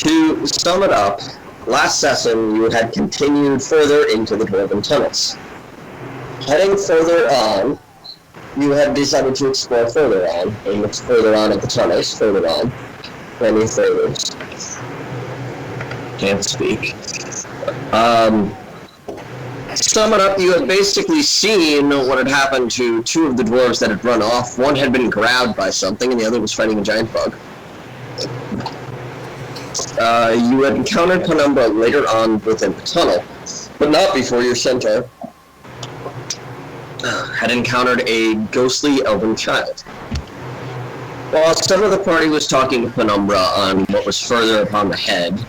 To sum it up, last session you had continued further into the Dwarven tunnels. Heading further on, you had decided to explore further on, and look further on at the tunnels, further on. Any furthers? Can't speak. Sum it up, you had basically seen what had happened to two of the dwarves that had run off. One had been grabbed by something, and the other was fighting a giant bug. You had encountered Penumbra later on within the tunnel, but not before your centaur had encountered a ghostly elven child. While some of the party was talking to Penumbra on what was further upon the head,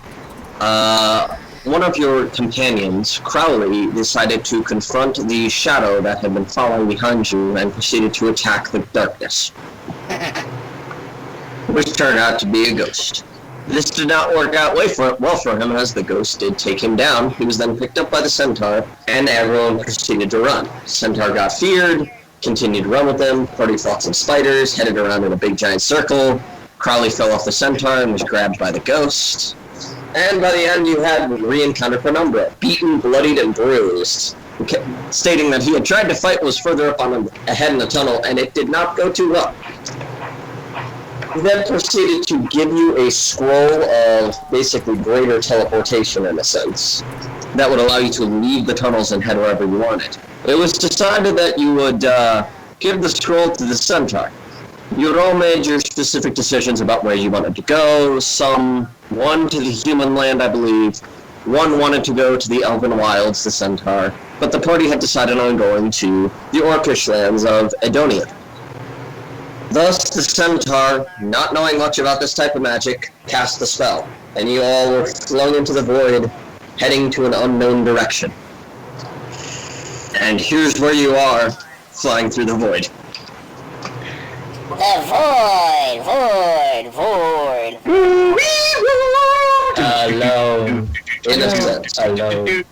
one of your companions, Crowley, decided to confront the shadow that had been following behind you and proceeded to attack the darkness, which turned out to be a ghost. This did not work out well for him, as the ghost did take him down. He was then picked up by the centaur, and everyone proceeded to run. Centaur got feared, continued to run with them, party fought some spiders, headed around in a big giant circle. Crowley fell off the centaur and was grabbed by the ghost. And by the end you had re-encountered Penumbra, beaten, bloodied, and bruised, stating that he had tried to fight was further up on ahead in the tunnel, and it did not go too well. He then proceeded to give you a scroll of basically greater teleportation, in a sense, that would allow you to leave the tunnels and head wherever you wanted. It was decided that you would give the scroll to the centaur. You all made your specific decisions about where you wanted to go. One to the human land, I believe. One wanted to go to the Elven Wilds, the centaur. But the party had decided on going to the Orcish lands of Edonia. Thus, the centaur, not knowing much about this type of magic, cast the spell, and you all were flung into the void, heading to an unknown direction. And here's where you are, flying through the void. The void. Alone. In a sense, alone.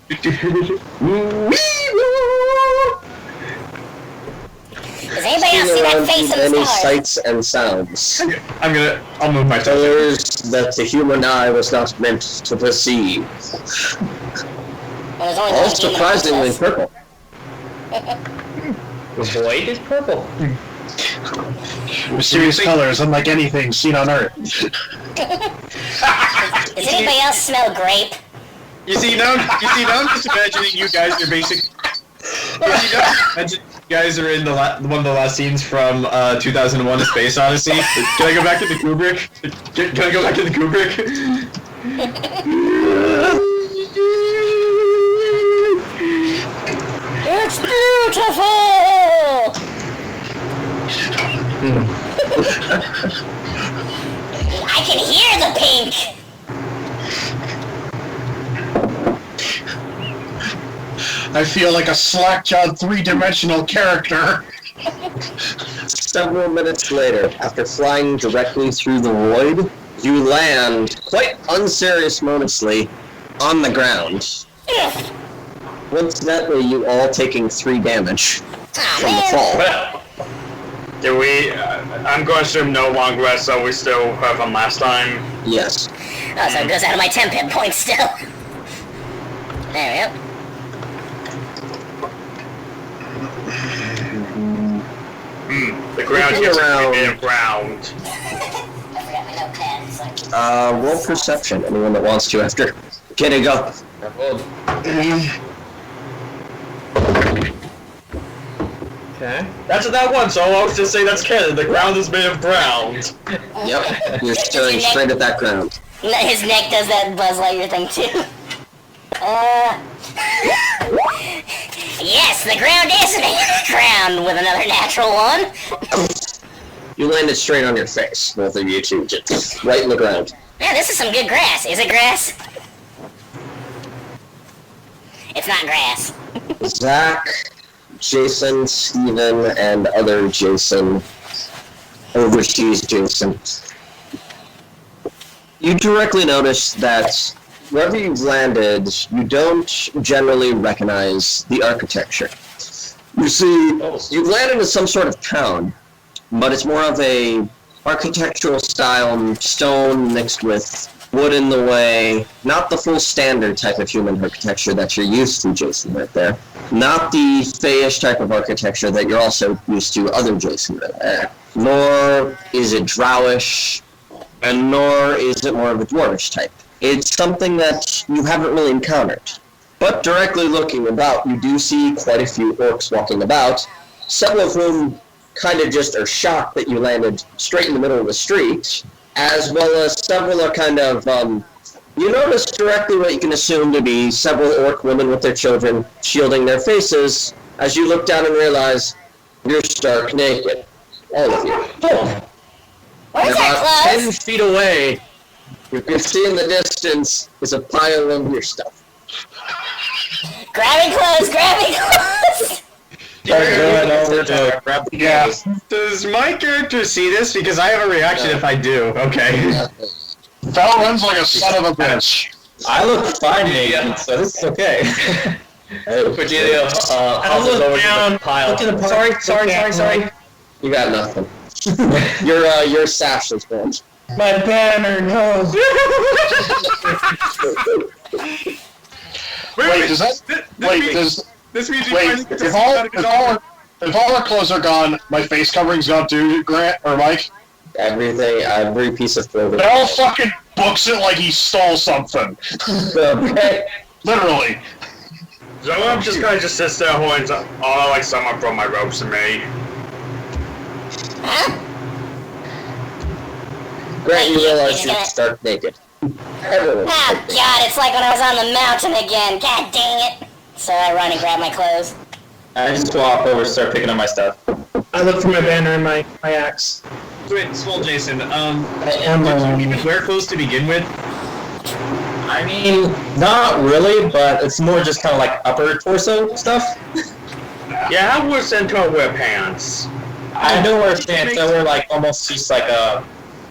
Does anybody else see that face in the many stars? sights and sounds. I'll move my Colors that the human eye was not meant to perceive. All surprisingly purple. The void is purple. Mysterious colors, unlike anything seen on Earth. Does anybody else smell grape? You see now I'm just imagining you guys are basic. You guys are in one of the last scenes from 2001: A Space Odyssey. Can I go back to the Kubrick? Can I go back to the Kubrick? It's beautiful! I can hear the pink! I feel like a slack-jawed three-dimensional character. Several minutes later, after flying directly through the void, you land, quite unceremoniously, on the ground. Coincidentally, you all taking 3 damage from the fall. Well, do we? I'm going to assume no long rest, so we still have them last time. Yes. Oh, so it goes out of my temp hit points still. There we go. The ground Looking gets around. ground. I forgot my notepad, so Roll perception, anyone that wants to after. Getting up. Okay. That's that one, so I'll just say that's canon. The ground is made of ground. Yep, you're staring straight at that ground. his neck does that Buzz Lightyear thing too. Yes, the ground is made of ground with another natural one. You landed straight on your face, both of you two, just right in the ground. Man, this is some good grass. Is it grass? It's not grass. Zach, Jayson, Steven, and other Jayson, overseas Jayson. You directly notice that wherever you've landed, you don't generally recognize the architecture. You see, you've landed in some sort of town, but it's more of a architectural style stone mixed with wood in the way, not the full standard type of human architecture that you're used to, Jayson, right there. Not the Fey-ish type of architecture that you're also used to, other Jayson, right there. Nor is it drowish, and nor is it more of a dwarvish type. It's something that you haven't really encountered. But directly looking about, you do see quite a few orcs walking about, several of whom kind of just are shocked that you landed straight in the middle of the street, as well as several are kind of, you notice directly what you can assume to be several orc women with their children shielding their faces, as you look down and realize you're stark naked. All of you. Where's And our about clothes? 10 feet away, you can see in the distance is a pile of your stuff. Grabbing clothes, grabbing clothes! Yeah. Does my character see this? Because I have a reaction if I do. Okay. Fell runs like a son of a bitch. I look fine naked, so this is okay. Cordelia hovers over to the pile. Sorry. You got nothing. Your sash is gone. My banner, no. Wait, does that? Wait, does? This means you Wait, if all our clothes are gone, my face covering's gone too, Grant or Mike. Everything, every piece of clothing. Bell fucking books it like he stole something. Okay. Literally. Zolram just kind of just sits there holding like someone brought my ropes to me. Huh? Grant, you realize you're stark naked. Everyone. Oh god, it's like when I was on the mountain again. God dang it. So I run and grab my clothes. I just walk over and start picking up my stuff. I look for my banner and my axe. Wait, Swole Jayson, I am did you even wear clothes to begin with? I mean, not really, but it's more just kind of like upper torso stuff. Yeah, how would Sentinel wear pants? I don't wear pants, I wear like almost just like a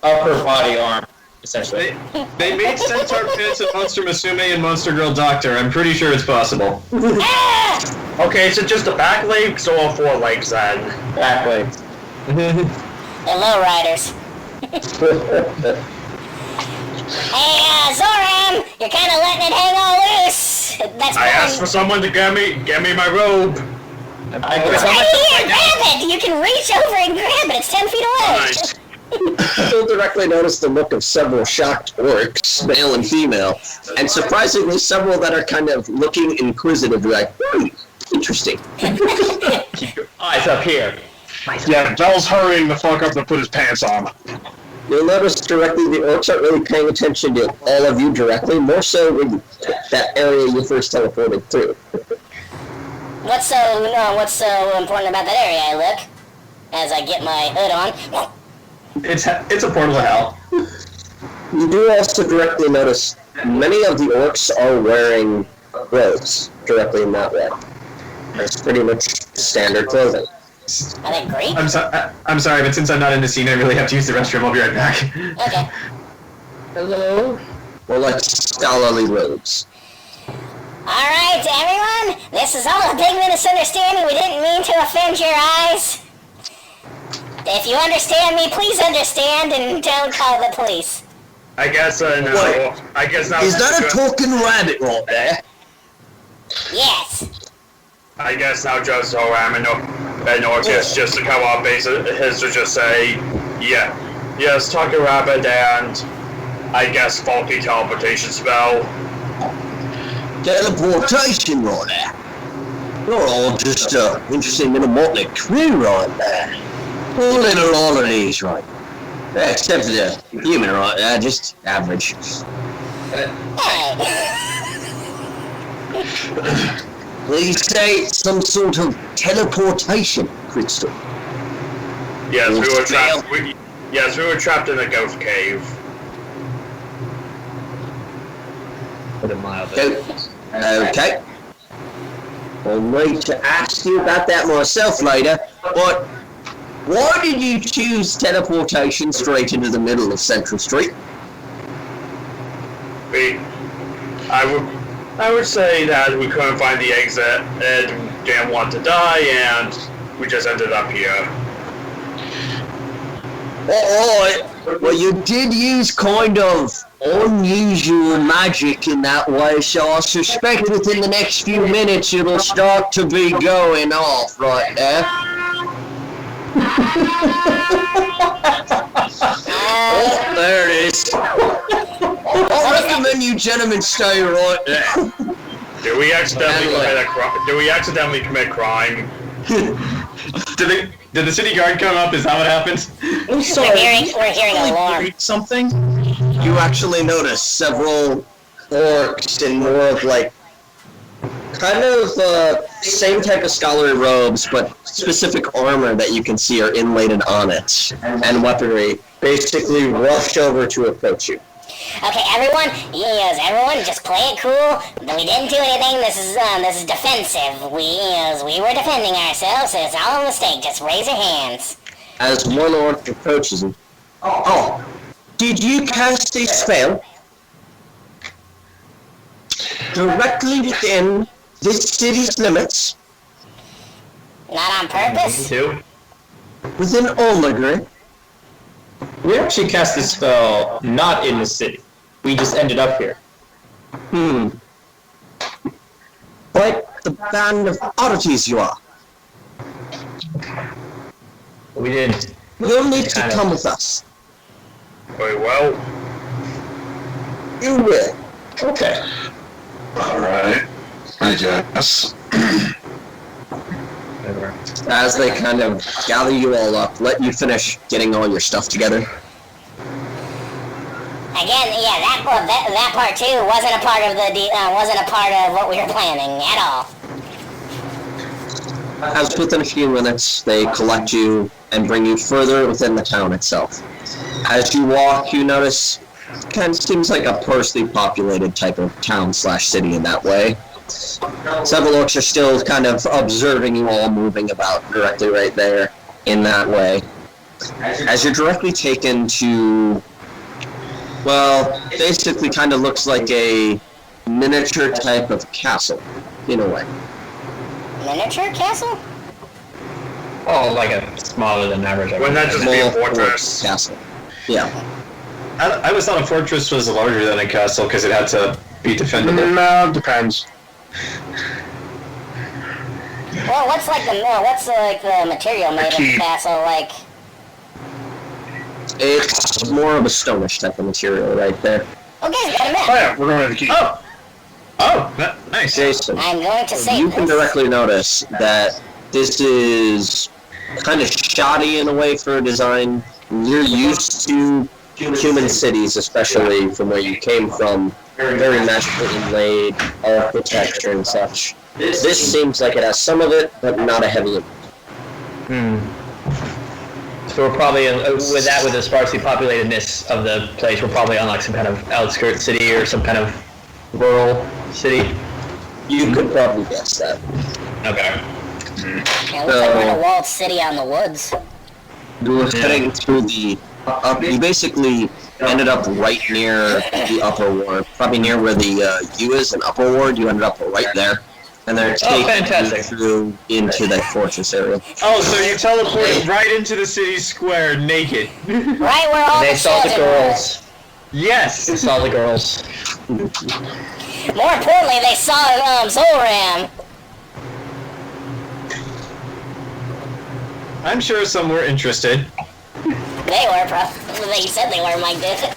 upper body arm, essentially. They made Centaur pants in Monster Musume and Monster Girl Doctor. I'm pretty sure it's possible. Ah! Okay, so just the back legs or all four legs then? Back legs. Hello, riders. Hey, Zolram! You're kind of letting it hang all loose! That's I asked for someone to get me my robe. It's right here! Grab it! You can reach over and grab it! It's 10 feet away! Fine. You'll directly notice the look of several shocked orcs, male and female, and surprisingly several that are kind of looking inquisitively like, interesting. Keep your eyes up here. Yeah, Bell's hurrying the fuck up to put his pants on. You'll notice directly the orcs aren't really paying attention to all of you directly, more so in that area you first teleported through. What's so important about that area? I look as I get my hood on. It's a portal to hell. You do also directly notice many of the orcs are wearing robes directly in that way. It's pretty much standard clothing. Are they Greek? I'm sorry, but since I'm not in the scene, I really have to use the restroom. I'll be right back. Okay. Hello? Well, like scholarly robes. Alright, everyone, this is all a big misunderstanding. We didn't mean to offend your eyes. If you understand me, please understand and don't call the police. I guess no. Wait. I guess now. Is that a talking rabbit right there? Yes. I guess now just Zolram and Ortiz just to come up his to just say, yeah, yes, talking rabbit and I guess faulty teleportation spell. Teleportation right there. You're all just interesting in a motley crew right there. All little oddities right. Except for the human right there, just average. Hey. Please say it's some sort of teleportation crystal. Yes, we were trapped. We were trapped in a ghost cave. Put it mild. Okay. I'll wait to ask you about that myself later, but why did you choose teleportation straight into the middle of Central Street? I would say that we couldn't find the exit and didn't want to die, and we just ended up here. Alright, well you did use kind of unusual magic in that way, so I suspect within the next few minutes it'll start to be going off right there. Oh, there it is. I recommend you gentlemen stay right there. Did we accidentally commit a crime? Did the city guard come up? Is that what happened? I'm sorry. We're hearing an alarm. Something? You actually notice several orcs in more of like, kind of same type of scholarly robes, but specific armor that you can see are inlaid on it, and weaponry basically rush over to approach you. Okay, everyone, just play it cool. We didn't do anything. This is defensive. We were defending ourselves. So it's all a mistake. Just raise your hands. As one orc approaches him. Oh, did you cast a spell directly within this city's limits? Not on purpose. Too. Within Olie? We actually cast this spell not in the city. We just ended up here. Quite the band of oddities you are. We didn't. You'll need to come with us. Very well. You will. Okay. Alright. I guess. As they kind of gather you all up, let you finish getting all your stuff together. Again, yeah, that part too wasn't a part of what we were planning at all. As within a few minutes, they collect you and bring you further within the town itself. As you walk, you notice it kind of seems like a sparsely populated type of town/city in that way. Several orcs are still kind of observing you all moving about directly right there in that way. As you're directly taken to, well, basically kind of looks like a miniature type of castle, in a way. Miniature castle? Oh, like a smaller than average. Wouldn't that just be a fortress? Castle. Yeah. I always thought a fortress was larger than a castle because it had to be defendable. No, depends. Well, what's the material made of the castle like? It's more of a stonish type of material right there. Okay, got a map. Oh yeah, we're going to the key. Oh, nice. Jayson, I'm going to say you can directly notice that this is kind of shoddy in a way for a design. You're used to human cities, especially from where you came from, very magically inlaid architecture and such. This seems like it has some of it, but not a heavy amount. So we're probably with the sparsely populatedness of the place, we're probably on like some kind of outskirts city or some kind of rural city. You could probably guess that. Okay. It looks like we're in a walled city out in the woods. You were heading through the you basically ended up right near the upper ward, probably near where the U is in upper ward. You ended up right there, and they're taking you through into that fortress area. Oh, so you teleported right into the city square naked. Right where all They the saw the children girls. Yes. They saw the girls. were. More importantly, they saw Zolram. I'm sure some were interested. They were probably. They said they were, Mike did.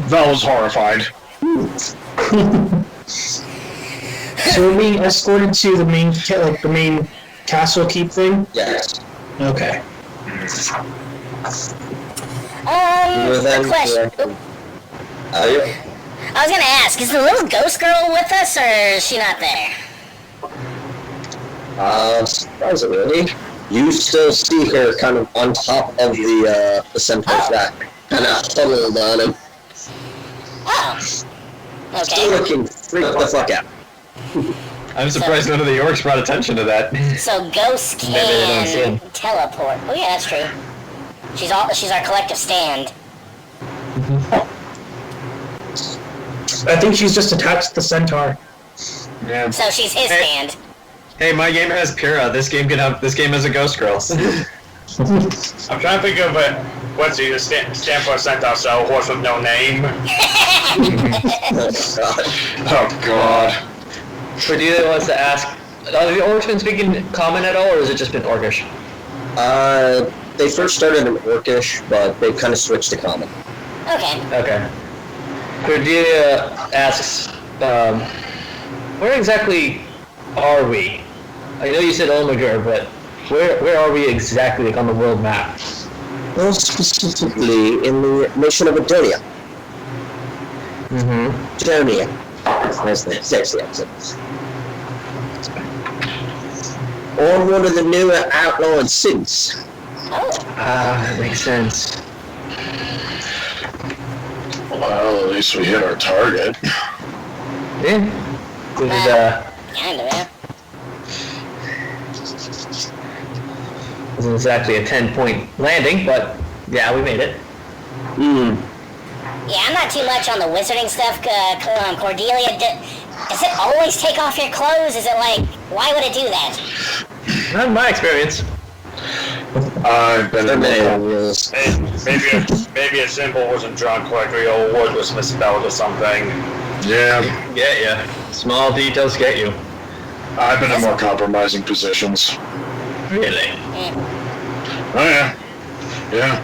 Val was horrified. So we're being escorted to the main castle keep thing? Yes. Okay. Quick question. I was gonna ask, is the little ghost girl with us, or is she not there? Surprisingly, you still see her kind of on top of the centaur's back, kind of huddled on him. Oh. Still Okay. looking freaked the fuck out. I'm surprised none of the orcs brought attention to that. So ghosts Maybe they don't see can him. teleport. Oh yeah, that's true. She's our collective stand. I think she's just attached to the centaur. Yeah. So she's his stand. Hey, my game has Pyrrha. This game has a ghost girl. I'm trying to think of What's he stand for Centaur, so horse with no name? Oh God. Cordelia wants to ask, have the orcs been speaking common at all, or has it just been orcish? They first started in Orcish, but they've kind of switched to Common. Okay. Okay. Cordelia asks, where exactly are we? I know you said Omegar, but where are we exactly, like, on the world map? Well, specifically in the nation of Adonia. Mm-hmm. Adonia. There's the accent. On one of the newer outlawed sins. Oh. That makes sense. Well, at least we hit our target. Yeah. This is, Kind of, yeah. isn't exactly a 10-point landing, but yeah, we made it. Yeah, I'm not too much on the wizarding stuff, Cordelia. Does it always take off your clothes? Is it like, why would it do that? Not in my experience. I've been in the Maybe a symbol wasn't drawn correctly, or a word was misspelled or something. Yeah, Get ya. Small details get you. I've been in more compromising positions. Really? Oh yeah. Yeah.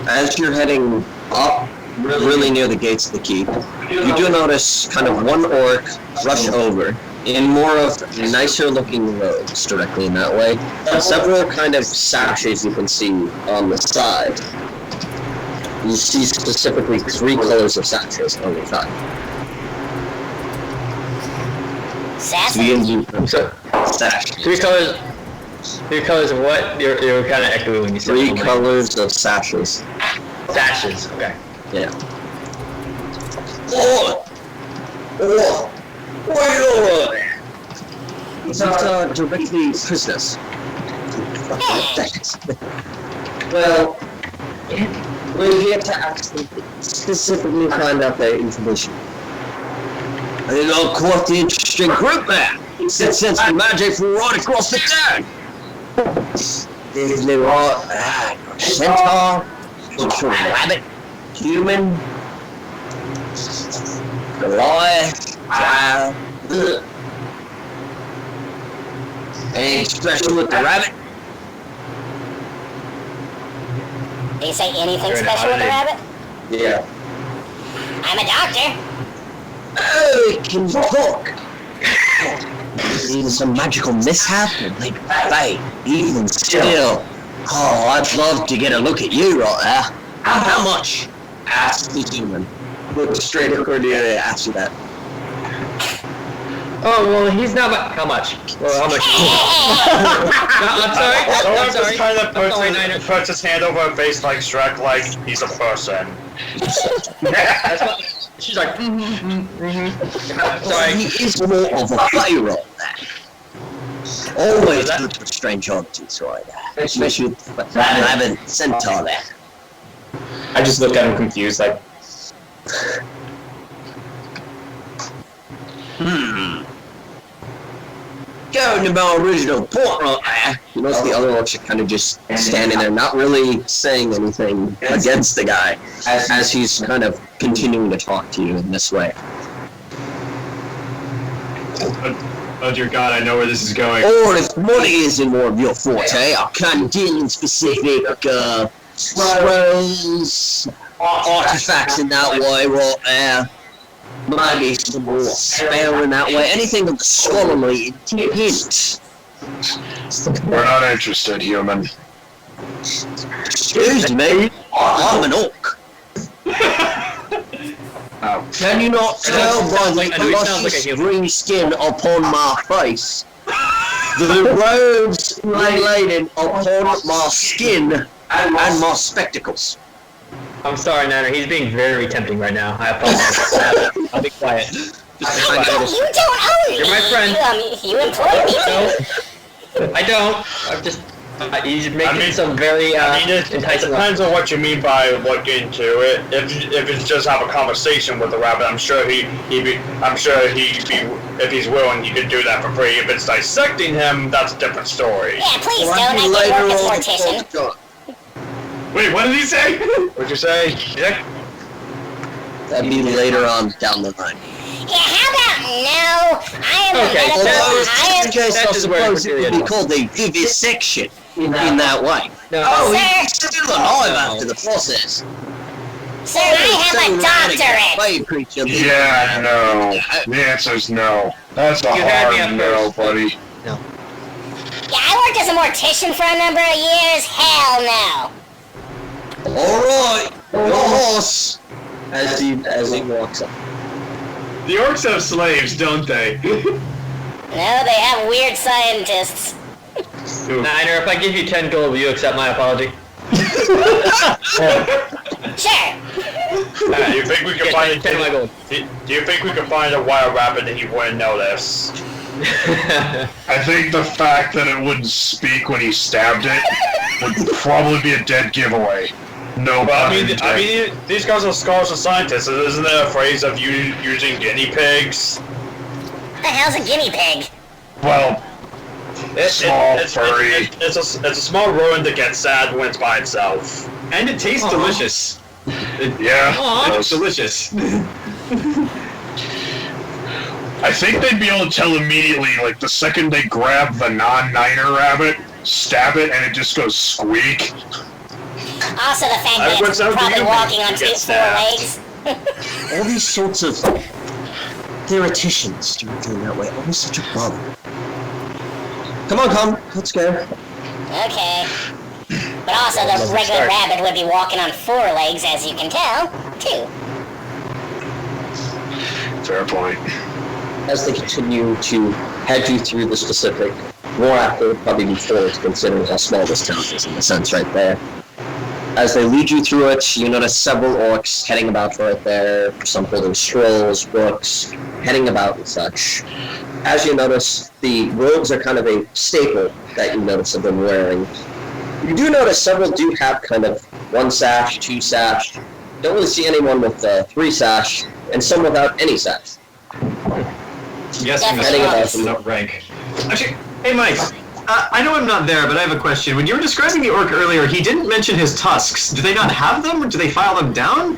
As you're heading up, really near the gates of the keep, you do notice kind of one orc rush over in more of nicer looking robes directly in that way. Several kind of sashes you can see on the side. You see specifically 3 colors of sashes on the side. Sassy? So, Sash. 3 colors. 3 colors of what? You're kind of echoey when you said 3 colors of sashes. Sashes. Okay. Yeah. These are directly prisoners. Well, we're here to actually specifically find out their information. They are quite the interesting group there. Sense the magic from right across the town. There are centaur, rabbit, human, Goliath, child. Anything special with the rabbit? Did you say anything special with the rabbit? Yeah. I'm a doctor. Oh, it can talk. Even some magical mishap and like fight, even still. Oh, I'd love to get a look at you right there. How much? Asked the human. Look straight at Cordelia after that. Oh, well, he's not how much? Well, how much? No, I'm sorry. Zolram just kind of puts his hand over her face like Shrek, like he's a person. She's like, Sorry. He is more of a pharaoh. Always good for strange oddities right there. Especially with the rabbit centaur there. I just look at him confused, like, Going to my original point right there. You notice the other orcs are kind of just standing there, not really saying anything against the guy, as he's kind of continuing to talk to you in this way. oh dear God, I know where this is going. Or if money isn't more of your forte, I can deal in specific scrolls, artifacts in that way right there. Maybe some more spell in that way. Anything of the scholarly intent. We're not interested, human. Excuse me, I'm an orc. Can you not tell by the luscious green skin upon my face? The robes laden upon my skin and my spectacles. I'm sorry, Nanner. He's being very tempting right now. I apologize. I'll be quiet. Just be quiet. You don't own me. You're my friend. You employ me. No, I don't. I'm just. He's making some very it enticing. depends on what you mean by looking to it. If it's just have a conversation with the rabbit, I'm sure if he's willing, he could do that for free. If it's dissecting him, that's a different story. Yeah, please don't. I can work as mortician. Wait, what did he say? What'd you say? Yeah. That'd be later on down the line. Yeah, how about no? I am Okay, a medical. that's- I am. You guys That's are just where supposed to Cordelia be knows. called a vivisection in that way. No. Oh, Sir. he's still alive after the process. Sir, I have a doctorate. Fire creature. Yeah, no. The answer's no. That's a You had me hard at no, first. buddy. Yeah, I worked as a mortician for a number of years. Hell no. Alright, your horse. As he walks up. The orcs have slaves, don't they? No, they have weird scientists. Niner, if I give you 10 gold, will you accept my apology? Sure. Do you think we can find 10 of my gold. Do you think we can find a wild rabbit that he wouldn't notice? I think the fact that it wouldn't speak when he stabbed it would probably be a dead giveaway. No, Well, I mean, these guys are scholars and scientists. Isn't there a phrase of using guinea pigs? What the hell's a guinea pig? well, small, furry. It's a small rodent that gets sad when it's by itself. And it tastes delicious. Yeah. It's delicious. I think they'd be able to tell immediately, like the second they grab the non-niner rabbit, stab it, and it just goes squeak. Also, the fact that What's it's up to probably you, walking man? on You two get stabbed. legs. All these sorts of theoreticians doing that way. Always such a bother. Come. Let's go. Okay. But also, the regular rabbit would be walking on 4 legs, as you can tell, too. Fair point. As they continue to head you through the specific, more after probably before, considering how small this town is in a sense right there. As they lead you through it, you notice several orcs heading about right there, some holding scrolls, books, heading about and such. As you notice, the robes are kind of a staple that you notice of them wearing. You do notice several do have kind of 1 sash, 2 sash. Don't really see anyone with 3 sash, and some without any sash. Yes, Definitely that's not. not rank. Actually, hey Mike, I know I'm not there, but I have a question. When you were describing the orc earlier, he didn't mention his tusks. Do they not have them, or do they file them down?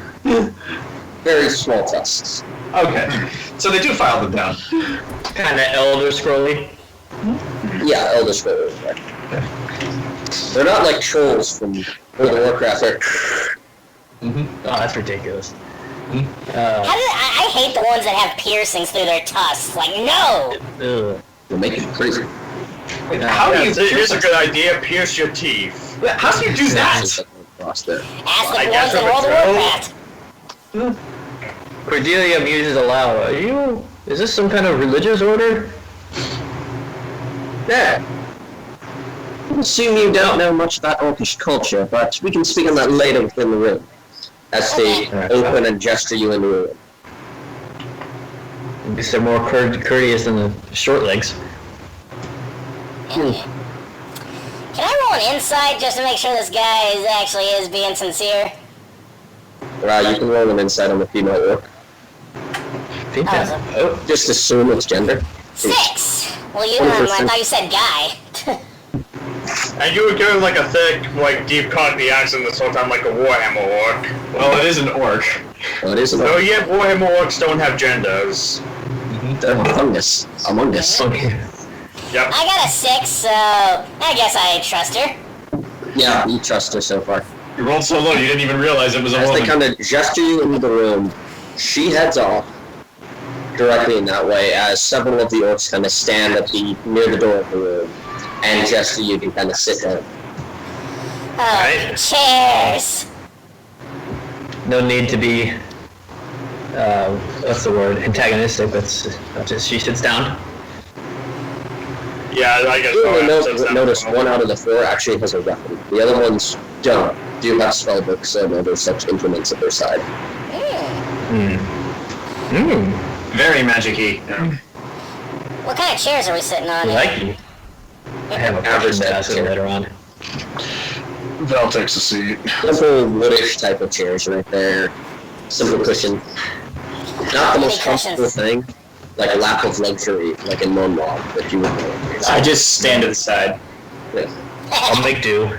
Very small tusks. Okay, so they do file them down. Kinda Elder Scrolly. Yeah, Elder Scrolls. They're not like trolls from World of Warcraft. They're Oh, that's ridiculous. I hate the ones that have piercings through their tusks. Like, no! Ugh. They're making it crazy. How do you Here's a good idea. Pierce your teeth. How do you do that? Across there. Ask I the guess ones in if World it's of Warcraft. Cordelia muses aloud. Is this some kind of religious order? Yeah. I assume you don't know much about orcish culture, but we can speak on that later within the room. As they open and gesture you into the room. At least they're more courteous than the short legs. Can I roll an insight just to make sure this guy actually is being sincere? You can roll an insight on the female orc. Awesome. Oh, Just assume it's gender. 6! Well, you, 1%. I thought you said guy. And you were given like a thick, like deep Cockney accent this whole time, like a Warhammer orc. Well, it is an orc. Oh, it is an No, orc. yet Warhammer orcs don't have genders. They're among us. Yep. I got a 6, so I guess I trust her. Yeah, you trust her so far. You rolled so low, you didn't even realize it was a As they woman. kind of gesture you into the room, she heads off directly in that way as several of the orcs kind of stand at near the door of the room and gesture you to kind of sit down. Oh, Right. cheers! no need to be, what's the word, antagonistic, but just she sits down. Yeah, I guess. You so. will notice one out of the 4 actually has a weapon. The other ones do have spell books, so no, there's such implements at their side. Very magic-y. What kind of chairs are we sitting on? I like you. I have a Average question to type ask chair. her later on. Val takes a seat. Simple woodish type of chairs right there. Simple cushion. Not the most comfortable thing. Like a lap of luxury, like in Monmouth, that you would know. I just stand to the side. Yeah. I'll make do.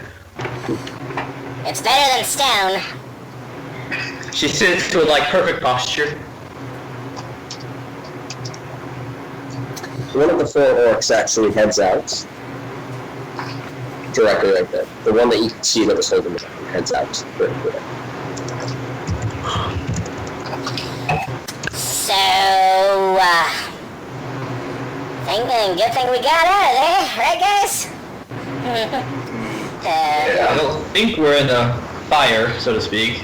It's better than stone. She sits with like perfect posture. One of the 4 orcs actually heads out. Directly right there. The one that you can see that was holding the gun heads out. Right there. So, good thing we got out of there, right, guys? I don't think we're in the fire, so to speak.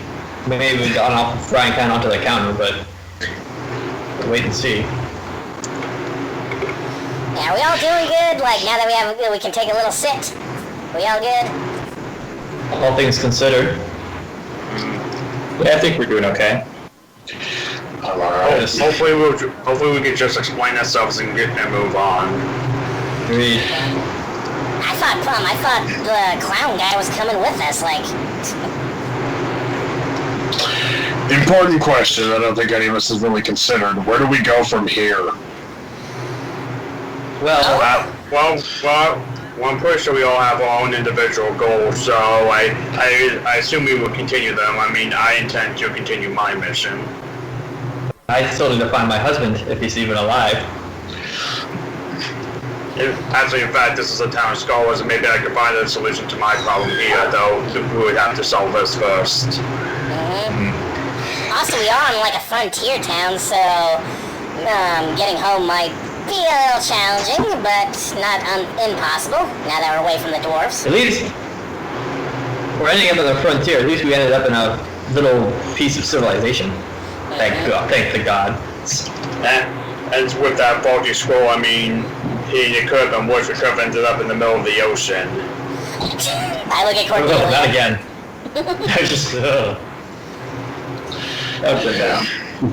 Maybe we got off the frying pan onto the counter, but we'll wait and see. Yeah, are we all doing good? Like, now that we can take a little sit? We all good? All things considered. Yeah, I think we're doing okay. Alright. Hopefully we can just explain ourselves and move on. Agreed. I thought the clown guy was coming with us, like... Important question I don't think any of us has really considered. Where do we go from here? Well, Well, I'm pretty sure we all have our own individual goals, so I assume we will continue them. I mean, I intend to continue my mission. I still need to find my husband, if he's even alive. Actually, in fact, this is a town of scholars, and maybe I could find a solution to my problem here, though we would have to solve this first. Also, we are in, like, a frontier town, so... getting home might be a little challenging, but not impossible, now that we're away from the dwarves. At least we're ending up on the frontier. At least we ended up in a little piece of civilization. Thank the God. And with that faulty scroll, I mean, it could have been worse. We could have ended up in the middle of the ocean. I look at Oh, Cordelia. not again. I just, Okay, now.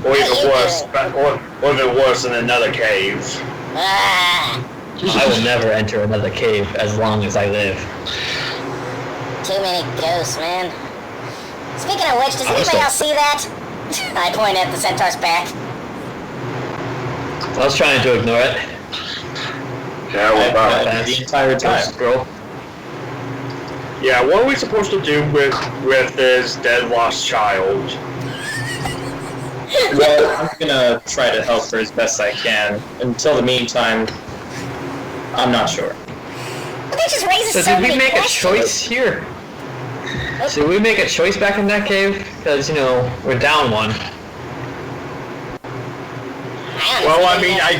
Or even worse than another cave. Ah, I will never enter another cave as long as I live. too many ghosts, man. Speaking of which, does anybody else see that? I point at the centaur's back. I was trying to ignore it. Yeah, we're about it. The entire time. Girl. Yeah, what are we supposed to do with this dead lost child? Well, I'm gonna try to help her as best I can. Until the meantime, I'm not sure. But that just raises So so did we many make questions. a choice here? So did we make a choice back in that cave? Because, we're down one. Well, I mean, I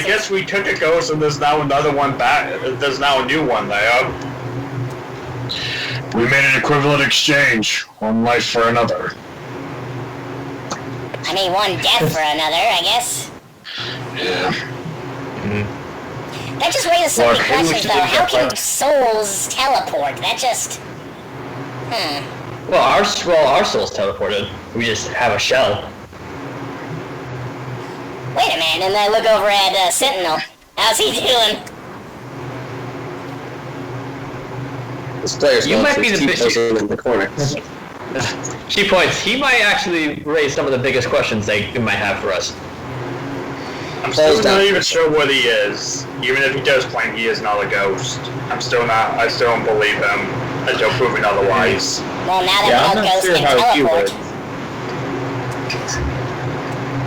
guess we took a ghost and there's now another one back. There's now a new one there. We made an equivalent exchange. One life for another. I mean, one death for another, I guess. Yeah. That just raises so many Look, maybe we questions, should though. do How that can part. souls teleport? That just... Well, our soul's teleported. We just have a shell. Wait a minute, and I look over at Sentinel. How's he doing? This player's You going might to be the keep bishop. those in the corner. She points. He might actually raise some of the biggest questions they might have for us. I'm still not even sure what he is. Even if he does claim he is not a ghost, I still don't believe him until proven otherwise. Well, now that Yeah, I'm we know not ghosts sure can how you teleport... would.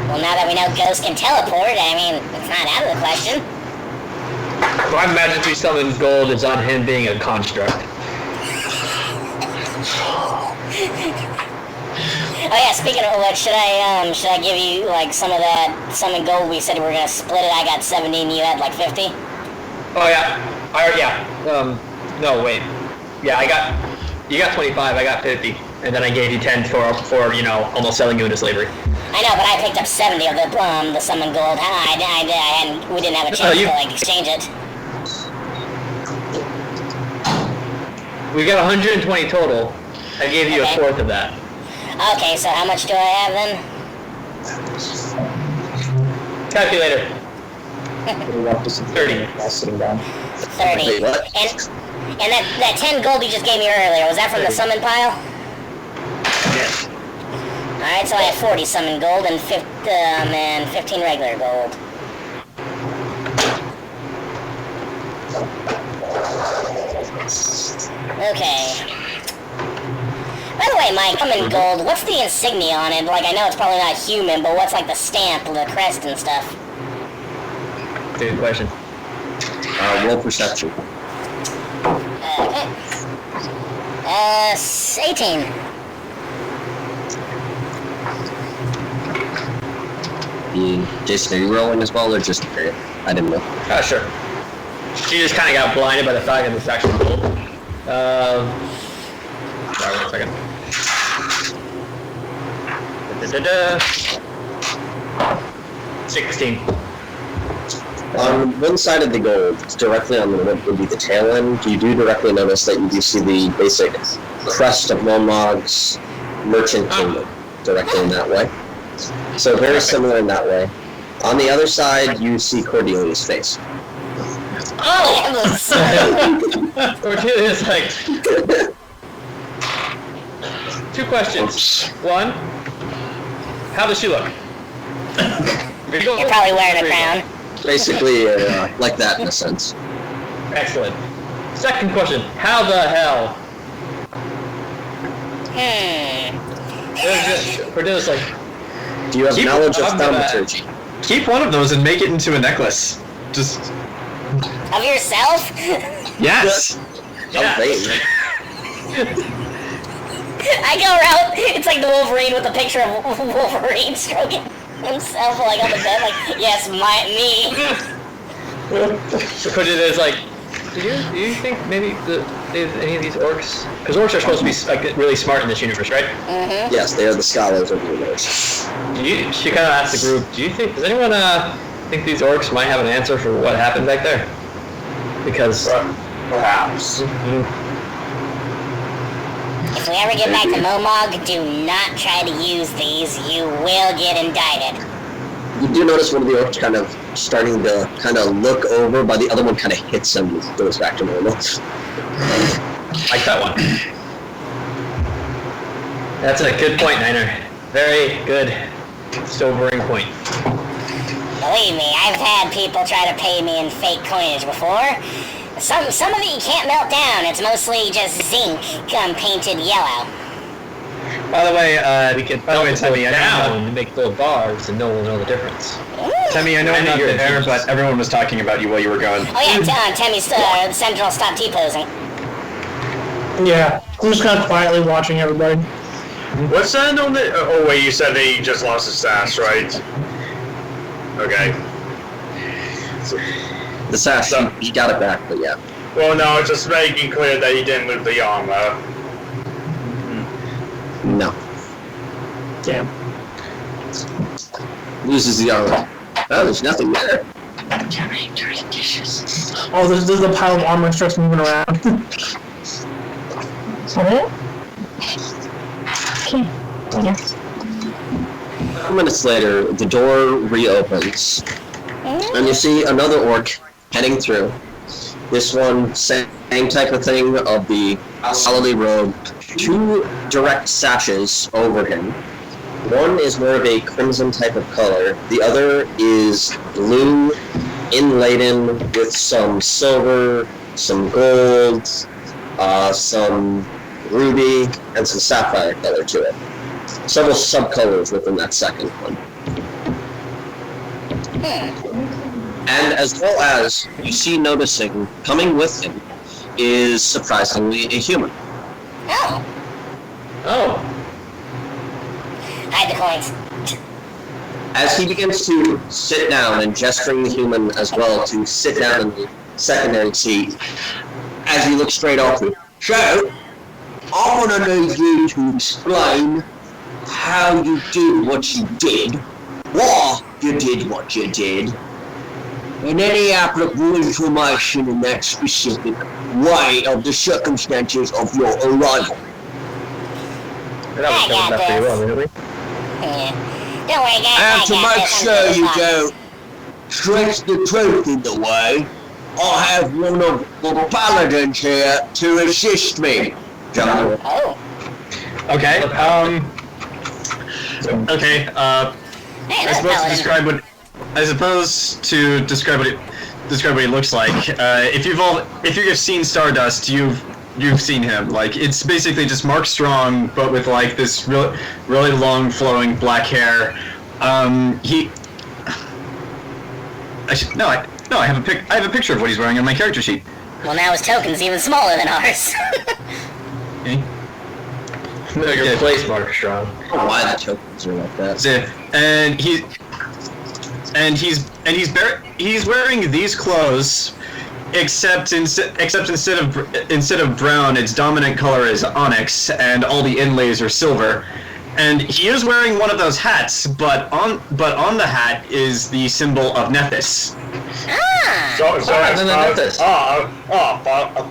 Well, now that we know ghosts can teleport, I mean, it's not out of the question. My magically summoned gold is on him being a construct. Oh yeah, speaking of which, should I give you, like, some of that summon gold? We said we were gonna split it. I got 70 and you had, like, 50. Oh yeah. No, wait. Yeah, you got 25, I got 50. And then I gave you 10 for almost selling you into slavery. I know, but I picked up 70 of the summon gold. We didn't have a chance to, like, exchange it. We got 120 total. I gave you Okay. a fourth of that. Okay, so how much do I have then? Calculator. 30 while sitting down. 30. Wait, what? And that 10 gold you just gave me earlier, was that from the summon pile? Yes. Alright, so I have 40 summon gold and 15 regular gold. Okay. By the way, Mike, I'm in gold. What's the insignia on it? Like, I know it's probably not human, but what's like the stamp, the crest and stuff? Good question. Roll perception. Okay. 18. Jayson, are you rolling as well, or just curious? I didn't know. Sure. She just kind of got blinded by the fact that it's actually gold. Sorry, 1 second. Da-da-da-da. 16. On one side of the gold, directly on the lip would be the tail end. You do directly notice that you do see the basic crest of Lomog's merchant kingdom directly in that way. So very similar in that way. On the other side, you see Cordelia's face. Oh! Cordelia's like... 2 questions. 1, how does she look? You're probably wearing a crown. Basically, like that in a sense. Excellent. Second question, how the hell? Cordelia's like... Do you have knowledge of thaumaturgy? Keep one of those and make it into a necklace. Just... Of yourself? Yes! Yeah. I go around, it's like the Wolverine with the picture of Wolverine stroking himself like on the bed, like, yes, me. Cordelia's like, do you think maybe any of these orcs? Because orcs are supposed to be like really smart in this universe, right? Mm-hmm. Yes, they are the scholars of the universe. She kind of asked the group, does anyone think these orcs might have an answer for what happened back there? Because... Perhaps. If we ever get back to Momog, do not try to use these. You will get indicted. You do notice one of the orcs kind of starting to kind of look over, but the other one kind of hits him and goes back to normal. Like that one. That's a good point, Niner. Very good, sobering point. Believe me, I've had people try to pay me in fake coinage before. Some of it you can't melt down. It's mostly just zinc painted yellow. By the way, Temme, I know to make little bars, and no one will know the difference. Temme, I know I'm not there, but everyone was talking about you while you were gone. Oh yeah, Temme's the Sentinel stopped T-posing. Yeah, I'm just kind of quietly watching everybody. What's that on the... Oh wait, you said he just lost his sash, right? Okay. The sash, he got it back, but yeah. Well, no, it's just making clear that he didn't lose the armor. No. Damn. Loses the armor. Oh, there's nothing there. Oh, there's a pile of armor starts moving around. Okay. 2 minutes later, the door reopens, and you see another orc heading through. This one, same type of thing of the solidly robed, 2 direct sashes over him. One is more of a crimson type of color. The other is blue, inladen with some silver, some gold, some ruby, and some sapphire color to it. Several subcolors within that second one. And as well as you see noticing, coming with him, is surprisingly a human. Oh. Oh. Hide the coins. As he begins to sit down and gesturing the human as well to sit down in the secondary seat, as he looks straight off you. So, I want to need you to explain how you did what you did, why you did what you did, and any applicable information in that specific way of the circumstances of your arrival. That was covered that pretty well, didn't we? Yeah. Don't worry, guys. And to I got make this. sure you don't stretch the truth in the way, I have one of the paladins here to assist me. John. Oh. Okay, okay, Hey, I that's suppose to paladin. describe what he looks like. If you've seen Stardust, you've you've seen him. Like, it's basically just Mark Strong, but with like this really long flowing black hair. I have a picture of what he's wearing on my character sheet. Well, now his token's even smaller than ours. Okay. Your place, Mark Strong. I don't know why the tokens are like that. He's wearing these clothes, except instead of brown, its dominant color is onyx, and all the inlays are silver. And he is wearing one of those hats, but on the hat is the symbol of Nephis. A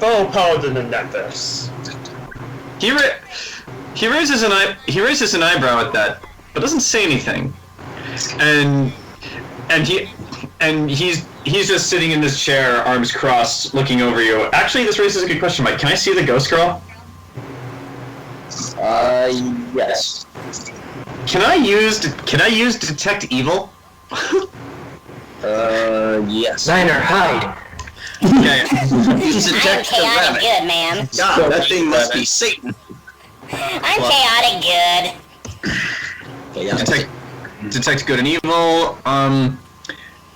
fellow paladin in Nephis. He raises an eyebrow at that, but doesn't say anything. And he's just sitting in this chair, arms crossed, looking over you. Actually, this raises a good question, Mike. Can I see the ghost girl? Yes. Can I use detect evil? Yes. Niner, hide. Okay. Use I'm detect the chaotic rabbit. good, ma'am. God, that thing must be Satan. I'm chaotic good. Okay, yeah. Detect good and evil.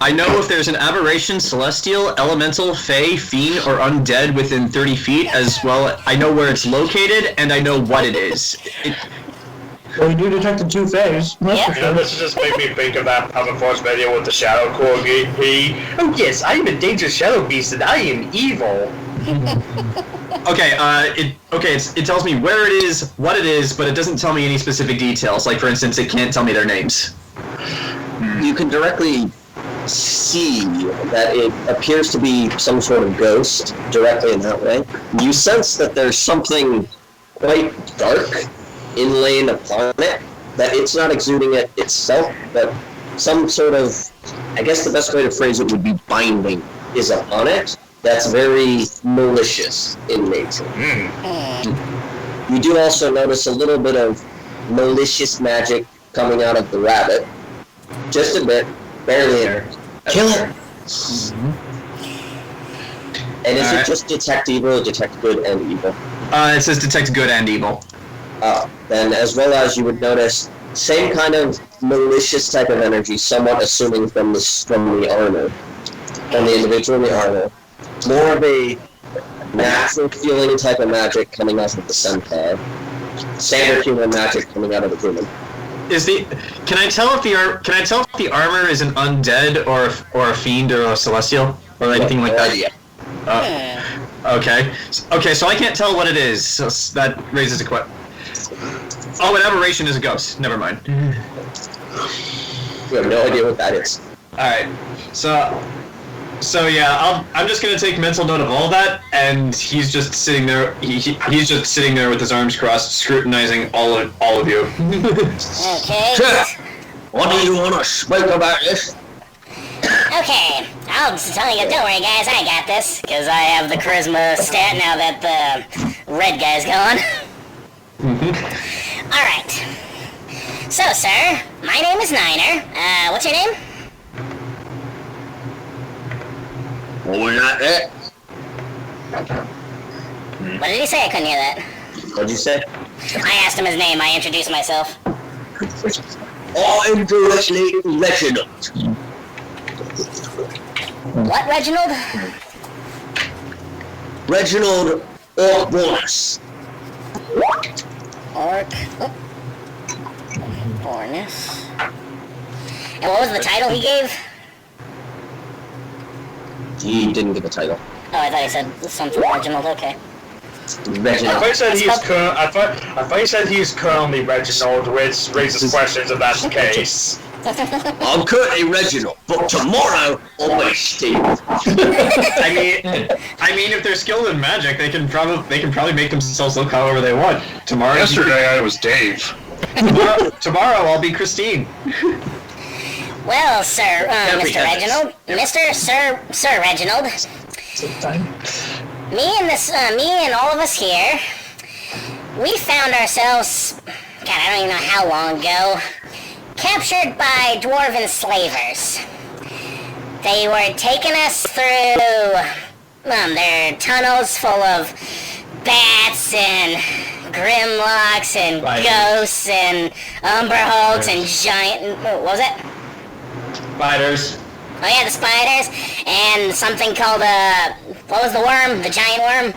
I know if there's an aberration, celestial, elemental, fey, fiend, or undead within 30 feet, as well. I know where it's located, and I know what it is. Well, you do detect the two phase. This just made me think of that Power Force video with the Shadow Corgi. Oh yes, I am a dangerous shadow beast, and I am evil. Okay, it tells me where it is, what it is, but it doesn't tell me any specific details. Like, for instance, it can't tell me their names. You can directly see that it appears to be some sort of ghost directly in that way. You sense that there's something quite dark inlaid upon it, that it's not exuding it itself, but some sort of, I guess the best way to phrase it would be binding is upon it. That's very malicious in nature. You do also notice a little bit of malicious magic coming out of the rabbit. Just a bit, barely. Kill it! And is it just detect evil or detect good and evil? It says detect good and evil. Then as well as you would notice, same kind of malicious type of energy, somewhat assuming from the armor, from the individual in the armor. More of a natural feeling type of magic coming out of the centaur. Standard human magic coming out of the human. Can I tell if the armor is an undead or a fiend or a celestial or anything like that? Yeah. Okay, so I can't tell what it is. So that raises a question. Oh, an aberration is a ghost. Never mind. You have no idea what that is. All right, so yeah, I'm just gonna take mental note of all that, and he's just sitting there. He's just sitting there with his arms crossed, scrutinizing all of you. Okay. What do you want to speak about this? Okay, I'll tell you, don't worry guys, I got this, because I have the charisma stat now that the red guy's gone. Alright. So, sir, my name is Niner. What's your name? We're not it. What did he say? I couldn't hear that. What'd you say? I asked him his name, I introduced myself. I'm directly Reginald. What, Reginald? Reginald Orbornus. Orbornus. And what was the title he gave? He didn't give a title. Oh, I thought he said something Reginald, okay. Reginald. I thought he said he's currently Reginald, which raises questions if that's the case. I'm currently Reginald, but tomorrow I'll be Steve. I mean, if they're skilled in magic, they can probably make themselves look however they want. Yesterday I was Dave. Tomorrow I'll be Christine. Well, sir, Mr. Reginald, Sir Reginald. Me and all of us here, we found ourselves, God, I don't even know how long ago, captured by dwarven slavers. They were taking us through their tunnels full of bats and grimlocks and Spiders. ghosts and umberhulks and giant... What was it? Spiders. Oh yeah, the spiders, and something called, what was the worm? The giant worm?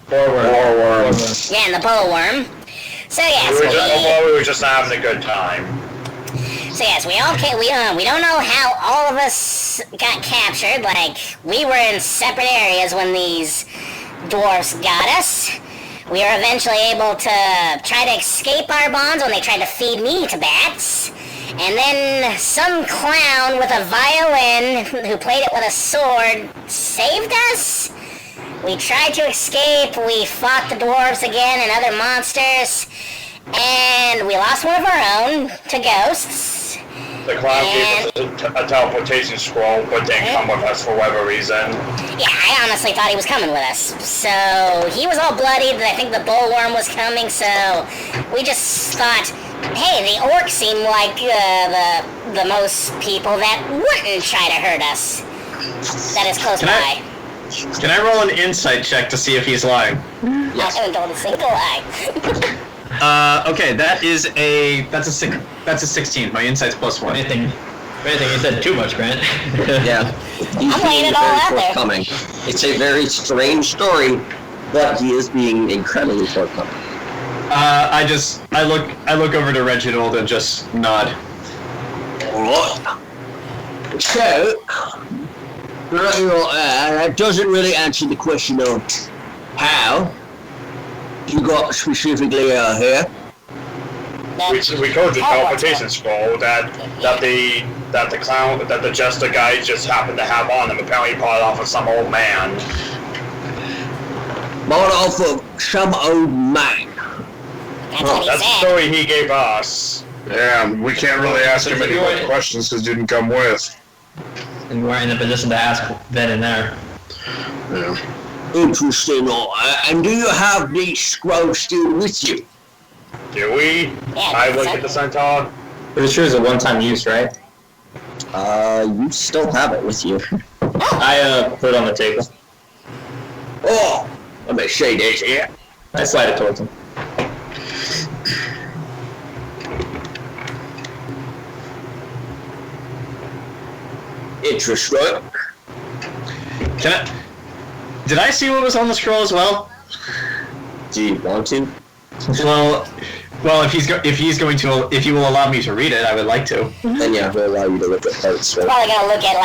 Boarworm. Yeah, and the bullworm. So yes, We were just having a good time. we all came, we don't know how all of us got captured, like, we were in separate areas when these dwarves got us. We were eventually able to try to escape our bonds when they tried to feed me to bats. And then some clown with a violin who played it with a sword saved us. We tried to escape, we fought the dwarves again and other monsters, and we lost one of our own to ghosts. The clown gave us a teleportation scroll, but didn't come with us for whatever reason. Yeah, I honestly thought he was coming with us. So, he was all bloodied, and I think the bullworm was coming, so we just thought, hey, the orcs seem like the most people that wouldn't try to hurt us. That is close by. Can I roll an insight check to see if he's lying? I haven't told a single lie. Okay, that's a 16. My insight's +1. Anything, you said too much, Grant. Yeah. He's I'm laying being it all very out there. forthcoming. It's a very strange story, but he is being incredibly forthcoming. I look over to Reginald and just nod. Alright. So, that doesn't really answer the question of how you got specifically here. We told the teleportation scroll that the jester guy just happened to have on him. Apparently, he bought it off of some old man. Bought off of some old man. That's what he That's the said. story he gave us. Yeah, we can't really ask him any more questions because he didn't come with. And we weren't in a position to ask then and there. Yeah. Interesting. And do you have the scroll still with you? Do we? Yeah, I look at the centaur. Pretty sure it's a one-time use, right? You still have it with you. I put it on the table. Oh, let me see this here. I slide it towards him. Interesting. Did I see what was on the scroll as well? Do you want to? Well, if you will allow me to read it, I would like to. Then yeah, we'll allow you to look at parts. Right? Probably gonna look at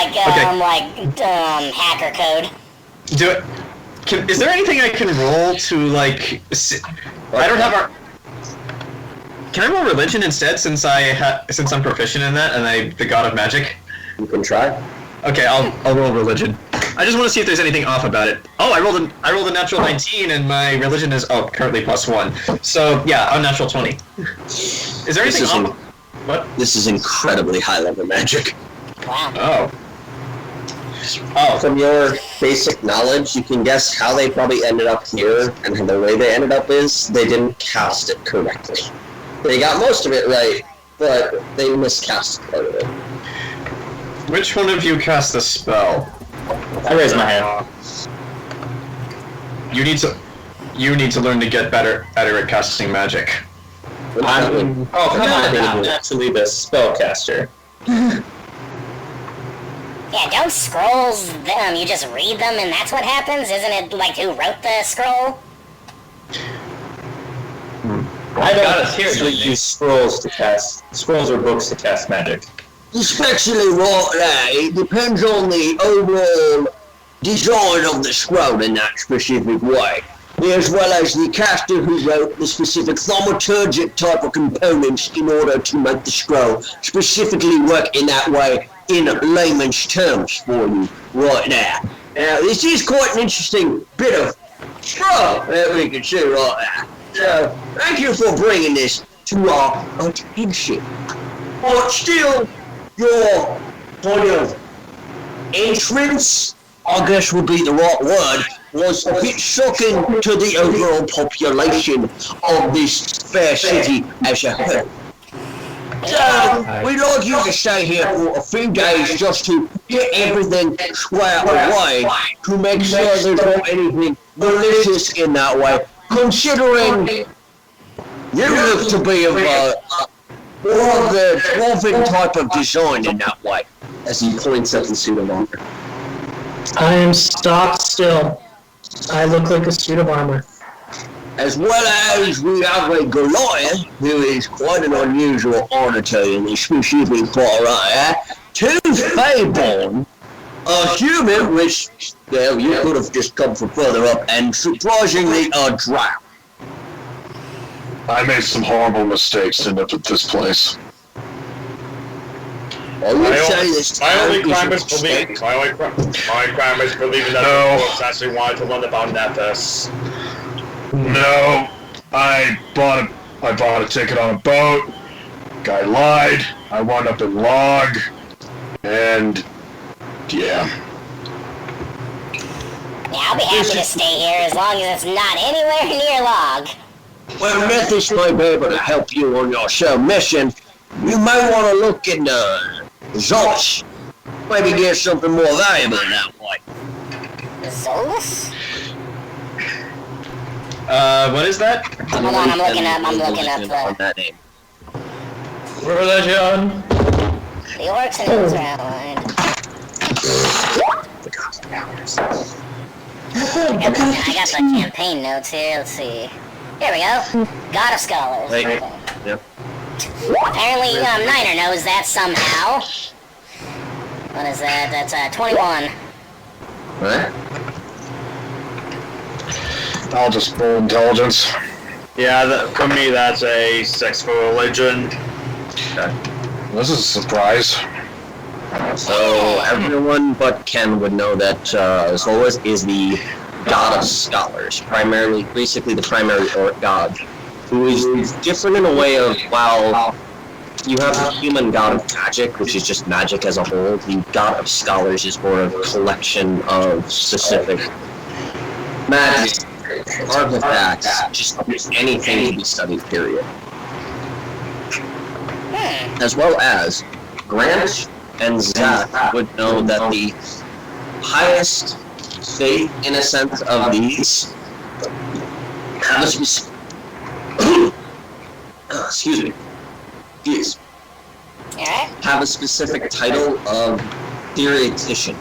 hacker code. Do it. Is there anything I can roll to like? I don't have our. Can I roll religion instead, since I'm proficient in that and I'm the god of magic? You can try. Okay, I'll roll religion. I just want to see if there's anything off about it. Oh, I rolled a natural 19, and my religion is currently +1. So yeah, unnatural 20. Is there anything off? What? This is incredibly high level magic. Wow. Oh. From your basic knowledge, you can guess how they probably ended up here, and the way they ended up is they didn't cast it correctly. They got most of it right, but they miscast part of it. Which one of you cast the spell? I raise my hand. You need to learn to get better at casting magic. Oh, come on now. I'm actually the spellcaster. Yeah, don't scrolls them, you just read them and that's what happens? Isn't it like who wrote the scroll? I don't actually use scrolls or books to cast magic. Especially right there, it depends on the overall design of the scroll in that specific way, as well as the caster who wrote the specific thaumaturgic type of components in order to make the scroll specifically work in that way in layman's terms for you right now. Now, this is quite an interesting bit of scroll that we can see right there. So, thank you for bringing this to our attention. But still, your kind of entrance, I guess would be the right word, was a bit shocking to the overall population of this fair city as a whole. So, we'd like you to stay here for a few days just to get everything squared away, to make sure there's not anything malicious in that way, considering you look to be of more of the dwarven type of design in that way, as he points at the suit of armor. I am stock still. I look like a suit of armor. As well as we have a Goliath, who is quite an unusual oddity in the specific variety, two Feyborn, a human, which, well, you could have just come from further up, and surprisingly a drow. I made some horrible mistakes to nip at this place. I would say this My town only is crime a is believing. mistake. My only crime is believing that No. the folks actually wanted to learn about Nephis. No, I bought a ticket on a boat. Guy lied. I wound up in log, and yeah. Yeah, I'll be happy to stay here as long as it's not anywhere near log. Well, Nethys may be able to help you on your mission. You may want to look in Zolram. Maybe get something more valuable that way. Zolus? What is that? Hold on, I'm looking up on that name. Religion. the orcs and hills are outlined. I got the campaign notes here, let's see. Here we go. God of Scholars. Hey. Okay. Yep. Apparently, Niner knows that somehow. What is that? That's 21. Right? I'll just roll intelligence. Yeah, for me that's a 6 for religion. This is a surprise. So everyone but Ken would know that Zolus is the god of scholars, primarily, basically the primary orc god, who is different in a way of, while you have the human god of magic, which is just magic as a whole, the god of scholars is more of a collection of specific magic, artifacts, just anything to be studied, period. As well as Grant and Zach would know that the highest faith, in a sense, of these have a specific have a specific title of theoretician.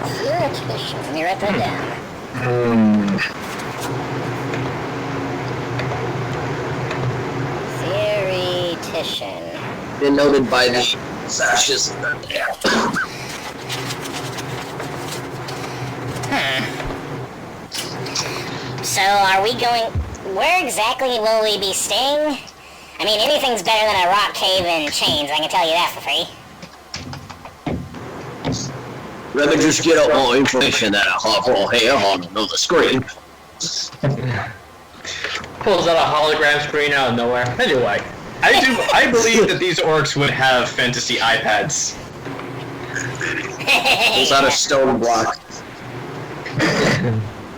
Theoretician. Let me write that down. Theoretician. Denoted by the sashes. So, are we going... Where exactly will we be staying? I mean, anything's better than a rock cave in chains, I can tell you that for free. Rather just get out more information that I have all here on another screen. Pulls out a hologram screen out of nowhere. Anyway. I believe that these orcs would have fantasy iPads. Pulls out a stone block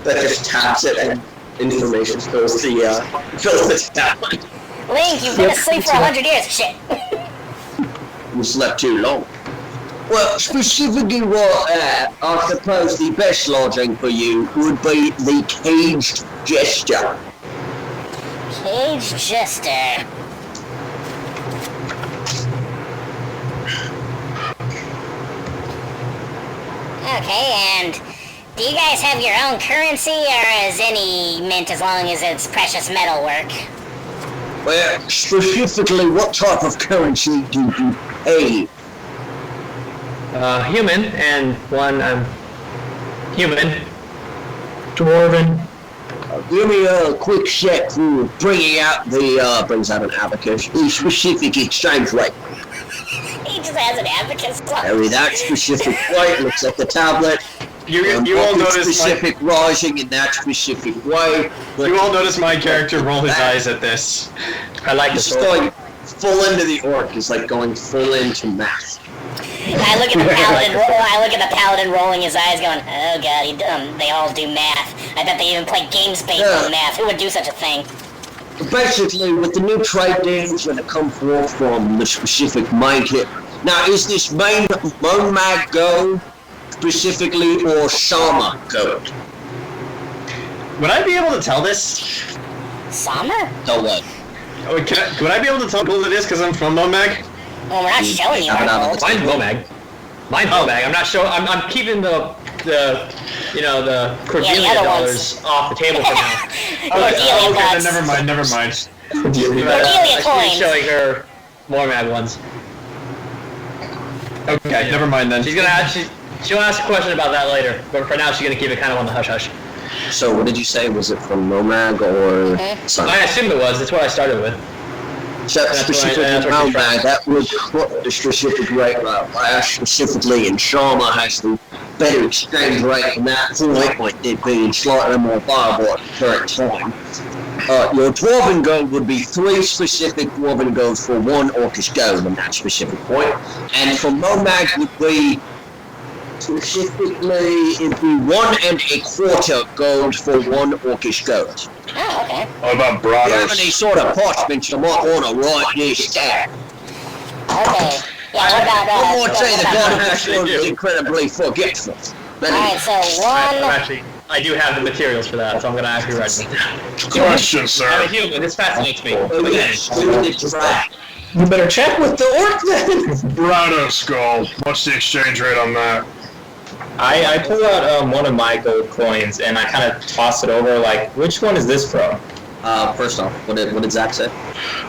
that just taps it and information fills the tablet. Link, you've been asleep for 100 years. Shit. You slept too long. Well, specifically what I suppose the best lodging for you would be the Caged Jester. Caged Jester. Okay, and do you guys have your own currency, or is any mint as long as it's precious metal work? Well, specifically, what type of currency do you pay? Human, and one, human. Dwarven. Give me a quick check for bringing out the, brings out an abacus, the specific exchange rate. He just has an abacus club. Carry that specific rate, looks at the tablet. You all notice specific rising in that specific way. You all notice my character roll his eyes at this. I like It's this. going full into the orc. It's like going full into math. I look at the paladin. I look at the paladin rolling his eyes, going, "Oh god, they all do math. I bet they even play games based on math. Who would do such a thing?" Basically, with the new trade deals that have come forth from the specific market. Now, is this main Monmag gold specifically or Sama gold? would I be able to tell this? Summer? So what? Oh, would I be able to tell what it is because I'm from Momag? Well, we're not showing you our gold. Mine's Momag. Mine's Momag. I'm not showing. I'm keeping the Cordelia other dollars off the table for now. Cordelia bucks. Then never mind. Cordelia I'm coins. showing her Momag ones. Okay, never mind then. She'll ask a question about that later, but for now she's gonna keep it kind of on the hush hush. So what did you say? Was it from Momag or Sun? I assumed it was. That's what I started with. Specifically Momag, that would put the specific rate specifically, and Sharma has the better exchange rate from that point, with it being slightly more viable at the current time. Your Dwarven Gold would be 3 specific Dwarven Gold for 1 Orcish Gold in that specific point, and for Momag would be specifically, it'd be 1 1/4 gold for 1 Orcish Gold. Oh, okay. What about If you have any Brados? sort of parchment, you might want to write this down. Okay. Yeah, what about One more thing, the God what has is incredibly forgetful. Alright, so one... I do have the materials for that, so I'm gonna ask you right now. Question, I'm a sir. human. This fascinates me. Oh yes, we need to try. You better check with the orc then. Brados Gold. What's the exchange rate on that? I pull out one of my gold coins and I kind of toss it over. Like, which one is this from? First off, what did Zach say?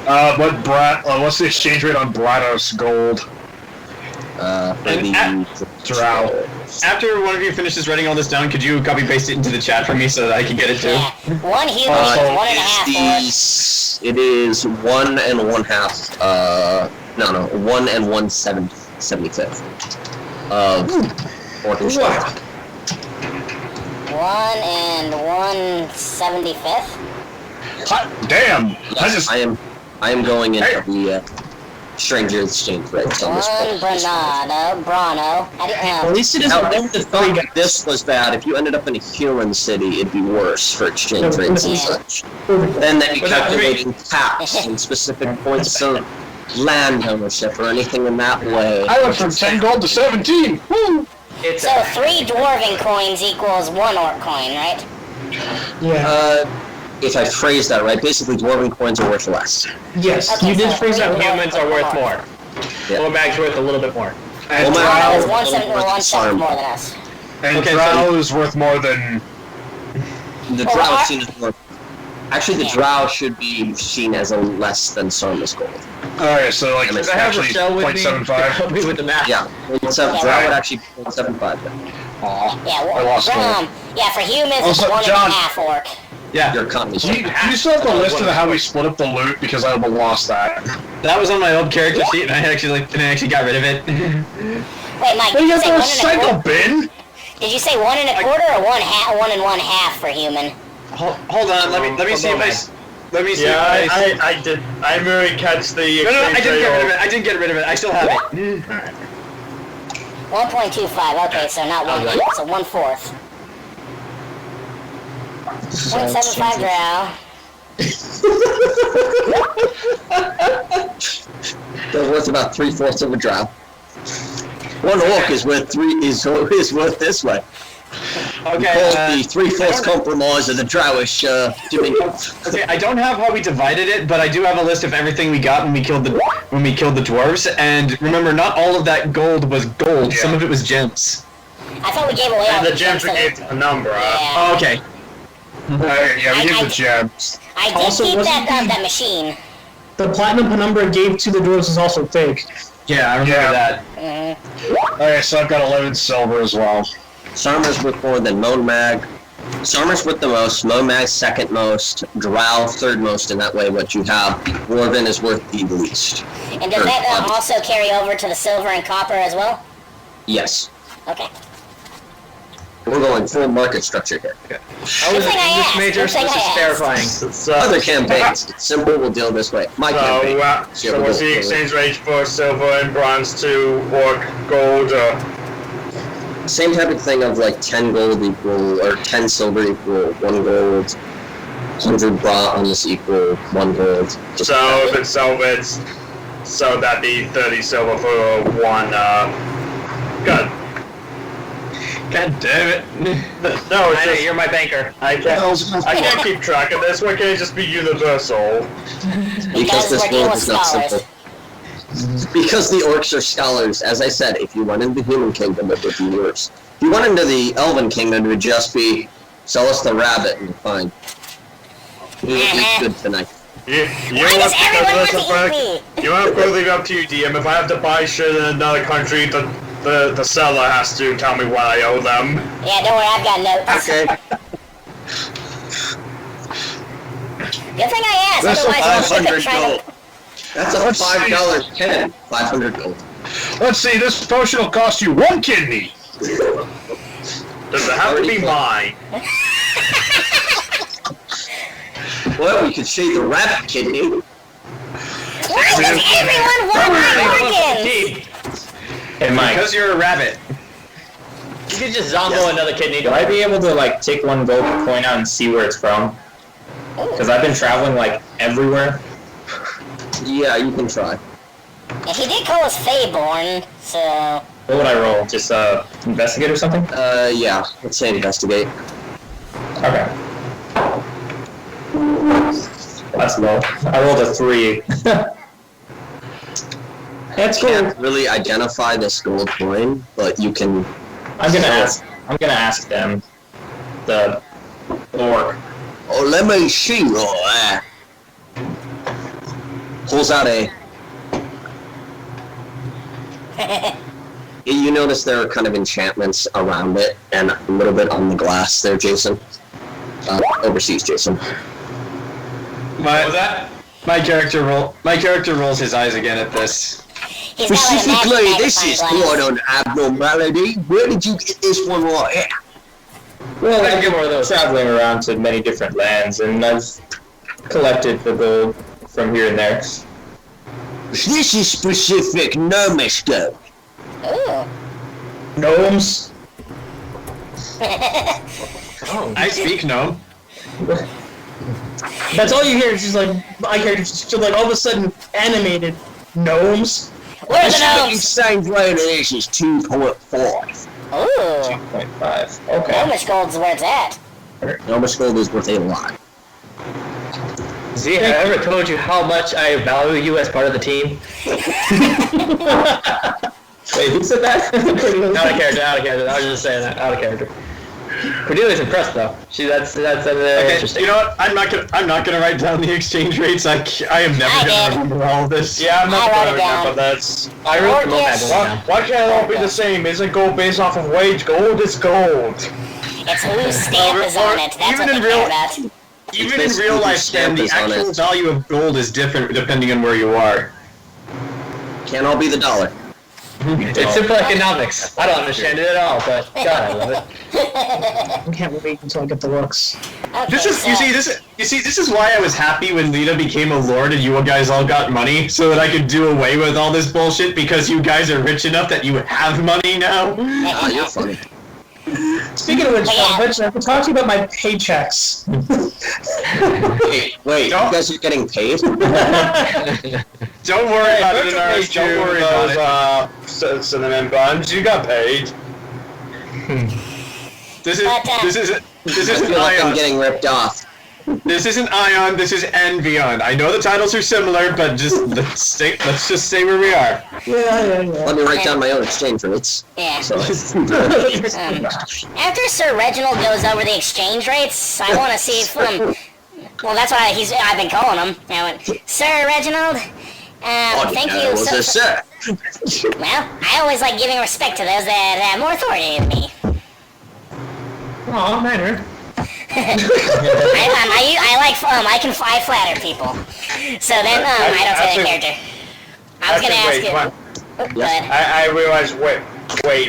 What's the exchange rate on Brados Gold? Maybe Drow. After one of you finishes writing all this down, could you copy paste it into the chat for me so that I can get it too? Yeah. 1 human equals 1 1/2 orc. It is 1 1/2. 1 1/75 of Orcish Gold. 1 1/75. Damn! Yes, I am going into the stranger exchange rates on this 1 point. Brano. At least it Now, isn't if the thought that this was bad, if you ended up in a human city, it'd be worse for exchange rates and such. Then they'd be calculating tax and specific points of land ownership or anything in that way. I went from 10 gold to 17! Woo! So 3 dwarven coins equals 1 orc coin, right? Yeah. If I phrase that right, basically dwarven coins are worth less. Yes. Okay, You did so phrase that three right. Humans are worth more. Yeah. Momag's worth a little bit more. And Well, Brano is Drow, 1 cent Drow- 1 cent more than us. and Okay, Drow is worth more than... The Well, drow I- is seen as more. Actually, the Yeah. drow should be seen as a less than Sarma's gold. Alright, so like, Does it's I have actually Rochelle with me to 0.75. help me with the math. Yeah, drow would actually be 0.75 then. Aw, Yeah, I lost yeah, for humans it's Also, 1 John- 1/2 orc. Yeah, Your economy's Do you still have the list of how we split up the loot? Because I lost that. that was on my old character sheet and I actually got rid of it. Wait, Mike, Well, did you you say have 1 the cycle 1/4? bin! Did you say 1 1/4 or 1 1/1/2 for human? Hold on, let me see if let me see Yeah, if I... I did. I really catch the No, I exchange didn't get rid of rate it. I didn't get rid of it. I still have it. 1.25. Okay, so not 1 half, so 1/4. 0.75 drow. They're worth about 3/4 of a drow. 1 orc is worth worth this way. We Okay, call it the 3/4 compromise of the drowish doing. okay, I don't have how we divided it, but I do have a list of everything we got when we killed the dwarves. And remember, not all of that gold was gold. Some of it was gems. I thought we gave away all and the gems to gave a number. Yeah. Oh, okay. Yeah, we I- did the gems. I did Also, keep wasn't that machine. The platinum penumbra gave to the dwarves is also fake. Yeah, I remember Yeah. that. Alright, so I've got 11 silver as well. Sarma's worth more than Momag. Sarma's worth the most, Momag's second most, Drow third most, in that way what you have. Dwarven is worth the least. And does that also carry over to the silver and copper as well? Yes. Okay. We're going full market structure here. I was Good thing I English asked. major, Good so thing this I is asked. terrifying. So, Other campaigns, it's simple, we'll deal this way. My campaign. so what's the exchange rate for silver and bronze to orc gold? Same type of thing of like 10 gold equal, or 10 silver equal 1 gold, 100 bronze equal 1 gold. Just So if it's silver, it's so that'd be 30 silver for 1. Good. God damn it. No, it's I know, just, you're my banker. I can't keep track of this. Why can't it just be universal? Because this we're dealing world with is not scholars. simple. Because the orcs are scholars. As I said, if you went into the human kingdom, it would be worse. If you went into the elven kingdom, it would just be, sell us the rabbit and fine. We would eat good tonight. Why does everyone want to eat me? You want to go leave it up to you, DM. If I have to buy shit in another country, the seller has to tell me what I owe them. Yeah, don't worry, I've got notes. Okay. Good thing I asked, That's otherwise I'll ship it 500 trying gold. That's a $5 pen. 500 gold. Let's see, this potion will cost you 1 kidney. Does it have to be mine? Well, we could shave the rabbit kidney. Why does everyone want my organs? Hey, Mike, Because you're a rabbit. You could just zombo another kidney. would I be able to, like, take one gold coin out and see where it's from? Because I've been traveling, like, everywhere. Yeah, you can try. Yeah, he did call us Feyborn, so... What would I roll? Just, investigate or something? Yeah. Let's say investigate. Okay. That's low. I rolled a 3. That's cool. Can't really identify this gold coin, but you can. I'm gonna ask them. The orc. Oh, let me see. Oh, pulls out a. You notice there are kind of enchantments around it, and a little bit on the glass there, Jayson. Overseas, Jayson. My character rolls his eyes again at this. He's got like a magic Specifically, this magnifying is glass. quite an abnormality. Where did you get this one right here? Well, I've been traveling around to many different lands, and I've collected the gold from here and there. This is specific gnome stone. Ooh. Gnomes. I speak gnome. That's all you hear. It's just like my character's just like all of a sudden animated. Gnomes. Where are the The gnomes? exchange rate of this is 2.5. Ooh. 2.5. Okay. How much gold's where it's at? Gnome gold is worth a lot. See, I ever told you how much I value you as part of the team? Wait, who said that? Out of character. I was just saying that, out of character. Cordelia's impressed though. That's Okay, interesting. you know what? I'm not gonna write down the exchange rates. I am never I gonna did. remember all of this. Yeah, I'm not I wrote gonna it down. remember this. I wrote the Orcus. moment. Why can't it all be the same? Isn't gold based off of wage? Gold is gold. It's whose stamp is on it. That's even what in they real- care about. Even in basically real the life, stamp the is on actual it. value of gold is different depending on where you are. Can't all be the dollar. It's simple economics. I don't understand it at all, but God, I love it. I can't wait until I get the looks. Okay, This is this is why I was happy when Lita became a lord and you guys all got money so that I could do away with all this bullshit because you guys are rich enough that you have money now. Ah, you're funny. Speaking of which, Yeah. Rich, I can talk to you about my paychecks. Wait, you guys are getting paid? Don't worry about it, Inaris. Don't worry about it. Cinnamon buns. You got paid. This I isn't feel like I'm Ion. getting ripped off. This isn't Ion. This is Anvion. I know the titles are similar, but let's just stay where we are. Yeah. Let me write down my own exchange rates. Yeah. So, After Sir Reginald goes over the exchange rates, I want to see if well, that's what I've been calling him. I went, Sir Reginald, thank you was so. a sir. Well, I always like giving respect to those that have more authority than me. Aw, minor. I flatter people. So then, I don't say the character. I was gonna ask you. Go ahead. I realized, wait,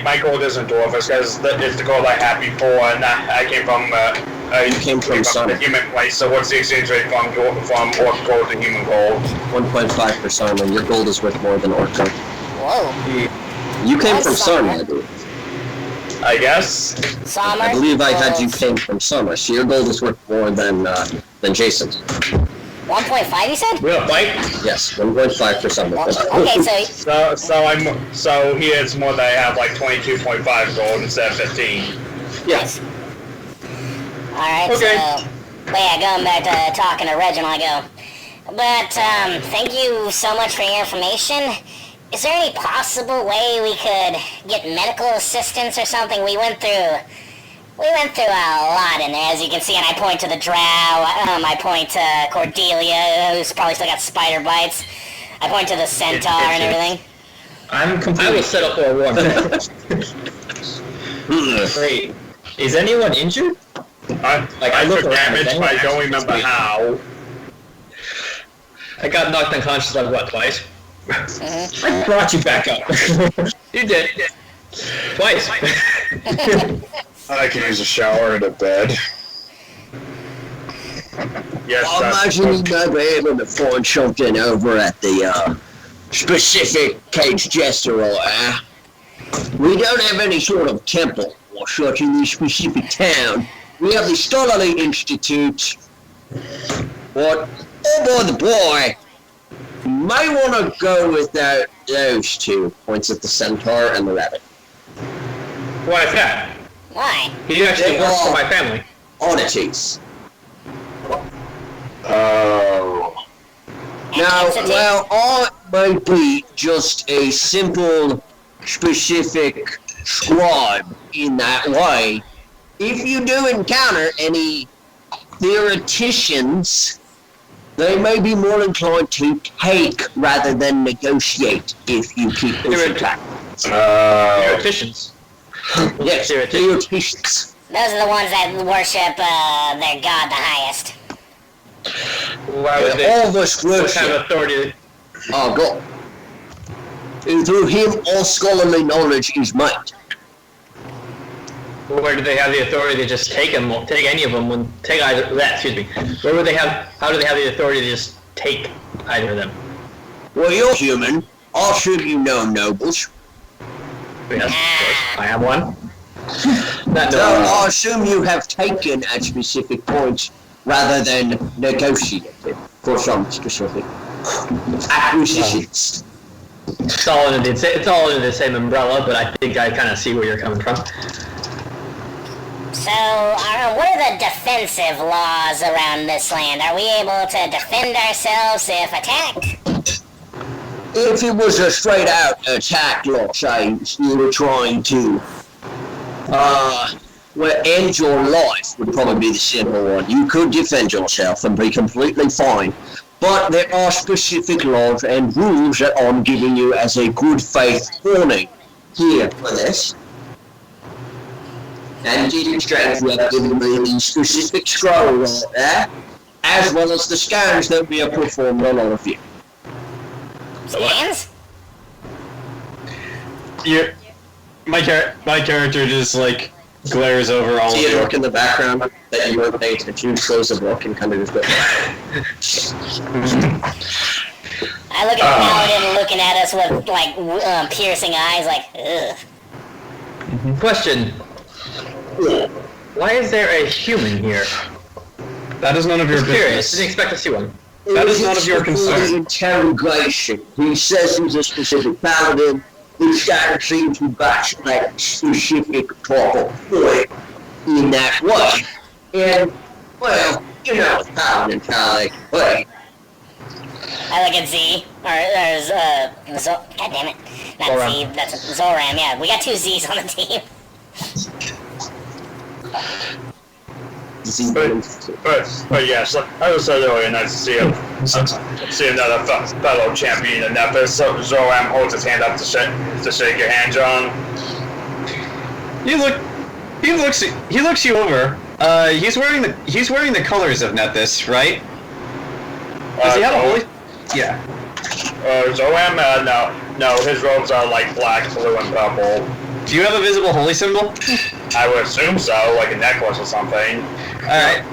my gold isn't dwarfish because it's the gold I had before, and I came from You came from the Sonic. human place. So what's the exchange rate from orc gold to human gold? 1.5 per Sarma. Your gold is worth more than Orca. Whoa. You came That's from Sarma, I Sarma. believe. I guess. Summer. I believe I had you came from Sarma, so your gold is worth more than Jason's. 1.5, you said? We don't fight? Yes, 1.5 for some of them. Okay, so So he is more than I have like 22.5 gold instead of 15. Yes. alright, Okay. so... But yeah, going back to talking to Reginald, I go... But, thank you so much for your information. Is there any possible way we could get medical assistance or something? We went through a lot in there, as you can see, and I point to the drow, I point to Cordelia, who's probably still got spider bites. I point to the centaur and everything. I'm I completely. will set up a warrant. Wait, is anyone injured? I look took around, damage, is but I anyone don't remember actually- how. I got knocked unconscious like what, twice? I brought you back up. You did. Twice. I can use a shower and a bed. Yes, I that's imagine you may be able to find something over at the specific Cage Jester, We don't have any sort of temple or such in this specific town. We have the Scholarly Institute, but oh boy, the boy, you may want to go with those two. Points at the centaur and the rabbit. Why is that? Why? He actually They works for are- my family. Oddities. Oh. Now, Entity? well, I may be just a simple, specific scribe in that way. If you do encounter any theoreticians, they may be more inclined to take rather than negotiate if you keep pushing back. Theoreticians. Yes, Theoreticians. theoreticians. Those are the ones that worship, their god the highest. Why would they? All of us What kind worship of authority? our God. And through him, all scholarly knowledge is made. Where do they have the authority to just take them? Take any of them? Take either that. Excuse me. Where would they have? How do they have the authority to just take either of them? Well, you're human. I'll assume you know nobles. Yes, of course. I have one. Not So no. I assume you have taken at specific points rather than negotiated for some specific acquisitions. It's all under the same umbrella, but I think I kind of see where you're coming from. So, what are the defensive laws around this land? Are we able to defend ourselves if attacked? If it was a straight out attack, let's say you were trying to end your life would probably be the simple one. You could defend yourself and be completely fine. But there are specific laws and rules that I'm giving you as a good faith warning here for this. And you strength you have given me the specific scroll right there, as well as the scans that we have performed on all of you. Scans? My character just like glares over all of See a you. look in the background that you weren't paying attention to, close the book and kind of just go. I look at the paladin looking at us with, like, piercing eyes, like, ugh. Question: why is there a human here? That is none of your Just curious. business. Didn't expect to see one. That is none of your concern. Interrogation. He says he's a specific paladin. His status seems to back that specific proper point in that way. And, well, you know, it's paladin kind of way. I look at Z, God damn it. Not Zolram. Z, that's Zolram, yeah. We got two Z's on the team. But yes, I was really nice to see another fellow champion in that. But so Zolram holds his hand up to shake your hand, John. He looks you over. He's wearing the colors of Nethys, right? Does he have a holy? Yeah. Zolram, no, his robes are like black, blue, and purple. Do you have a visible holy symbol? I would assume so, like a necklace or something. Alright.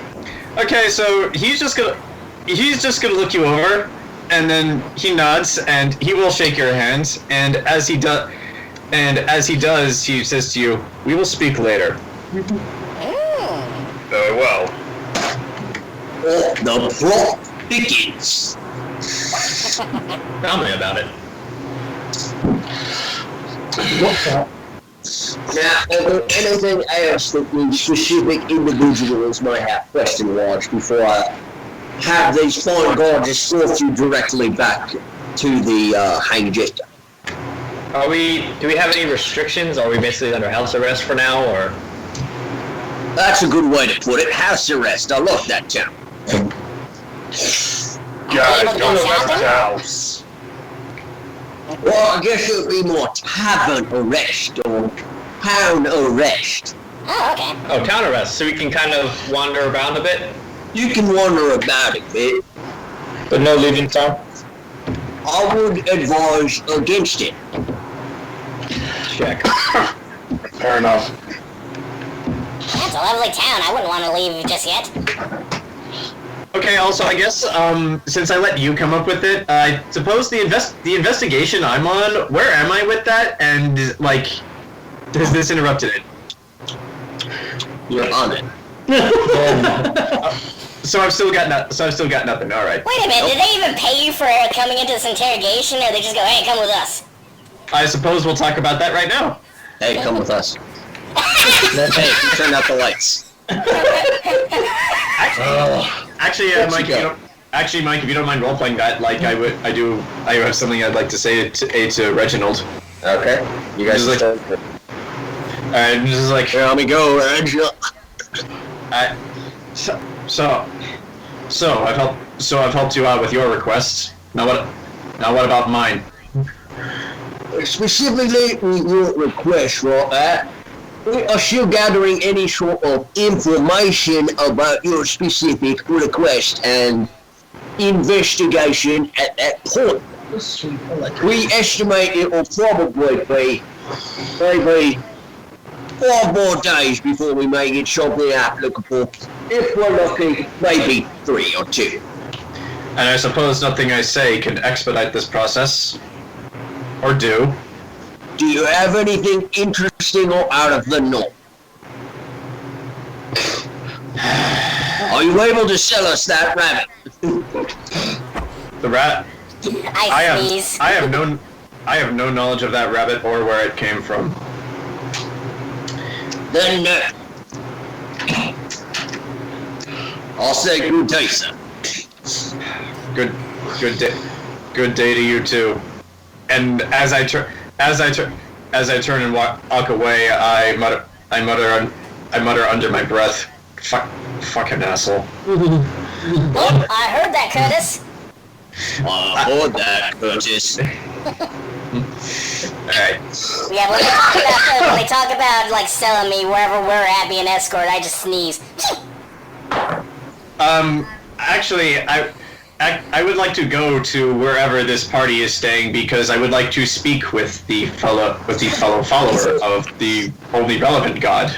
Okay, so he's just gonna look you over, and then he nods, and he will shake your hand, and as he does, he says to you, "We will speak later." Very well. The plot begins. Tell me about it. What the? Now, are there anything else that the specific individuals might have question marks before I have these fine guards escort you directly back to the hang jail? Do we have any restrictions? Are we basically under house arrest for now, or? That's a good way to put it. House arrest. I love that term. Guys, go to the house. Well, I guess it would be more tavern arrest or town arrest. Oh, okay. Oh, town arrest, so we can kind of wander around a bit? You can wander about a bit. But no leaving town? I would advise against it. Check. Fair enough. That's a lovely town. I wouldn't want to leave just yet. Okay, also, I guess, since I let you come up with it, I suppose the investigation I'm on, where am I with that? And, like, has this interrupted it? You're on it. So I've still got nothing, alright. Wait a minute, did they even pay you for coming into this interrogation, or they just go, hey, come with us? I suppose we'll talk about that right now. Hey, come with us. Hey, turn out the lights. Actually, Mike, if you don't mind role-playing that, like, I have something I'd like to say to Reginald. Okay. You guys Just like- Alright, just like, here, let me go, Angela. So I've helped you out with your requests. Now what about mine? Specifically, your request, right? We are still gathering any sort of information about your specific request and investigation at that point. We estimate it will probably be maybe 4 more days before we may get something applicable. If we're lucky, maybe 3 or 2. And I suppose nothing I say can expedite this process. Or do. Do you have anything interesting or out of the norm? Are you able to sell us that rabbit? The rat. I sneeze. I have no knowledge of that rabbit or where it came from. Then I'll say good day, sir. Good day to you too. And as I turn and walk away, I mutter under my breath, fucking asshole. Oh, I heard that, Curtis. I heard that, Curtis. Alright. Yeah, when they talk about like selling me wherever we're at, being an escort, I just sneeze. Actually, I would like to go to wherever this party is staying because I would like to speak with the fellow follower of the only relevant god.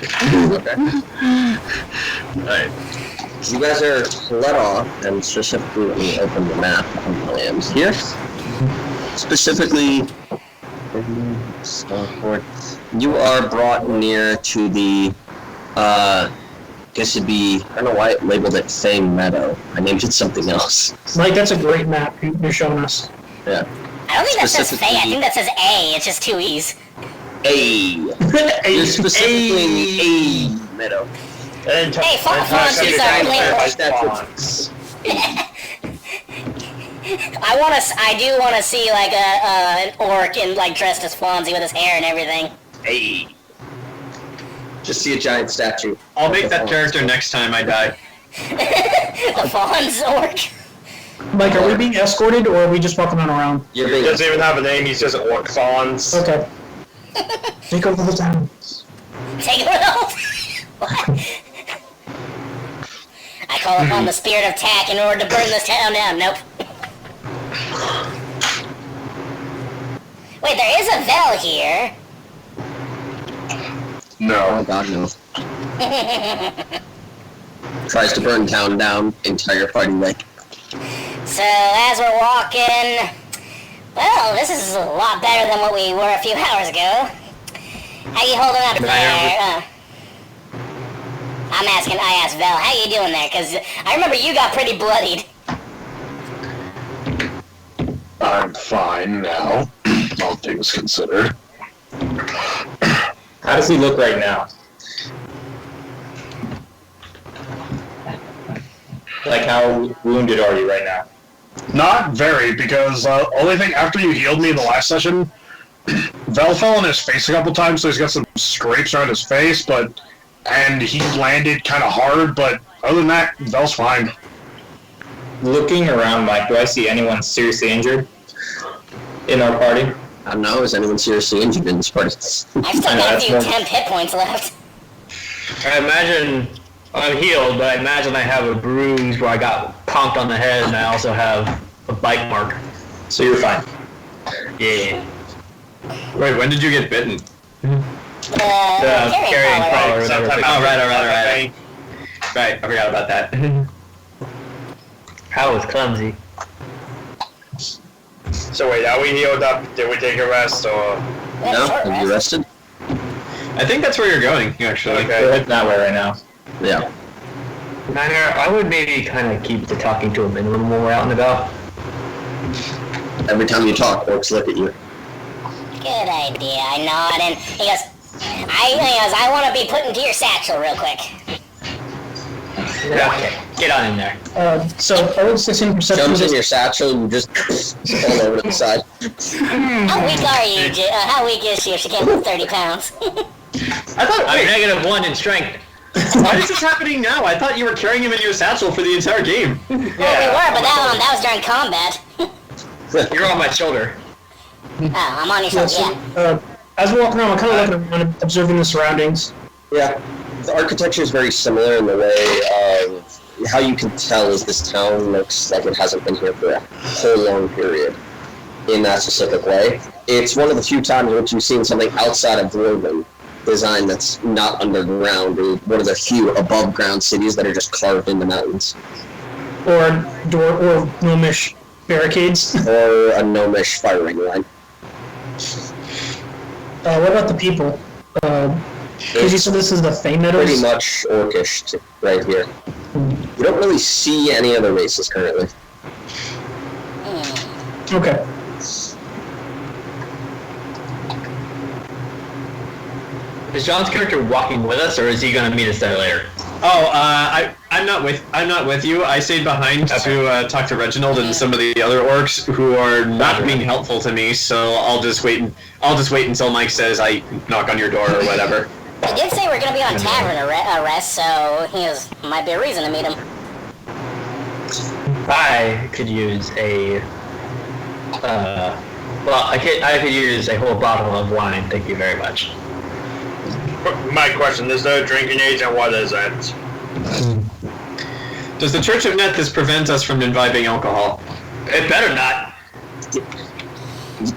Alright. You guys are let off, and specifically let me open the map of the lands here. Specifically, you are brought near to the, I guess it'd be, I don't know why it labeled it Fang Meadow. I named it something else. Mike, that's a great map you're showing us. Yeah. I don't think that says Faye, I think that says A, it's just 2 E's. You're specifically in A Meadow. Hey, Fonzie's our I do want to see like an orc and like dressed as Fonzie with his hair and everything. Hey. Just see a giant statue. I'll make that character next time I die. The Fonz orc. Mike, are we being escorted or are we just walking on around? He doesn't even have a name, he's just Orc Fawns. Okay. Take over the town. Take it off. I call upon the spirit of tack in order to burn this town down. Nope. Wait, there is a Vel here. No. Oh god, no. Tries to burn town down, entire party like. So, as we're walking... Well, this is a lot better than what we were a few hours ago. How you holding up there? I asked Vel, how you doing there? Because I remember you got pretty bloodied. I'm fine now, all things considered. How does he look right now? Like, how wounded are you right now? Not very, because only thing after you healed me in the last session, Vel fell on his face a couple times, so he's got some scrapes around his face, and he landed kind of hard, but other than that, Vel's fine. Looking around, Mike, do I see anyone seriously injured in our party? I don't know, is anyone seriously injured in this party? I've still got a few temp hit points left. I imagine I'm healed, but I imagine I have a bruise where I got conked on the head, and I also have a bite mark. So you're fine. Yeah. Wait, when did you get bitten? The carrying collar. Oh, right. Right, I forgot about that. That was clumsy. So wait, are we healed up? Did we take a rest or? No? Have you rested? I think that's where you're going, actually. Okay. We're heading that way right now. Yeah. Niner, I would maybe kind of keep the talking to a minimum when we're out and about. Every time you talk, orcs look at you. Good idea. I nod and he goes, I want to be put into your satchel real quick. Okay, get on in there. So I rolled 16 perception. Jumps in your satchel and just fall over to the side. How weak are you? How weak is she if she can't lift 30 pounds? I thought, I'm wait, -1 in strength. why is this happening now? I thought you were carrying him in your satchel for the entire game. Well, we were, but that was during combat. You're on my shoulder. Oh, I'm on your shoulder, yeah. As we're walking around, I'm kind of looking around and observing the surroundings. Yeah. The architecture is very similar in the way of how you can tell is this town looks like it hasn't been here for a whole long period in that specific way. It's one of the few times in which you've seen something outside of Dwarven design that's not underground, or one of the few above ground cities that are just carved in the mountains. Or gnomish barricades. Or a gnomish firing line. What about the people? Because you said this is the Fey Meadows? Pretty much orcish right here. You don't really see any other races currently. Okay. Is John's character walking with us, or is he going to meet us there later? Oh, I'm not with you. I stayed behind to talk to Reginald and some of the other orcs who are not being helpful to me. So I'll just wait until Mike says I knock on your door or whatever. He did say we're gonna be on tavern arrest, so might be a reason to meet him. I could use a. I could use a whole bottle of wine. Thank you very much. My question, is there a drinking age and what is it? Does the Church of Nethys prevent us from imbibing alcohol? It better not.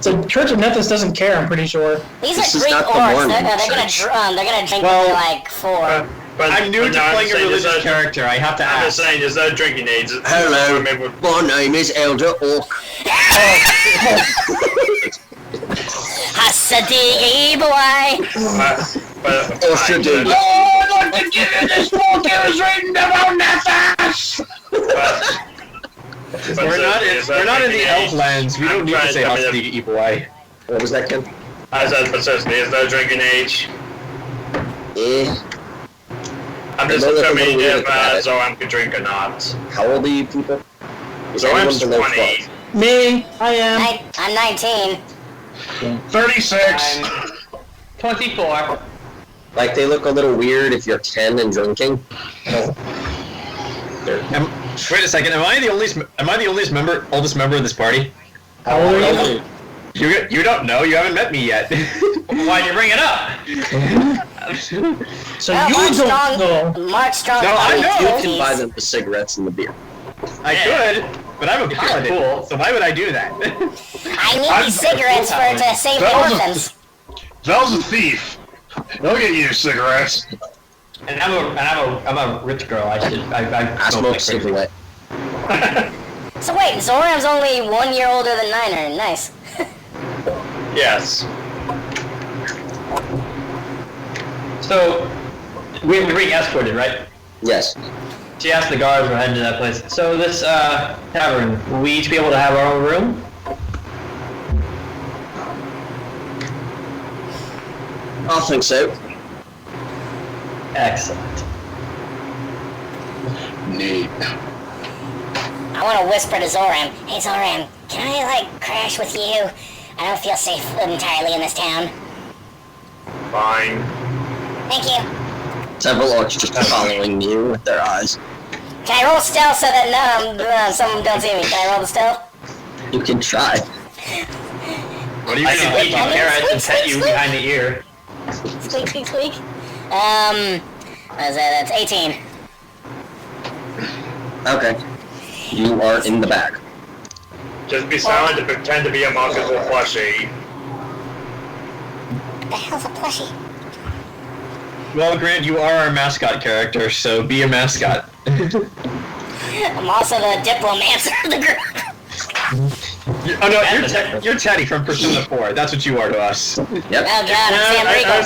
The Church of Nethys doesn't care, I'm pretty sure. These This are is Greek not the orcs. Mormon They're church. gonna drink Well, for like 4. But I'm new to I'm playing a saying, religious character. I have to I'm just ask. saying, is there a drinking age? Hello, my name is Elder Orc. Hasadi boy. Oshadi. Oh, look, this book is written about Nethys! We're not in the Elflands. We don't need to say hostility to evil eye. What was that, Ken? I said specifically, is there a drinking age? I'm just I know that determining they're if really good Zolram can drink or not. How old are you people? Is Zolram's anyone below 20. 12? Me, I am. I'm 19. 36! 24. Like, they look a little weird if you're 10 and drinking. Wait a second. Am I the oldest member of this party? How old are you? You don't know. You haven't met me yet. Why'd you bring it up? So Well, you don't know. Mark Strong. No, I know. You can buy them the cigarettes and the beer. I could, but I'm a paladin, so why would I do that? I need these cigarettes to save the orphans. Vel's a thief. They'll get you cigarettes. And I'm a rich girl. I smoke like crazy. cigarette. So wait, Zolram's only 1 year older than Niner. Nice. Yes. So we're being escorted, right? Yes. She asked the guards we're heading to that place. So this tavern, will we each be able to have our own room? I think so. Excellent. Neat. I want to whisper to Zolram. Hey, Zolram, can I, crash with you? I don't feel safe entirely in this town. Fine. Thank you. Several orcs just following you with their eyes. Can I roll stealth so that some don't see me? Can I roll the stealth? You can try. What are you I gonna can beat you, Squeak, Kara, and squeak, pet you squeak. behind the ear. Squeak, squeak, squeak. What is that? That's 18. Okay. You are in the bag. Just be silent and pretend to be a Marcus or plushie. What the hell's a plushie? Well, Grant, you are our mascot character, so be a mascot. I'm also the diplomancer of the group. Oh no, you're Teddy from Persona 4. That's what you are to us. Yep. Oh god, I'm Sam I Riegel.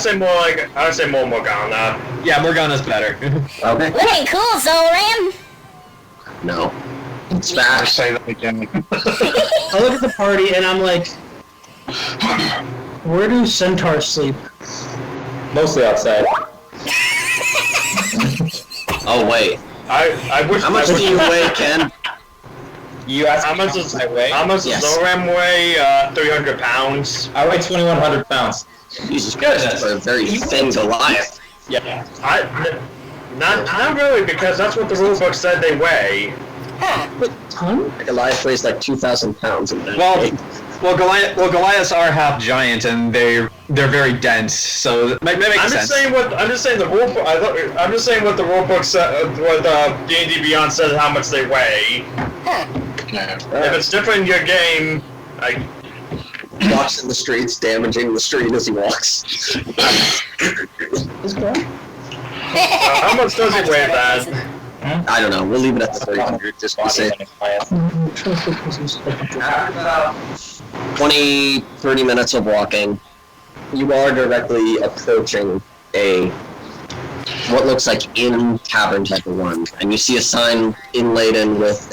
would say more Morgana. Yeah, Morgana's better. Okay. Looking cool, Zolram. No. It's I back. say that again. I look at the party and I'm like, where do centaurs sleep? Mostly outside. Oh, wait. I wish. How much do you weigh, Ken? You asked How me much does I weigh? How much does Yes. Zolram weigh? 300 pounds. I weigh 2,100 pounds. Jesus Christ, for a very thin Goliath. Yeah. Not really, because that's what the rulebook said they weigh. Ton? Goliath weighs like 2,000 pounds in that. Well, Goliaths are half giant and they're very dense, so that makes I'm sense. just saying the rulebook. I'm just saying what the rulebook said. What D&D Beyond says how much they weigh. If it's different in your game, Walks in the streets, damaging the street as he walks. how much does it weigh, then? I don't know. We'll leave it at the 300 just to be safe. After about 20, 30 minutes of walking, you are directly approaching what looks like inn tavern type of one, and you see a sign inladen with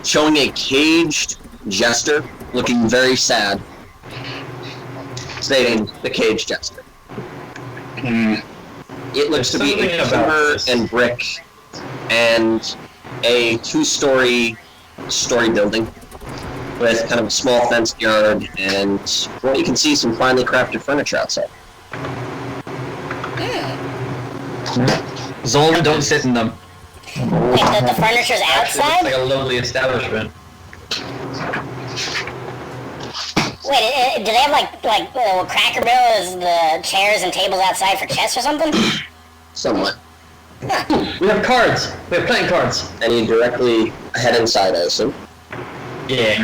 showing a caged jester looking very sad, stating the caged jester. It looks to be a timber and brick and a 2-story building with kind of a small fenced yard, and you can see some finely crafted furniture outside. Zolram, don't sit in them. Wait, the furniture's Looks outside? like a lovely establishment. Wait, do they have like Cracker Barrel is the chairs and tables outside for chess or something? Somewhat. We have cards. We have playing cards. And you directly head inside, I assume. Yeah.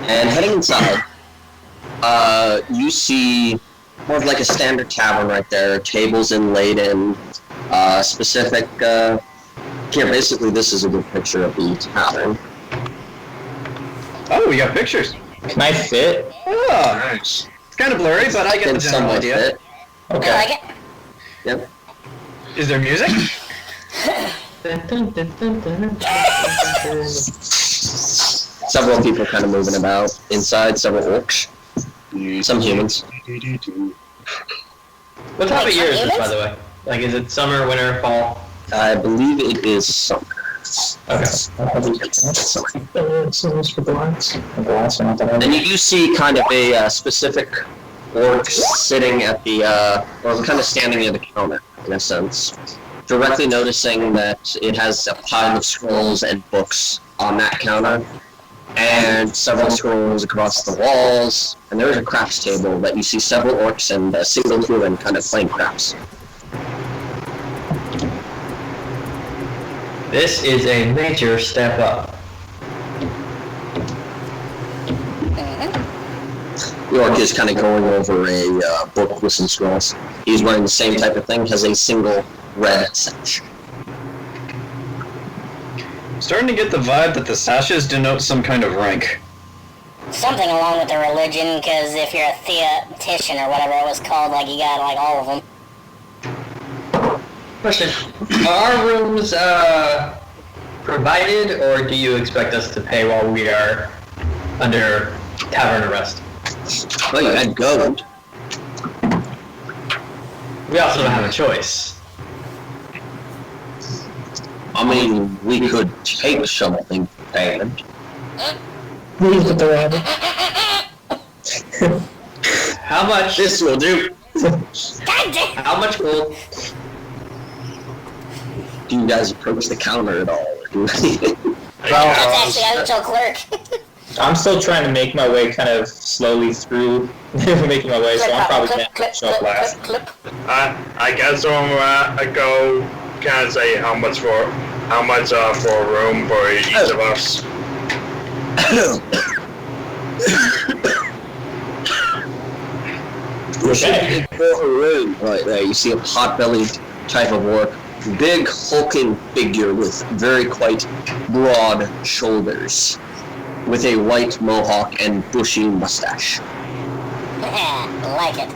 And heading inside, you see more of like a standard tavern right there, tables inlaid in specific, here, basically this is a good picture of the tavern. Oh, we got pictures. Can I fit? Oh, Nice. it's kind of blurry, but I get the Can general somewhat idea. fit. I like it. Yep. Is there music? Several people kind of moving about inside, several orcs, some humans. What time of Wait, year is this, humans? by the way? Like, is it summer, winter, fall? I believe it is summer. Okay. Summer. So for glass. And you do see kind of a specific orc sitting at the, or kind of standing near the counter, in a sense. Directly noticing that it has a pile of scrolls and books on that counter, and several scrolls across the walls, and there is a craps table that you see several orcs and a single human kind of playing craps. This is a major step up. The orc is kind of going over a book with some scrolls. He's wearing the same type of thing, has a single red sash. Starting to get the vibe that the sashes denote some kind of rank. Something along with the religion, because if you're a theotician or whatever it was called, like you got like all of them. Question. Are our rooms provided, or do you expect us to pay while we are under tavern arrest? Well, you had gold. We also don't have a choice. I mean, we could take something payment. Leave with the rabbit. How much? This will do. How much gold? Do you guys approach the counter at all? That's actually a clerk. I'm still trying to make my way kind of slowly through making my way, so I'm probably gonna show up last. I guess I go kind of say how much for a room for each of us. Okay. For a room right there, you see a pot-bellied type of orc, big hulking figure with very quite broad shoulders, with a white mohawk and bushy mustache. Like it.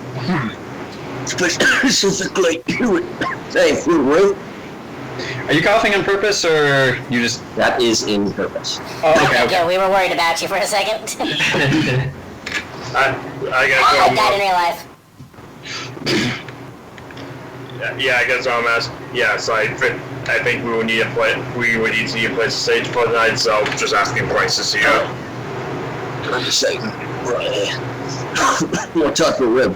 Specifically, you would say for a room. Are you coughing on purpose, or you just... That is in purpose. Oh, okay. Yeah, we were worried about you for a second. I guess Oh, I died in real life. Yeah, I guess I'm asking. Yes, I think we would need a place. We would need to need a place to stay for the night. So just asking prices here. I'm just saying, right. What type of rib?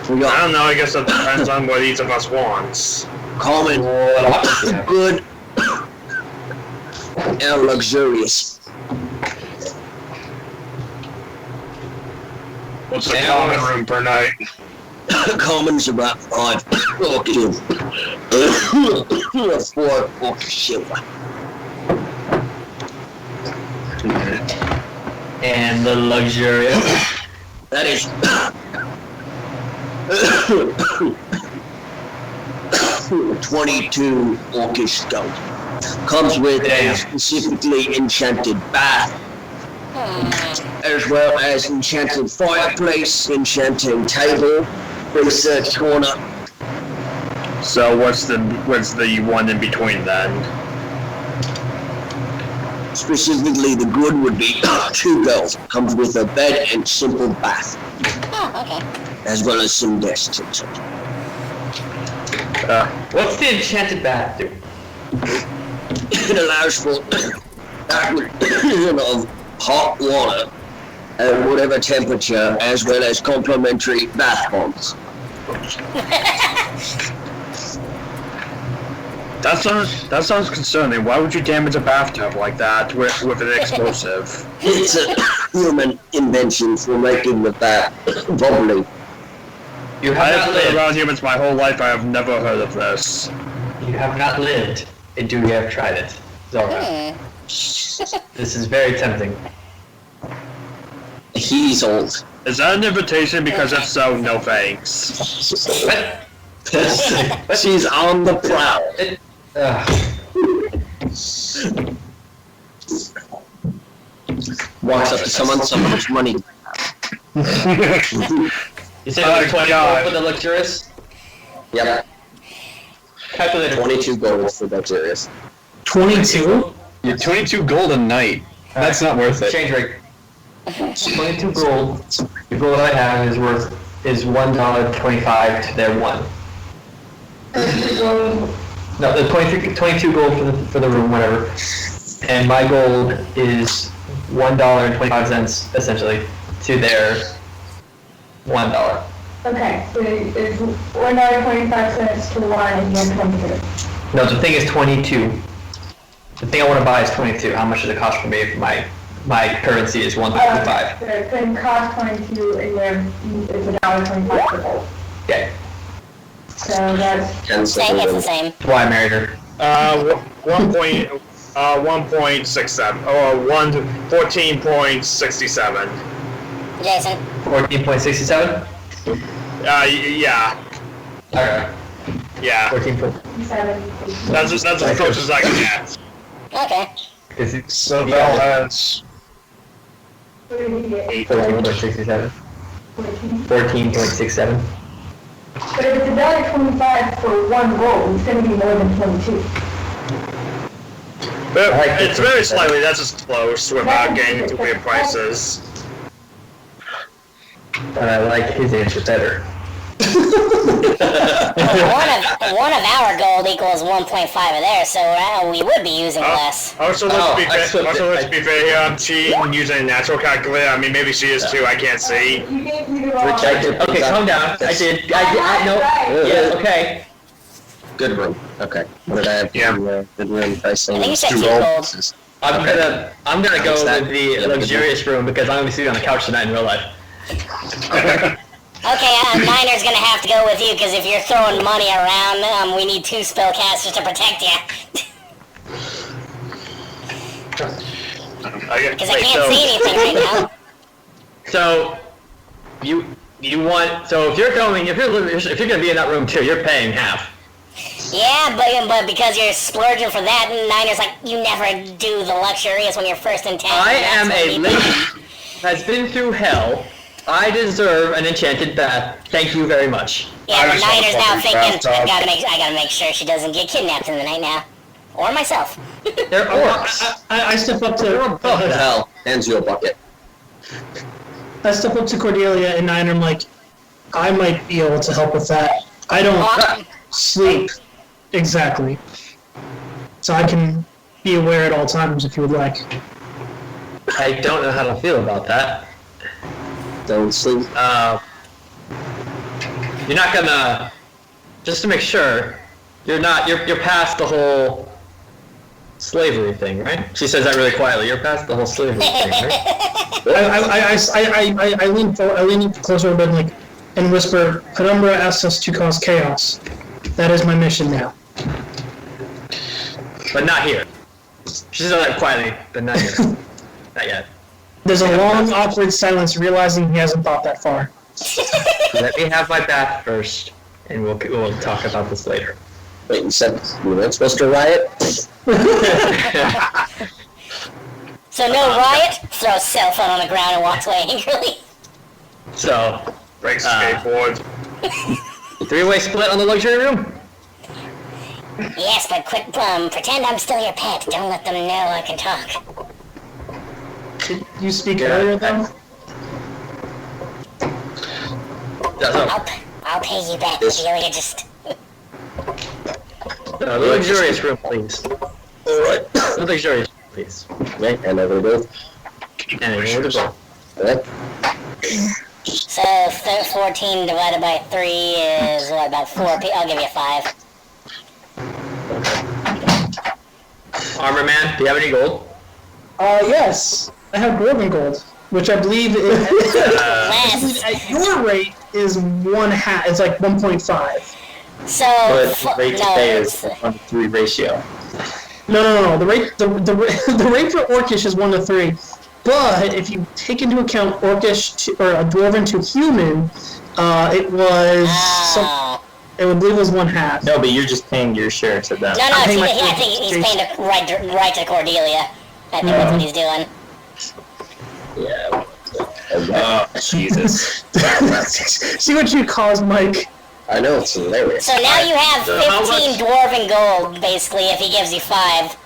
We I got don't know. I guess it depends on what each of us wants. common, good, and luxurious. What's the common room per night? Common's about 5 orchid. 4 orchid silver. And the luxurious. That is 22 orcish gold. Comes with a specifically enchanted bath, as well as enchanted fireplace, enchanted table, research corner. So what's the one in between then? Specifically, the good would be 2 gold. Comes with a bed and simple bath, Oh, okay. as well as some desks and such. What's the enchanted bath do? It allows for application of hot water at whatever temperature, as well as complimentary bath bombs. That sounds concerning. Why would you damage a bathtub like that with an explosive? It's a human invention for making the bath bubbly. You I have have not been lived. around humans my whole life. I have never heard of this. You have not lived until you have tried it. Zolram. This is very tempting. He's old. Is that an invitation? Because if so, no thanks. She's on the prowl. Walks up to someone's money. You said it was 24 for the luxurious? Yep, Calculator. 22 gold for luxurious. 22? You're 22 gold a night. That's not worth it. Change rate. 22 gold. The gold I have is $1.25 to their 1. No, the 22 gold for the room, whatever. And my gold is $1.25 essentially to their $1. Okay, so it's $1.25 to 1 and you have 22. No, the thing is 22. The thing I want to buy is 22. How much does it cost for me if my currency is 1.25? So it can cost 22 and it's $1.25 per gold. Okay. So that's Same, it's the same. That's why I married her. 1.67 or 14.67. Jayson. 14.67? Yeah, Alright. yeah. 7. That's as close as I can get. Okay. Is it So Val has 14.67? 14.67? But if it's $1.25 for 1 gold, it's going to be more than 22. But I like it's this. very slightly. That's as close without getting into weird prices. But I like his answer better. one of our gold equals 1.5 of theirs, so we would be using less. Also, let's be fair here. I'm cheating using a natural calculator. I mean, maybe she is too. I can't see. You gave me the wrong. Okay, calm down. I did. No. Yeah. Okay. Good room. Okay. What did I have? Yeah. Good room. Pricing. I think you said Two two gold. gold. I'm gonna go that? with the luxurious room because I'm gonna be sitting on the couch tonight in real life. Okay, Niner's gonna have to go with you, because if you're throwing money around, we need 2 spellcasters to protect you. Because I can't see anything right now. So, you want, so if you're gonna be in that room too, you're paying half. Yeah, but because you're splurging for that, Niner's like, you never do the luxurious when you're first in town. I am a lady that's been through hell. I deserve an enchanted bath. Thank you very much. Yeah, but I Niner's now just thinking, want to I gotta make sure she doesn't get kidnapped in the night now. Or myself. They're orcs. I step up to What the hell? Hands you a bucket. Cordelia and Niner. I'm like, I might be able to help with that. I don't sleep exactly, so I can be aware at all times if you would like. I don't know how to feel about that. Don't sleep. You're not gonna, just to make sure, you're past the whole slavery thing, right? She says that really quietly. You're past the whole slavery thing, right? I lean closer to the bed and whisper, Penumbra asks us to cause chaos. That is my mission now. But not here. She says that quietly, but not here. Not yet. There's a long, awkward silence, realizing he hasn't thought that far. Let me have my bath first, and we'll talk about this later. Wait, you said we weren't supposed to riot? So no riot, throws cell phone on the ground and walks away angrily. So, Breaks skateboard. 3-way split on the luxury room? Yes, but quick, pretend I'm still your pet. Don't let them know I can talk. Did you speak earlier, though? I'll pay you back, Cordelia, just... No, the luxurious room, please. Alright. The luxurious room, please. Okay, and over to both. And over to both. Alright. So, 14 divided by 3 is, what, about 4? I'll give you 5. Armor man, do you have any gold? Yes. I have dwarven gold, which I believe is... Less. at your rate is 1/2. It's like 1.5. So, But the rate to pay is a 1-to-3 ratio. No. The rate for Orcish is 1 to 3. But if you take into account Orcish or a dwarven to human, it was I would believe it was 1/2. No, but you're just paying your share to them. No, I think he's paying right to Cordelia. I think that's what he's doing. Yeah. Oh, Jesus. See what you caused, Mike. I know, it's hilarious. So now you have 15 dwarven gold, basically, if he gives you 5.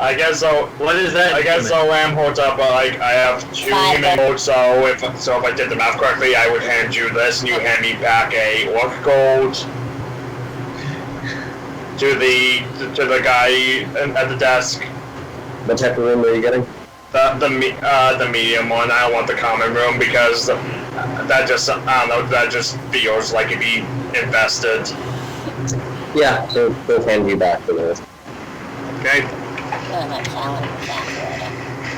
I guess so. What is that? I guess Zolram holds up, I have 2 human gold, so if I did the math correctly, I would hand you this, and you hand me back a orc gold to the guy at the desk. What type of room are you getting? The medium one. I don't want the common room because that just, I don't know, that just feels like it'd be invested. Yeah, they'll hand you back the rest. Okay.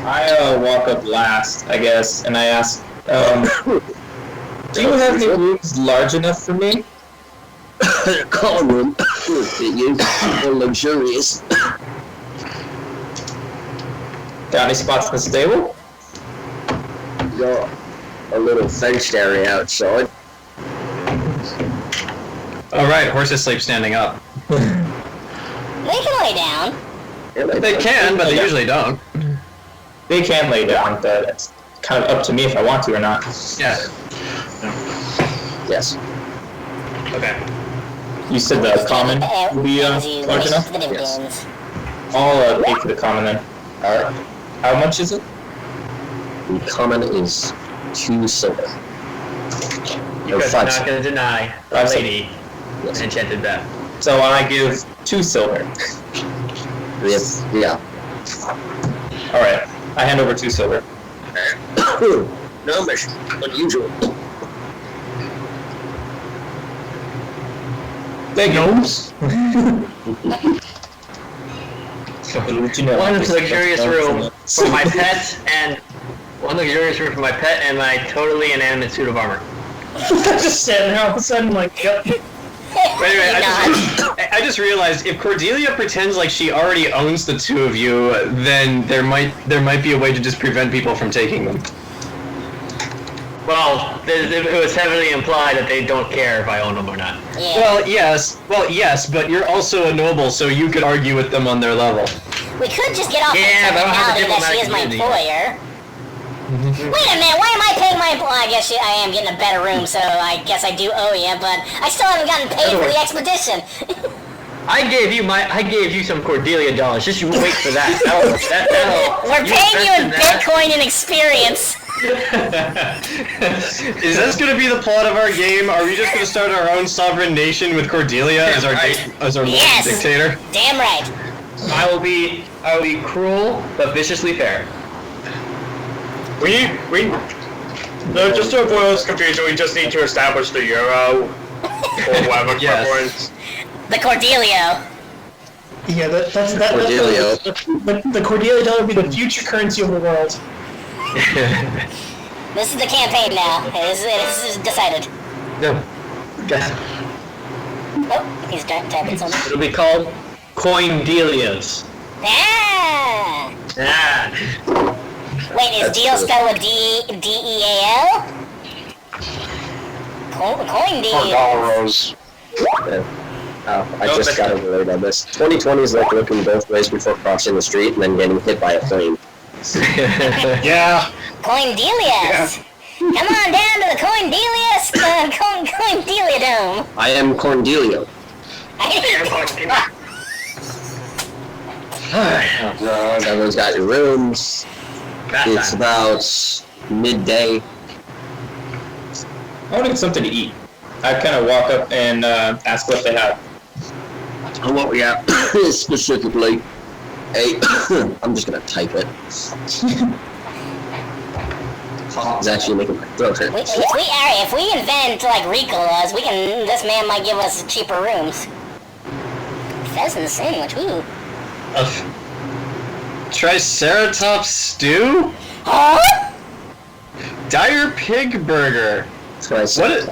I walk up last, I guess, and I ask, do you have any rooms large enough for me? Common room. You're luxurious. Got any spots in the stable? Got a little fenced area outside. Alright, horses sleep standing up. They can lay down. Yeah, They can, but they usually don't. They can lay down, but it's kind of up to me if I want to or not. Yeah. Yes. Okay. You said the common will be large enough? Yes. I'll pay for the common then. Alright. How much is it? The common is 2 silver. Because I'm not going to deny a lady Yes. an enchanted bat. So I give 2 silver. Yes. Yeah. Alright, I hand over 2 silver. No mission. Unusual. Thank Gnomes? One One luxurious room for my pet and my totally inanimate suit of armor. Just standing there all of a sudden, like, yep. But anyway, I just realized if Cordelia pretends like she already owns the 2 of you, then there might be a way to just prevent people from taking them. Well, it was heavily implied that they don't care if I own them or not. Yeah. Well, yes, but you're also a noble, so you could argue with them on their level. We could just get off Yeah, the but I don't have a technicality that she is my diplomatic employer. Wait a minute, why am I paying my... Well, I guess I am getting a better room, so I guess I do owe you, but I still haven't gotten paid for the expedition. I gave you some Cordelia dollars. Just wait for that. We're paying you in Bitcoin and experience. Is this going to be the plot of our game? Are we just going to start our own sovereign nation with Cordelia as our Yes. dictator? Damn right. I will be cruel but viciously fair. No, just to avoid this confusion, we just need to establish the euro or whatever Yes. preference. The Cordelio. Yeah, that's Cordelio. The Cordelia dollar would be the future currency of the world. This is the campaign now. This is decided. No. Oh, he's typing something. It'll be called Coindelias. Ah! Ah. Wait, is That's deal true. spelled with D-E-A-L? Coin deal. Dollaros. I just got overlaid on this. 2020 is like looking both ways before crossing the street and then getting hit by a plane. Yeah. Coindelius! Come on down to the Coindelius, Coindelia Dome. I am Cordelia. Everyone's got your rooms. It's about midday. I want to get something to eat. I kind of walk up and ask what they have. And what we got specifically, I'm just gonna type it. It's actually making my throat hurt. If we invent like Ricolas, this man might give us cheaper rooms. Pheasant sandwich, ooh. Triceratops stew? Huh? Dire pig burger. That's what I said.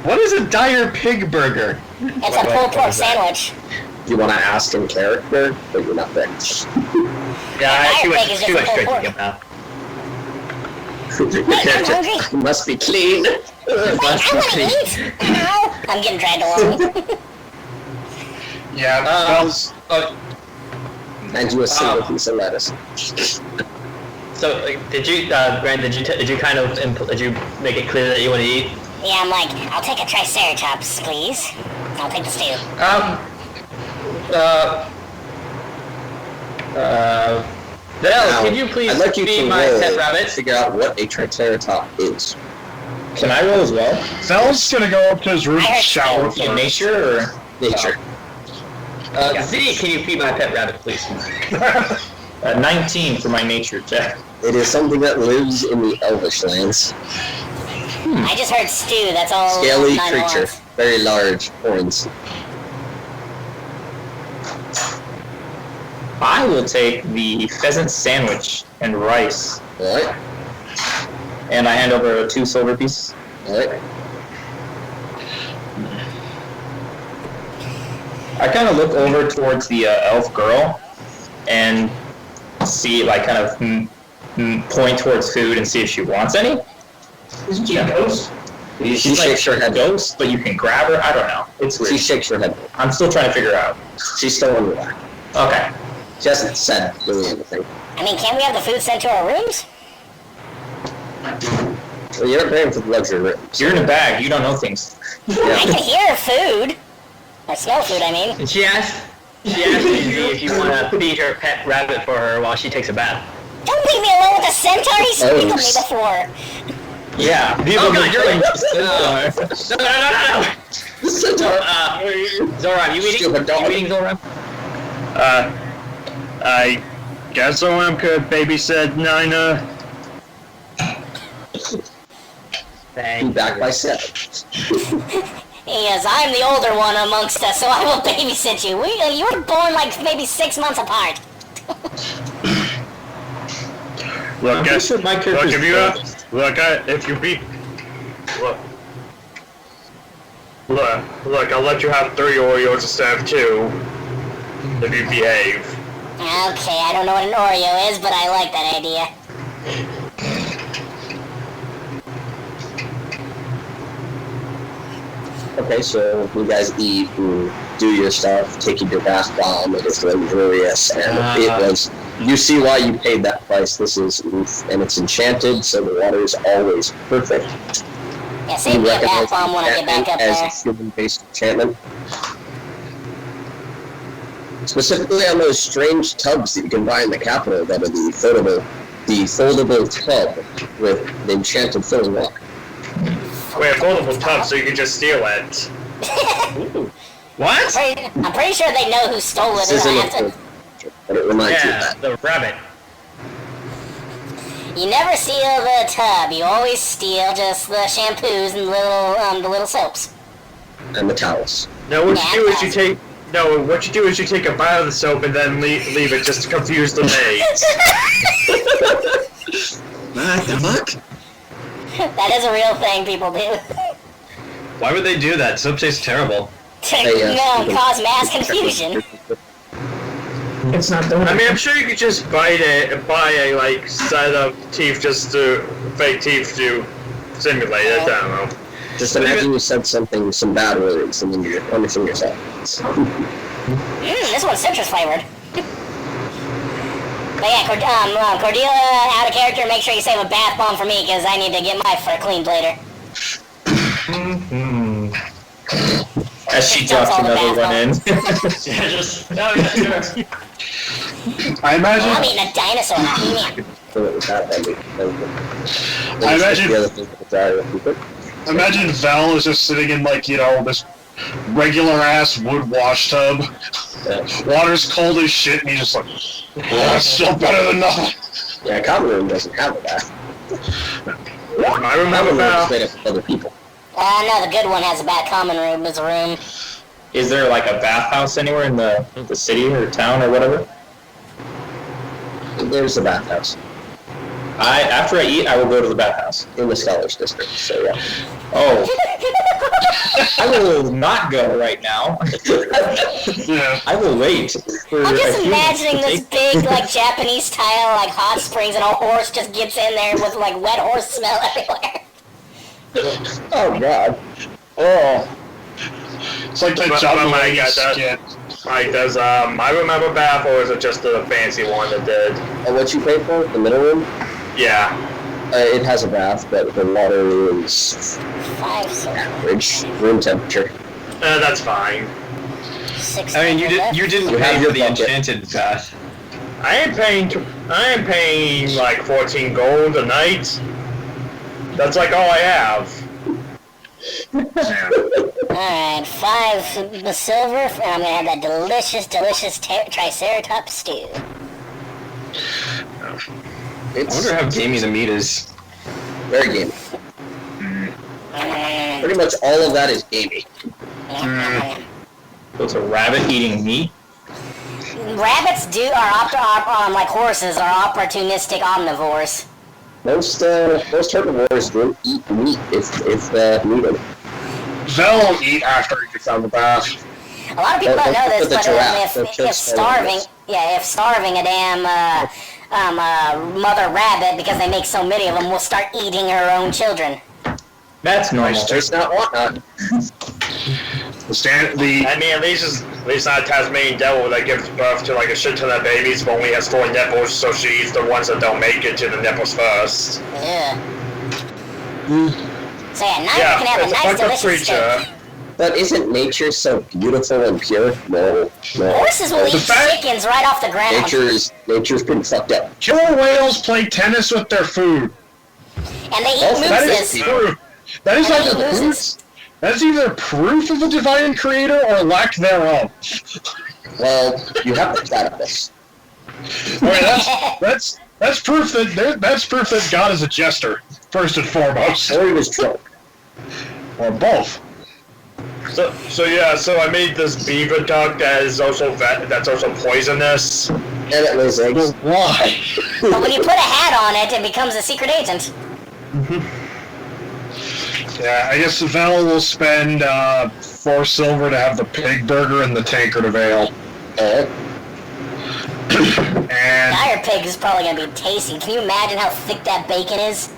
What is a dire pig burger? It's a pulled pork sandwich. You want to ask in character, but you're not there. Yeah, Dire pig is too just much a straight pulled to pork. get out. I'm hungry. Must be clean. Wait, I want to eat. Ow. I'm getting dragged along. Yeah, Bells. And you a single piece of lettuce. So, did you, Grant? Did you kind of did you make it clear that you want to eat? Yeah, I'm like, I'll take a Triceratops, please. I'll take the stew. Belle, Now, can you please I'd like you feed to my roll pet to rabbit? figure out what a triceratops is. Can I roll as well? Bells gonna go up to his room I and heard shower In first. nature or Nature. Z, can you feed my pet rabbit, please? 19 for my nature check. It is something that lives in the Elvish lands. I just heard stew, that's all. Scaly nine creature, wants. very large, horns. I will take the pheasant sandwich and rice, Alright, and I hand over 2 silver pieces. alright. I kind of look over towards the elf girl and see, like, kind of point towards food and see if she wants any. Isn't she a ghost? She shakes her head. Ghost, but you can grab her. I don't know. It's weird. She shakes her head. I'm still trying to figure out. She's still on the back. Okay. She hasn't said really anything. I mean, can't we have the food sent to our rooms? Well, you're paying for the luxury rooms. You're in a bag. You don't know things. I can hear food. Or smell food, I mean. And she asked me if you want to feed her pet rabbit for her while she takes a bath. Don't leave me alone with the centaur, he's Oh. strangled me before. Yeah. Oh god, you're like... No. The centaur. Zolram, you eating? Stupid dog. You eating, Zolram? I guess Zolram could babysit Nina. Be back by 7. Yes, I'm the older one amongst us, so I will babysit you. You were born like maybe 6 months apart. Look, pretty sure my character's if I'll let you have 3 Oreos instead of 2, if you behave. Okay, I don't know what an Oreo is, but I like that idea. Okay, so you guys eat and do your stuff, taking your bath bomb. It is luxurious, and it was. You see why you paid that price. This is and it's enchanted, so the water is always perfect. Yeah, save me a bath bomb when I get back up there. As a human-based enchantment. Specifically on those strange tubs that you can buy in the capital that are the foldable tub with the enchanted filling water. Wait, a foldable tub so you can just steal it. What? I'm pretty sure they know who stole it. This isn't but it reminds you of Yeah, that. the rabbit. You never steal the tub. You always steal just the shampoos and the little soaps. And the towels. No, what you do is you take a bite of the soap and then leave it just to confuse the maids. What the fuck? That is a real thing people do. Why would they do that? Soap tastes terrible. To cause mass confusion. It's not doing I it. mean, I'm sure you could just buy a set of teeth just to fake teeth to simulate it. I don't know. Just imagine you said some bad words and then you're on your fingers out. This one's citrus flavored. But yeah, Cordelia, out of character, make sure you save a bath bomb for me, because I need to get my fur cleaned later. As she drops another one in. I imagine. I'm eating a dinosaur. Imagine Val is just sitting in this regular ass wood wash tub. Water's cold as shit, and he's just like, that's still better than nothing. Yeah, common room doesn't have a bath. My room have a Common room is bath. made up of other people. No, the good one has a bad common room. It's a room. Is there like a bathhouse anywhere in the city or town or whatever? There's a bathhouse After I eat, I will go to the bathhouse. in the Scholars District, so yeah. Oh. I will not go right now. Yeah. I will wait for I'm just a human imagining to this take- big, Japanese style, hot springs, and a horse just gets in there with, wet horse smell everywhere. Oh god. Oh. It's like that But John I got that. skit. Like, does my room have a bath, or is it just the fancy one that did? And what you paid for? The middle room? Yeah. It has a bath, but the water is 5, 6, average room temperature. That's fine. 6. I mean, you didn't You pay have for your the bucket. enchanted bath. I ain't paying like 14 gold a night. That's all I have. Alright, 5 the silver, and I'm gonna have that delicious triceratops stew. I wonder how gamey the meat is. Very gamey. Pretty much all of that is gamey. So it's a rabbit eating meat? Rabbits are like horses, are opportunistic omnivores. Most herbivores don't eat meat if needed. They'll eat after you get out of the bath. A lot of people don't know this, The but giraffe, they'll if just starving a damn mother rabbit, because they make so many of them, will start eating her own children. That's normal. Just not whatnot. I mean, at least not a Tasmanian devil that gives birth to a shit ton of babies, but only has 4 nipples, so she eats the ones that don't make it to the nipples first. Yeah. So yeah, now you can have a it's nice, a delicious creature. steak. But isn't nature so beautiful and pure? No. Horses will eat chickens right off the ground. Nature's pretty fucked up. Killer whales play tennis with their food. And they eat That is mooses. proof. That is either proof. That's either proof of a divine creator or lack thereof. Well, you have the platypus. Alright, that's proof that God is a jester, first and foremost. Or he was drunk. Or both. So I made this beaver duck that's also poisonous. And it lays eggs. Why? But when you put a hat on it, it becomes a secret agent. Yeah, I guess Vel will spend 4 silver to have the pig burger and the tankard of ale. And Dire pig is probably gonna be tasty. Can you imagine how thick that bacon is?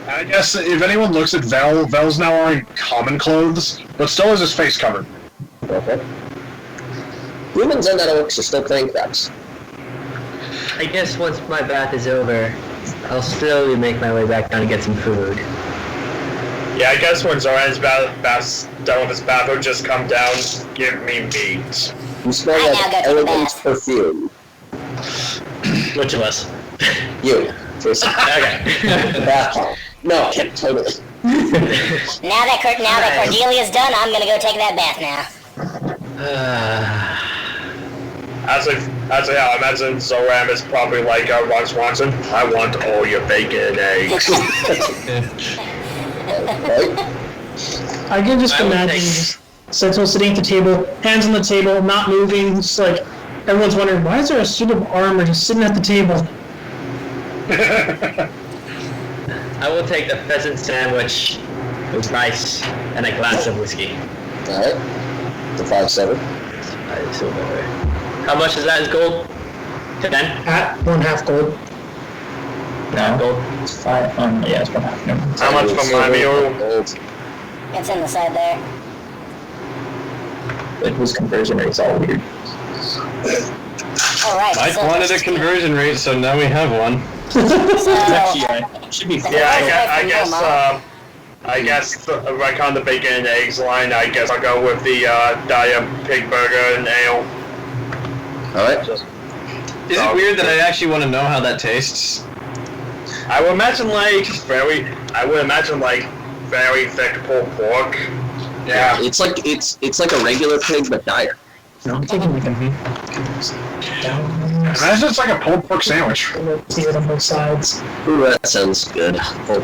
I guess if anyone looks at Vel, Vel's now wearing common clothes, but still has his face covered. Okay. Humans and orcs are still playing craps. I guess once my bath is over, I'll slowly make my way back down and get some food. Yeah, I guess when Zoran's done with his bath, he'll just come down, give me meat. You smell I now like go to the elegant bath. perfume. Which of us? You, Jayson. Okay. The bath bomb. No, totally. Now that Cordelia's done, I'm gonna go take that bath now. Actually, I imagine Zolram is probably like Ron Swanson. I want all your bacon and eggs. Right? I can just imagine Sentinel sitting at the table, hands on the table, not moving. Just like everyone's wondering, why is there a suit of armor just sitting at the table? I will take the pheasant sandwich with rice and a glass of whiskey. Alright. The 5-7. How much is that in gold? 10? At 1/2 gold. No. Gold. It's 5. Yeah, it's 1/2. No. How much for my meal? Gold. It's in the side there. But his conversion rate's all weird. Alright, Mike so wanted a conversion rate, so now we have one. Should be Yeah, I guess like on the bacon and eggs line, I guess I'll go with the dire pig burger and ale. Alright. Is it weird that I actually want to know how that tastes? I would imagine like very thick pulled pork. Yeah. It's like a regular pig, but dire. I'm taking like a Imagine it's like a pulled pork sandwich. see it on both sides. Ooh, that sounds good. Oh,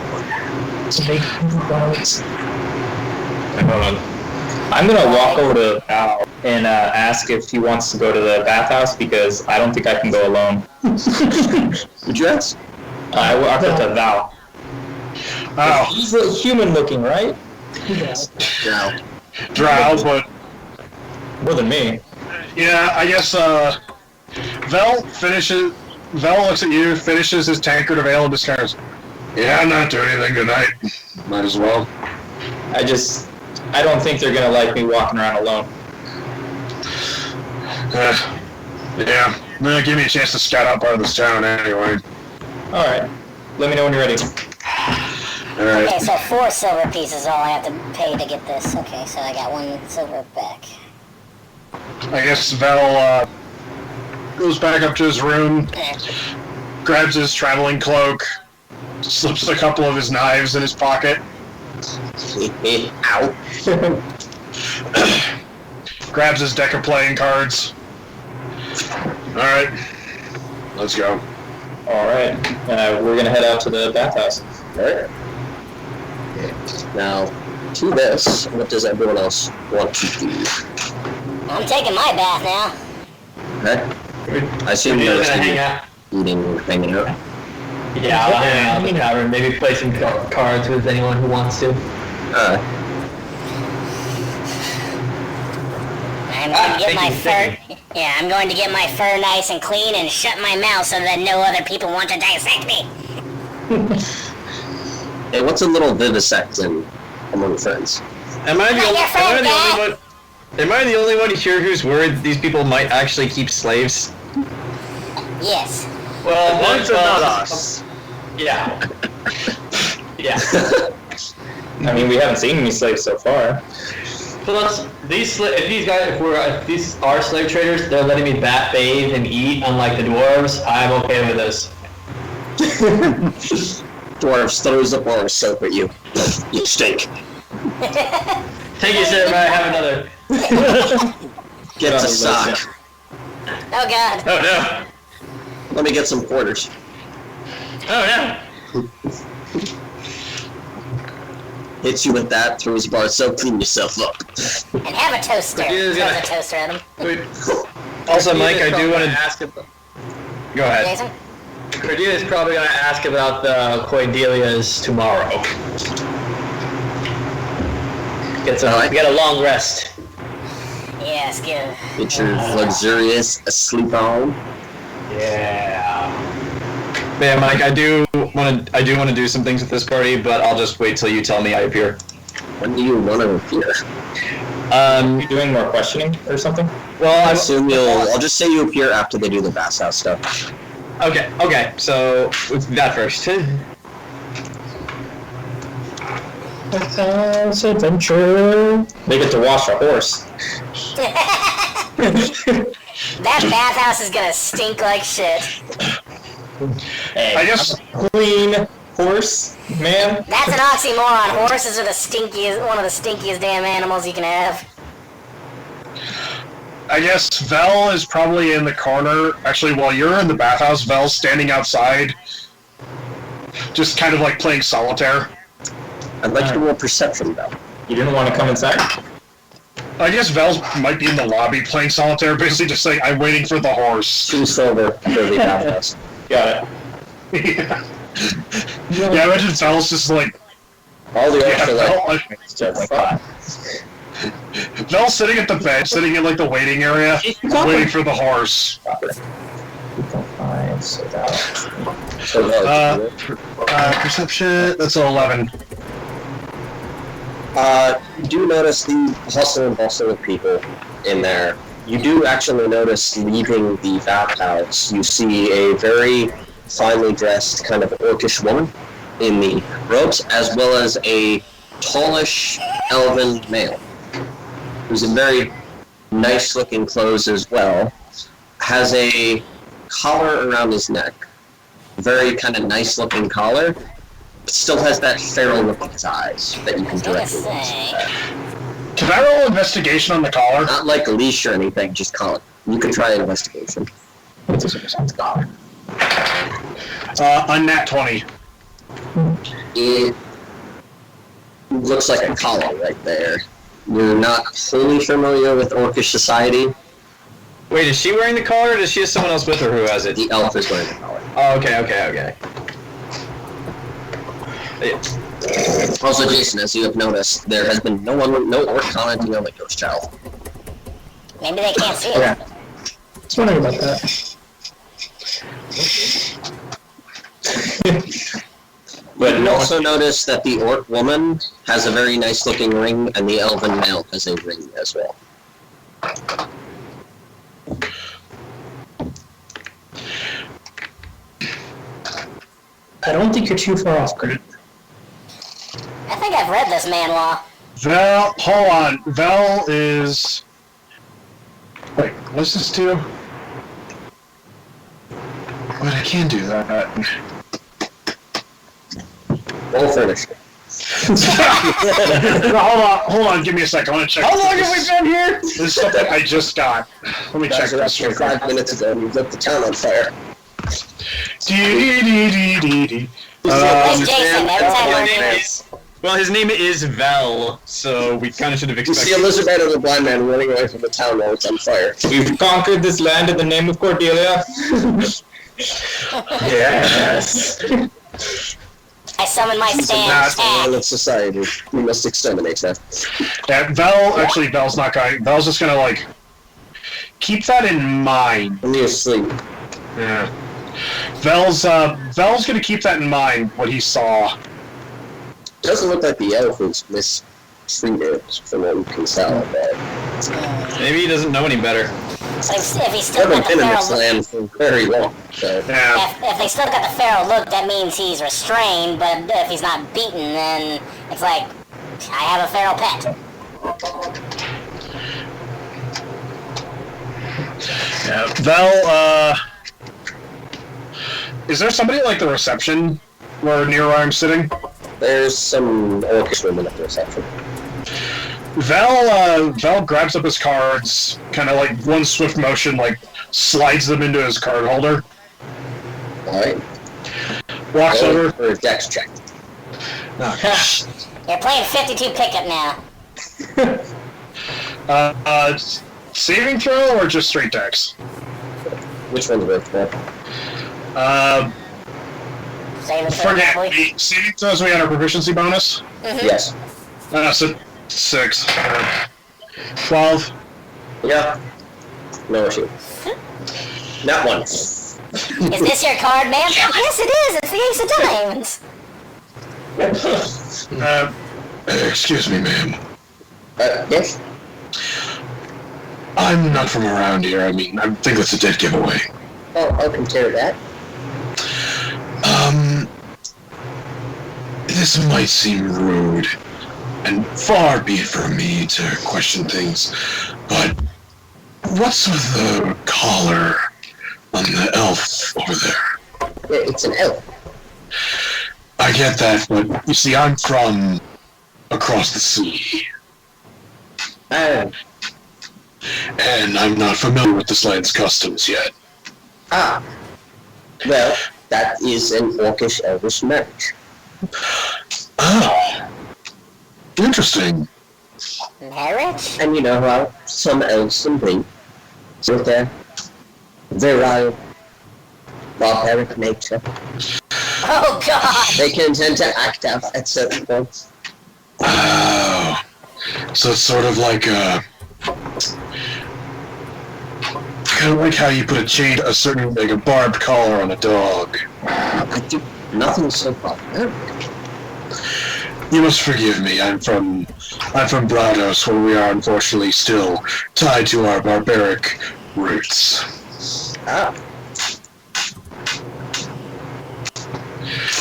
To make balance. Hold on. I'm gonna walk over to Val and ask if he wants to go to the bathhouse because I don't think I can go alone. would you ask? I walk up to Val. Oh, He's human looking, right? No. drow, but More than me. yeah, I guess Vel looks at you, finishes his tankard of ale, and just goes, yeah, I'm not doing anything tonight. Might as well. I don't think they're gonna like me walking around alone. Yeah, give me a chance to scout out part of this town anyway. Alright. Let me know when you're ready. Alright. Okay, so 4 silver pieces is all I have to pay to get this. Okay, so I got 1 silver back. I guess Vel goes back up to his room, grabs his traveling cloak, slips a couple of his knives in his pocket, Ow. grabs his deck of playing cards. Alright, let's go. Alright. We're gonna head out to the bathhouse. Alright. Now, to this, what does everyone else want to do? I'm taking my bath now. Okay? I assume We're you're just gonna hang out. eating and hanging out. Yeah, I'll hang out in the tavern. Maybe play some cards with anyone who wants to. I'm going to get my thank fur. you. Yeah, I'm going to get my fur nice and clean and shut my mouth so that no other people want to dissect me. Hey, what's a little vivisecting among friends? Am I the Your only friend, Dad. one? Am I the only one here who's worried these people might actually keep slaves? Yes. Well, Once and not us. Yeah. Yeah. I mean, we haven't seen any slaves so far. Plus, if these are slave traders, they're letting me bathe and eat, unlike the dwarves. I'm okay with this. Dwarves throws a bar of soap at you. You stink. Thank you, sir. May I have another? Get to sock. Oh god. Oh no. Let me get some quarters. Oh no. Hits you with that, throws a bar of soap, clean yourself up. And have a toaster. Cordelia's Throws gonna- a toaster at him. Wait. Also, Mike, I do want to ask. Go ahead. Jason? Cordelia's probably going to ask about the Cordelia's tomorrow. Get a long rest. Yes, good. Get your luxurious sleep on. Yeah. Man, Mike, I do want to do some things with this party, but I'll just wait till you tell me I appear. When do you want to appear? You doing more questioning or something? Well, I assume I'll just say you appear after they do the bathhouse stuff. Okay, so that first. Bathhouse adventure. They get to wash a horse. That bathhouse is gonna stink like shit. Hey, I guess clean horse, man. That's an oxymoron. Horses are one of the stinkiest damn animals you can have. I guess Vel is probably in the corner. Actually, while you're in the bathhouse, Vel's standing outside, just kind of like playing solitaire. I'd like to roll perception, though. You didn't want to come inside? I guess Vel might be in the lobby playing solitaire, basically just saying, I'm waiting for the horse. 2 silver for the bathhouse. Got it. Yeah, imagine Vel's just like... All the Yeah, orcs are like, Vel's sitting at the bench, sitting in like the waiting area, waiting for the horse. Perception, that's an 11. You do notice the hustle and bustle of people in there. You do actually notice leaving the bathhouse, you see a very finely dressed kind of orcish woman in the robes, as well as a tallish elven male, who's in very nice looking clothes as well, has a collar around his neck, very kind of nice looking collar, but still has that feral look in his eyes that you can directly see. Can I roll investigation on the collar? Not like a leash or anything, just collar. You can try investigation. What's this person's collar? A nat 20. It looks like a collar right there. You're not wholly familiar with orcish society. Wait, is she wearing the collar, or does she have someone else with her who has it? The elf is wearing the collar. Oh, okay. Also, Jayson, as you have noticed, there has been no orc commenting on the ghost child. Maybe they can't see it. Just wondering about that. But you also notice that the orc woman has a very nice looking ring, and the elven male has a ring as well. I don't think you're too far off, Grant. I think I've read this manhwa. Vel, hold on. Vel is... Wait, what's this do? But I can do that. Roll furniture. Hold on, give me a second. I want to check. How long have we been here? This is stuff that I just got. Let me check Guys, this. from 5 minutes ago, and you lit the town on fire. Dee-dee-dee-dee-dee. Where's Jayson? Every time Well, we're his name is Vel, so we kind of should have You see expected. a lizard man and a blind man running away from the town while it's on fire. We've conquered this land in the name of Cordelia. Yes. I summon my He's a stand master attack. man of society. We must exterminate that. Yeah, Vel's not going. Vel's just gonna like keep that in mind. When you're asleep. Yeah. Vel's gonna keep that in mind. What he saw. It doesn't look like the elf is mistreated, from what you can tell, but Maybe he doesn't know any better. So if he's I still got haven't the been in feral this look, land for very long, so... Yeah. if they still got the feral look, that means he's restrained. But if he's not beaten, then it's like I have a feral pet. Is there somebody like the reception where near where I'm sitting? There's some orcish women at the reception. Val grabs up his cards, kind of like one swift motion, like slides them into his card holder. Alright. Walks over. For a dex check. You're playing 52 pickup now. Saving throw or just straight dex? Which one's worth more? Saving throw, Forget probably. the saving throws we had our proficiency bonus. Yes. So 6. 12. Yeah. No issue. Not one. Is this your card, ma'am? Yes, it is. It's the Ace of Diamonds. Excuse me, ma'am. Yes? I'm not from around here. I mean, I think that's a dead giveaway. Oh, I'll consider that. This might seem rude, and far be it from me to question things, but what's with the collar on the elf over there? It's an elf. I get that, but you see, I'm from across the sea, Oh. and I'm not familiar with this land's customs yet. Ah. Well, that is an orcish elvish marriage. Ah. Interesting. Marriage? And you know how some elves can be with their virile, barbaric nature. Oh, God. They can tend to act out at certain points. Oh. So it's sort of like kind of like how you put a certain, like a barbed collar on a dog. I do nothing so barbaric. You must forgive me. I'm from Brados, where we are unfortunately still tied to our barbaric roots. Ah.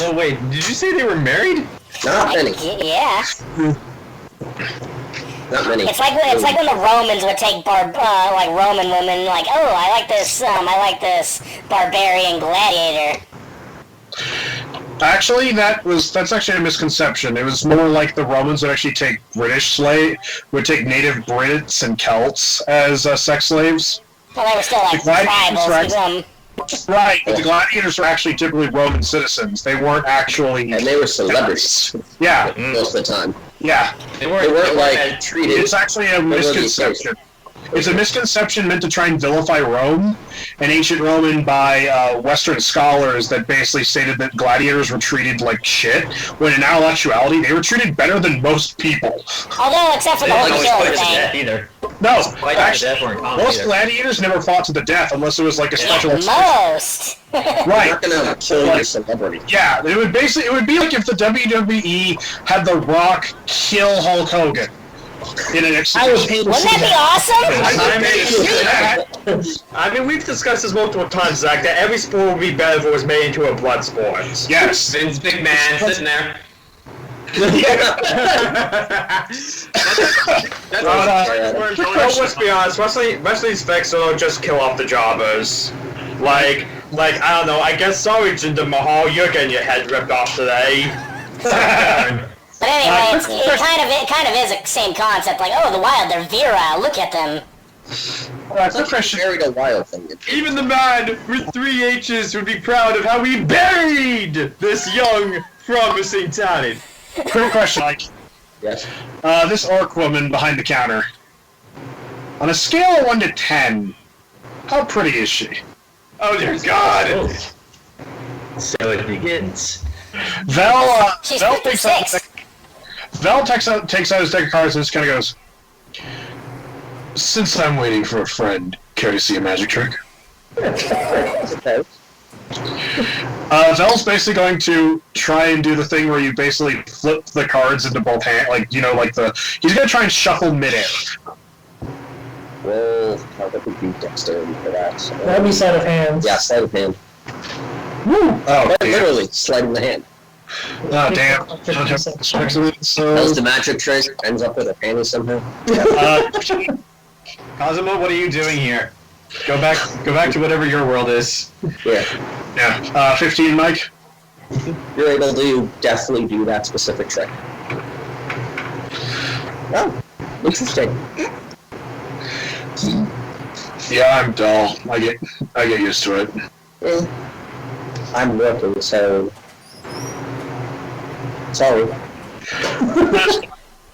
Oh wait, did you say they were married? Not many. Yeah. Not many. It's like when the Romans would take like Roman women, like, oh, I like this barbarian gladiator. Actually, that's actually a misconception. It was more like the Romans would actually take would take native Brits and Celts as sex slaves. Well, they were still like The gladiators were tribals. Right, but the gladiators were actually typically Roman citizens. They weren't actually... And they were celebrities Yeah, most of the time. yeah. They weren't like treated. It's actually a misconception. It's a misconception meant to try and vilify Rome, an ancient Roman by Western scholars that basically stated that gladiators were treated like shit, when in actuality they were treated better than most people. Although, except for the whole killing thing. Either. No, Quite actually, death or in combat most either. gladiators never fought to the death unless it was like a special... Most. You're Right. not gonna kill your celebrity. Yeah, it would be like if the WWE had The Rock kill Hulk Hogan in an I would pay to Wouldn't see that be that. awesome? I mean, we've discussed this multiple times, Zach, that every sport would be better if it was made into a blood sport. Yes. Vince McMahon sitting there. Let's be honest, wrestling's fixed, so they'll just kill off the jobbers. Like, I don't know, I guess sorry, Jinder Mahal, you're getting your head ripped off today. But anyway, it kind of is the same concept. Like, oh, the Wild, they're virile. Look at them. Quick question. Buried a wild thing. Even the man with 3 H's would be proud of how we buried this young, promising talent. Quick question, Mike. Yes. This orc woman behind the counter. On a scale of 1 to 10, how pretty is she? Oh dear God! So it begins. She's Vel 56. takes out his deck of cards and just kind of goes, since I'm waiting for a friend, care to see a magic trick? Vel's basically going to try and do the thing where you basically flip the cards into both hands, he's going to try and shuffle midair. Well, how would be dexterity for that? So. That'd be sleight of hand. Yeah, sleight of hand. Woo! Oh, Quite damn. literally, sliding the hand. Oh, damn. So, Does the magic trick ends up with a panty somehow? Cosimo, what are you doing here? Go back to whatever your world is. Yeah. Yeah. 15, Mike. You're able to definitely do that specific trick. Oh, interesting. Yeah, I'm dull. I get used to it. I'm working, so sorry.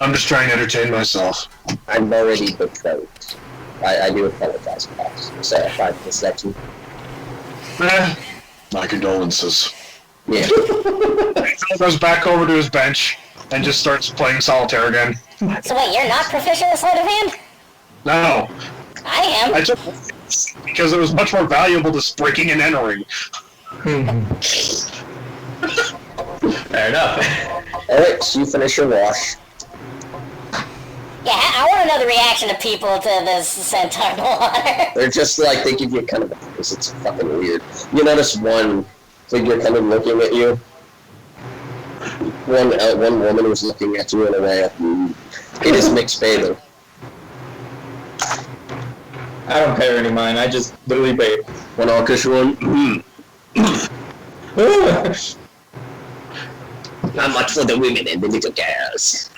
I'm just trying to entertain myself. I'm already betrothed. I do apologize for that. So if I mislead. My condolences. Yeah. Phil goes back over to his bench and just starts playing solitaire again. So wait, you're not proficient in sleight of hand? No. I am. I took because it was much more valuable to breaking and entering. Fair enough. Alright, so you finish your wash. Yeah, I want to know the reaction of people to this centaur water. They're just like, they give you kind of a face. It's fucking weird. You notice one figure kind of looking at you. One woman was looking at you in a way. It is mixed bathing. I don't pay her any mind. I just literally bathe. One orcish one. Not much for the women and the little girls.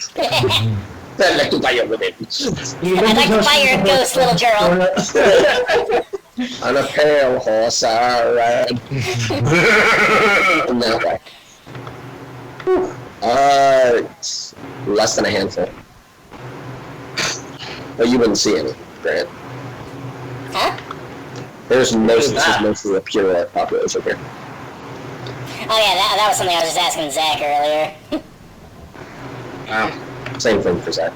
I'd like to buy your women. I'd like to buy your ghost, little girl. On a pale horse, alright. No way. Less than a handful. But you wouldn't see any, Grant. Huh? There's mostly a pure population here. Oh yeah, that was something I was just asking Zach earlier. Same thing for Zach.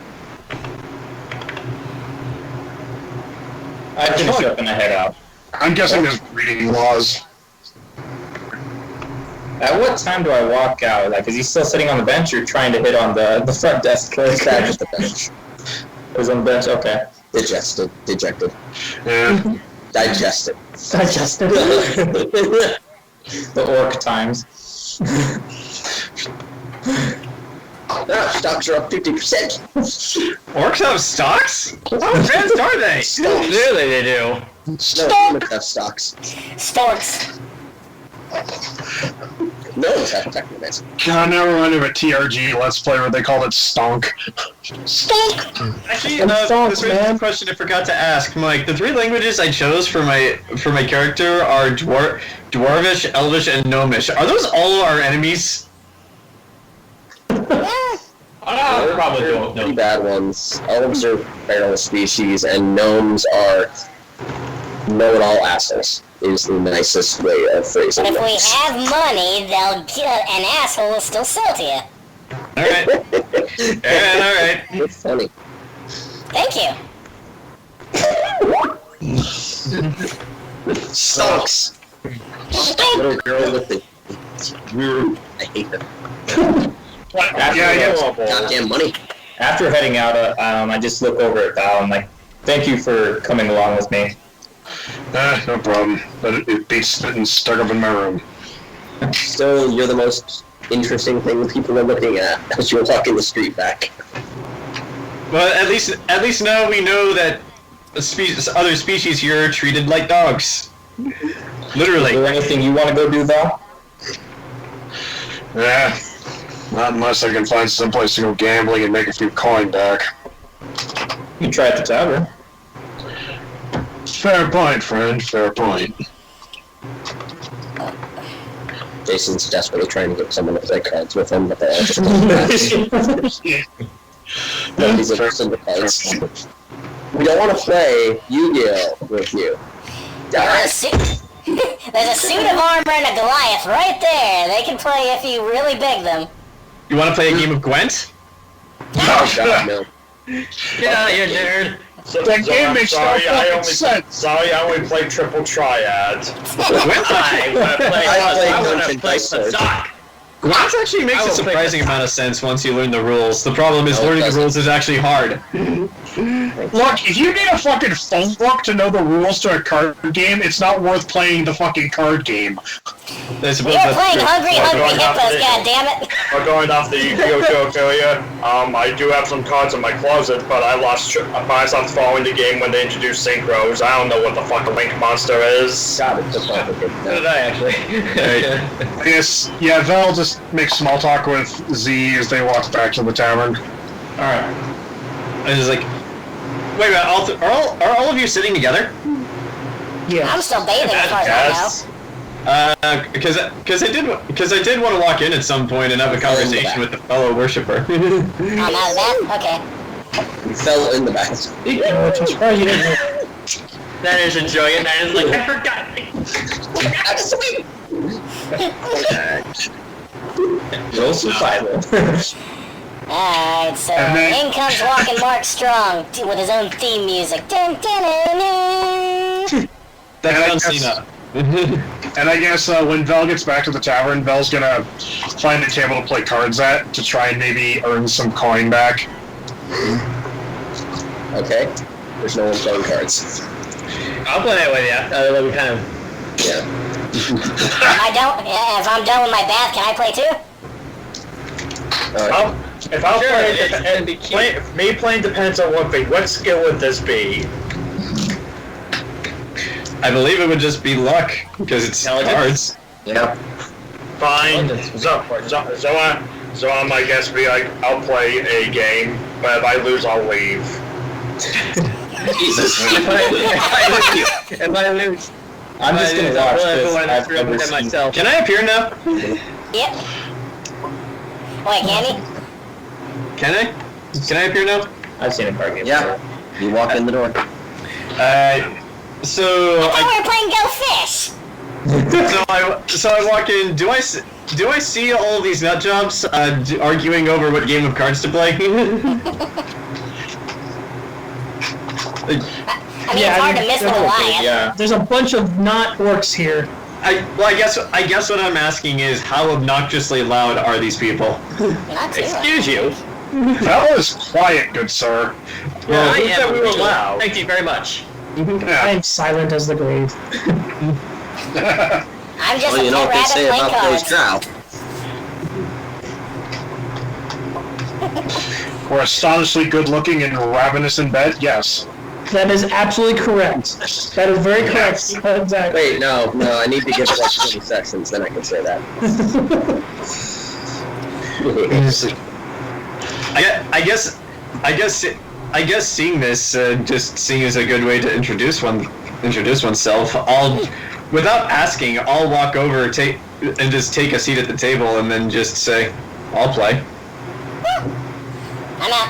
I finish up and I head out. I'm guessing there's breeding laws. At what time do I walk out? Like, is he still sitting on the bench or trying to hit on the front desk? It's back at the bench. He's on the bench? Okay. Dejected. Yeah. Digested. Digested. The orc times. No, stocks are up 50%. Orcs have stocks? How advanced are they? Clearly they do. No humans have stocks. Storks. No one's have technomancy. God, now we're under a TRG Let's Play where they called it Stonk. Stonk! Actually, Stonks, this raises a question I forgot to ask. Mike, the three languages I chose for my character are Dwarvish, Elvish, and Gnomish. Are those all our enemies? Probably don't Pretty know. bad ones. Elves are feral species, and gnomes are know-it-all assholes. Is the nicest way of phrasing But if we this. have money, an asshole will still sell to you. Alright. Alright. It's funny. Thank you. Stonks! Little girl with the... I hate them. Goddamn money. After heading out, I just look over at Val and like, thank you for coming along with me. No problem. But it beats getting stuck up in my room. Still, you're the most interesting thing people are looking at as you're walking the street back. Well, at least now we know that other species here are treated like dogs. Literally. Is there anything you want to go do, Val? Yeah. Not unless I can find someplace to go gambling and make a few coin back. You can try at the tavern. Fair point, friend. Fair point. Jason's desperately trying to get someone to play cards with him, but they're all just Nobody's interested in the cards. We don't want to play Yu-Gi-Oh! With you. There's a suit of armor and a Goliath right there. They can play if you really beg them. You want to play a game of Gwent? Oh, God, no. Get out of here, nerd. That game makes no fucking sense. Sorry, I only play triple triad. I Dungeon Dice Sword. Gwent actually makes a surprising amount of sense once you learn the rules. The problem is learning the rules is actually hard. Look, if you need a fucking phone book to know the rules to a card game, it's not worth playing the fucking card game. You're playing Hungry Hippos, goddammit! We're going off the Yu-Gi-Oh! Affiliate. I do have some cards in my closet, but I stopped following the game when they introduced synchros. I don't know what the fuck a Link Monster is. God, it's so complicated. So did I, actually. I guess, yeah, Val just makes small talk with Z as they walk back to the tavern. Alright. I was like, wait a minute, are all of you sitting together? Yeah. I'm still bathing as far as I know. Because I did want to walk in at some point and have a conversation with the fellow worshipper. Oh, now that? Okay. He fell in the bath. I'm surprised you didn't. That is enjoying it. That is like, I forgot. Roll survival. Alright, so in comes Walking Mark Strong with his own theme music. Dun, dun, dun, dun. That's Cena. And I guess when Vel gets back to the tavern, Vel's gonna find a table to play cards at to try and maybe earn some coin back. Okay. There's no one playing cards. I'll play that with you. We kind of... Yeah. If I'm done with my bath, can I play too? If I'm playing, playing depends on what skill would this be? I believe it would just be luck, because it's cards. Yeah. Fine. So I guess be like, I'll play a game, but if I lose, I'll leave. Jesus. If I lose, I'm just gonna watch this. I've never seen. myself. Can I appear now? Yep. Wait, can he? Can I? Can I appear now? I've seen a card game. Yeah. You walk in the door. So I thought we were playing Go Fish! so I walk in. Do I see all of these nut jobs arguing over what game of cards to play? I mean, it's hard to miss the Goliath. Yeah. There's a bunch of not orcs here. I guess what I'm asking is how obnoxiously loud are these people? Not too Excuse you. Vel is quiet, good sir. Well, who I said am we were loud? Thank you very much. I am silent as the grave. I'm just Well, you a know pet what they rabbit say playing about those cards. drow. We're astonishingly good-looking and ravenous in bed. Yes. That is absolutely correct. That is very correct. Exactly. Wait, no, I need to give it like 20 seconds, then I can say that. I guess seeing this, just seeing as a good way to introduce oneself, without asking, I'll walk over, and just take a seat at the table, and then just say, "I'll play." I'm out.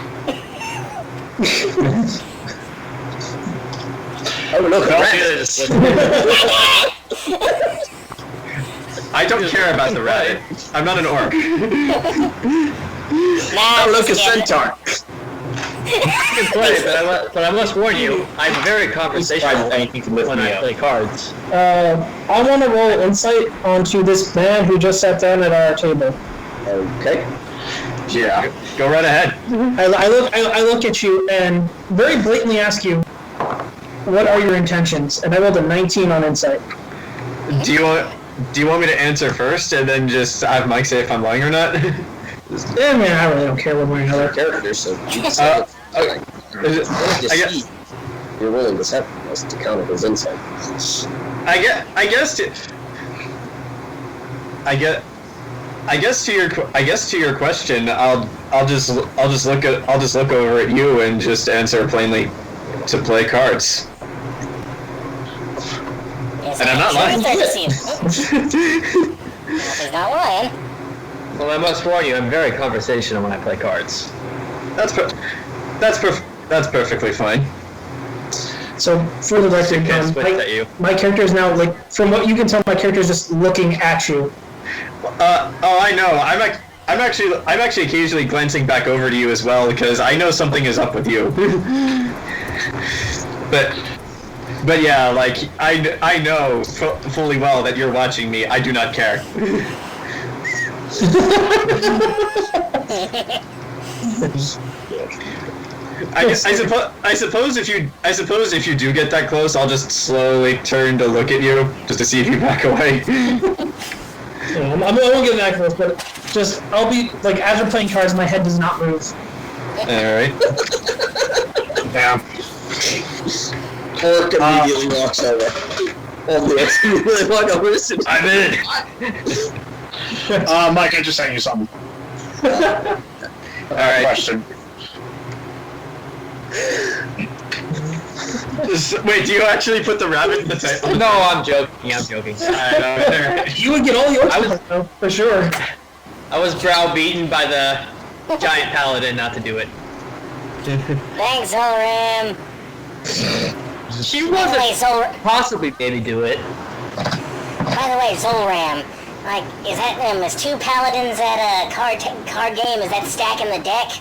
Oh, look, a rat. I don't care about the rat. I'm not an orc. Nah, Oh, look, a just kidding. centaur. You can play, but I must warn you, I'm very conversational Anything can lift when me I up. play cards. I want to roll insight onto this man who just sat down at our table. Okay. Yeah. Go right ahead. I look at you and very blatantly ask you, what are your intentions? And I rolled a 19 on insight. Do you want me to answer first, and then just have Mike say if I'm lying or not? Yeah, man, I really don't care one way or another. Characters, so you can say I guess you're rolling deception as to count it as insight. I guess to your question, I'll just look over at you and just answer plainly to play cards. Is And I'm not that lying. truth or deceit? He's not lying. Well, I must warn you, I'm very conversational when I play cards. That's perfectly fine. So, for the record, Can't switch at you. my character is now, like, from what you can tell, my character is just looking at you. I know. I'm actually occasionally glancing back over to you as well because I know something is up with you. But yeah, like I know fully well that you're watching me. I do not care. I suppose if you do get that close, I'll just slowly turn to look at you just to see if you back away. Yeah, I won't get that close, but just I'll be like as we're playing cards, my head does not move. Alright. Yeah. Orc immediately walks over. Only if you really want to listen. I'm in. Mike, I just sent you something. Alright. Question. Wait, do you actually put the rabbit in the title? No, I'm joking. Alright. You would get all the orcs though, for sure. I was browbeaten by the giant paladin not to do it. Thanks, Zolram. She By the way, wasn't possibly maybe do it. Zolram, like, is two paladins at a card game? Is that stacking the deck?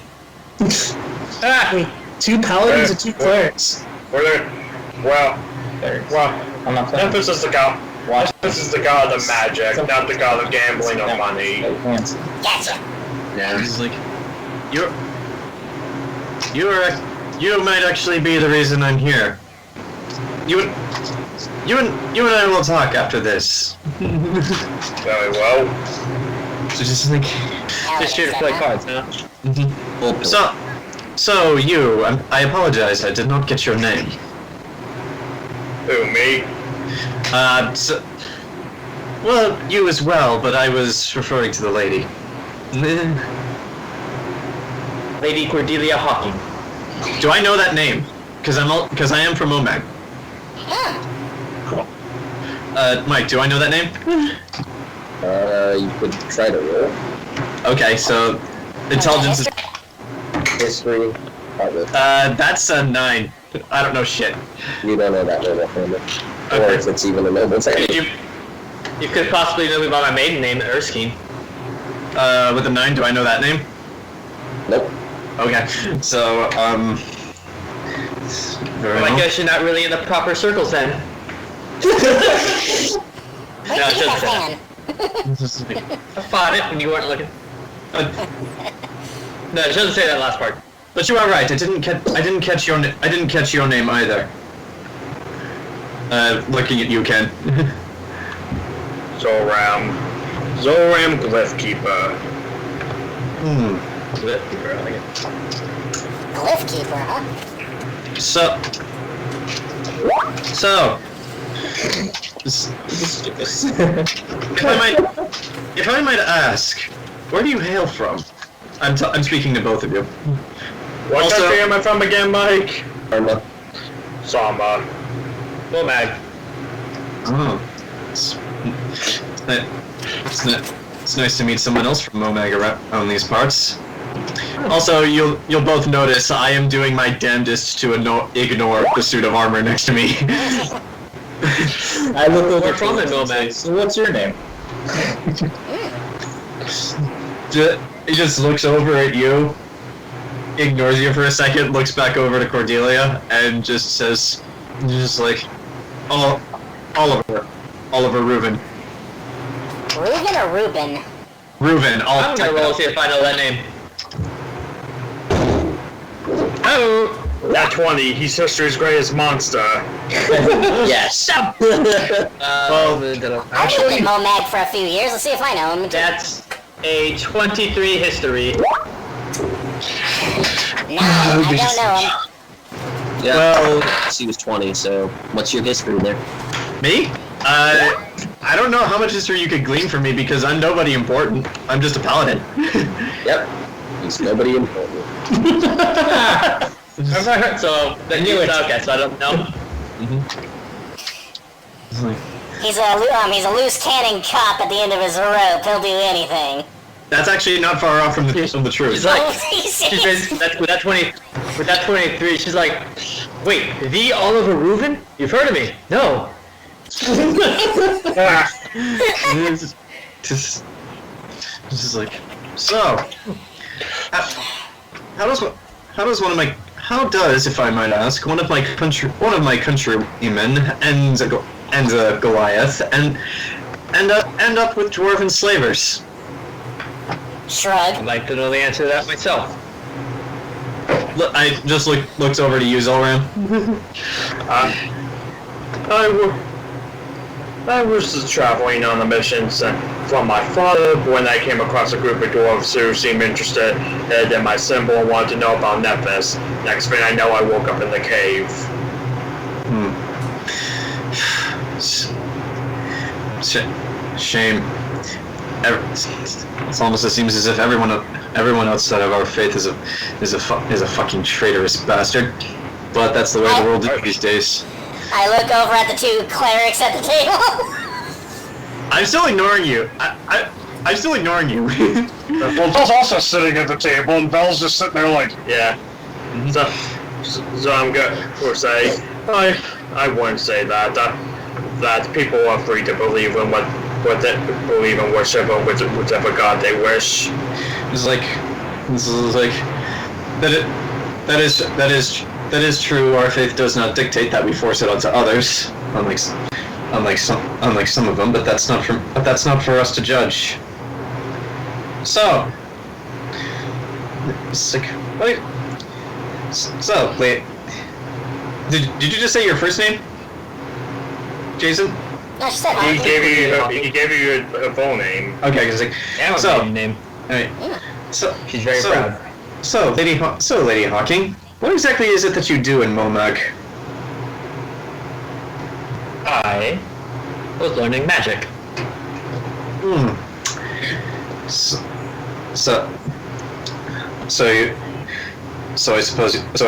Wait, 2 paladins and 2 clerics. Well, I'm not playing. Memphis is the god. This is the god of magic, not the god of gambling or money. Gotcha. Yeah. He's like, you might actually be the reason I'm here. You and I will talk after this. Very well. So just like, Just here to play cards, huh? so you, I apologize, I did not get your name. Who, me? Well, you as well, but I was referring to the lady. Lady Cordelia Hawking. Do I know that name? Because I am from Omag. Mike, do I know that name? You could try to roll. Okay, so intelligence is History, probably. that's a 9. I don't know shit. You don't know that noble family. Or Okay. if it's even a noble family. You could possibly know me by my maiden name, Erskine. With a 9, do I know that name? Nope. Okay, so, very I well. guess you're not really in the proper circles then. Where'd No, you it get doesn't that say fan? I fought it when you weren't looking. No, it doesn't say that last part. But you are right. I didn't catch your name either. Looking at you, Ken. Zolram Glyphkeeper. Glyphkeeper, I like it. Glyphkeeper, huh? If I might ask, where do you hail from? I'm speaking to both of you. What Also- country am I from again, Mike? Karma. Sama. Womag. Oh, it's nice to meet someone else from Omega around these parts. Also, you'll both notice I am doing my damnedest to ignore the suit of armor next to me. I look over We're from in Womag. So what's your name? He just looks over at you, ignores you for a second, looks back over to Cordelia, and just says, just like, Oliver Reuben. Reuben or Reuben? Reuben, I'm gonna roll see if I know that name. Oh! That 20, he's history's greatest monster. Yes. I've lived in Momag for a few years. Let's see if I know him. That's a 23 history. No, I don't know him. Yeah. Well, She was 20, so what's your history there? me? I don't know how much history you could glean from me because I'm nobody important. I'm just a paladin. Yep. He's nobody important. So then you okay, so I don't know. He's a loose cannon cop at the end of his rope. He'll do anything. That's actually not far off from the truth. She's like, Oh, she's been, with that 23, she's like, wait, the Oliver Reuben? You've heard of me? No. This is like, so, how does, if I might ask, one of my countrymen and a Goliath and end up with dwarven slavers? Shrug. I'd like to know the answer to that myself. I just looks over to you, Zolram. I was traveling on a mission sent from my father when I came across a group of dwarves who seemed interested in my symbol and wanted to know about Nephis. Next thing I know, I woke up in the cave. Shame. It's almost, it seems as if everyone outside of our faith is a fucking traitorous bastard. But that's the way the world is these days. I look over at the two clerics at the table. I'm still ignoring you. I'm still ignoring you. Well, Belle's also sitting at the table, and Belle's just sitting there like, Yeah. So I'm good for say I wouldn't say that that people are free to believe in what they believe in, worship or whichever god they wish. This is like that is true. Our faith does not dictate that we force it onto others, unlike some of them. But that's not for us to judge. So, it's like, wait. So, wait. Did you just say your first name, Jayson? No, she said He gave you a full name. Okay, because like, Yeah, so, name. all right. So She's very proud. So, Lady Hawking, what exactly is it that you do in Momag? I was learning magic. So I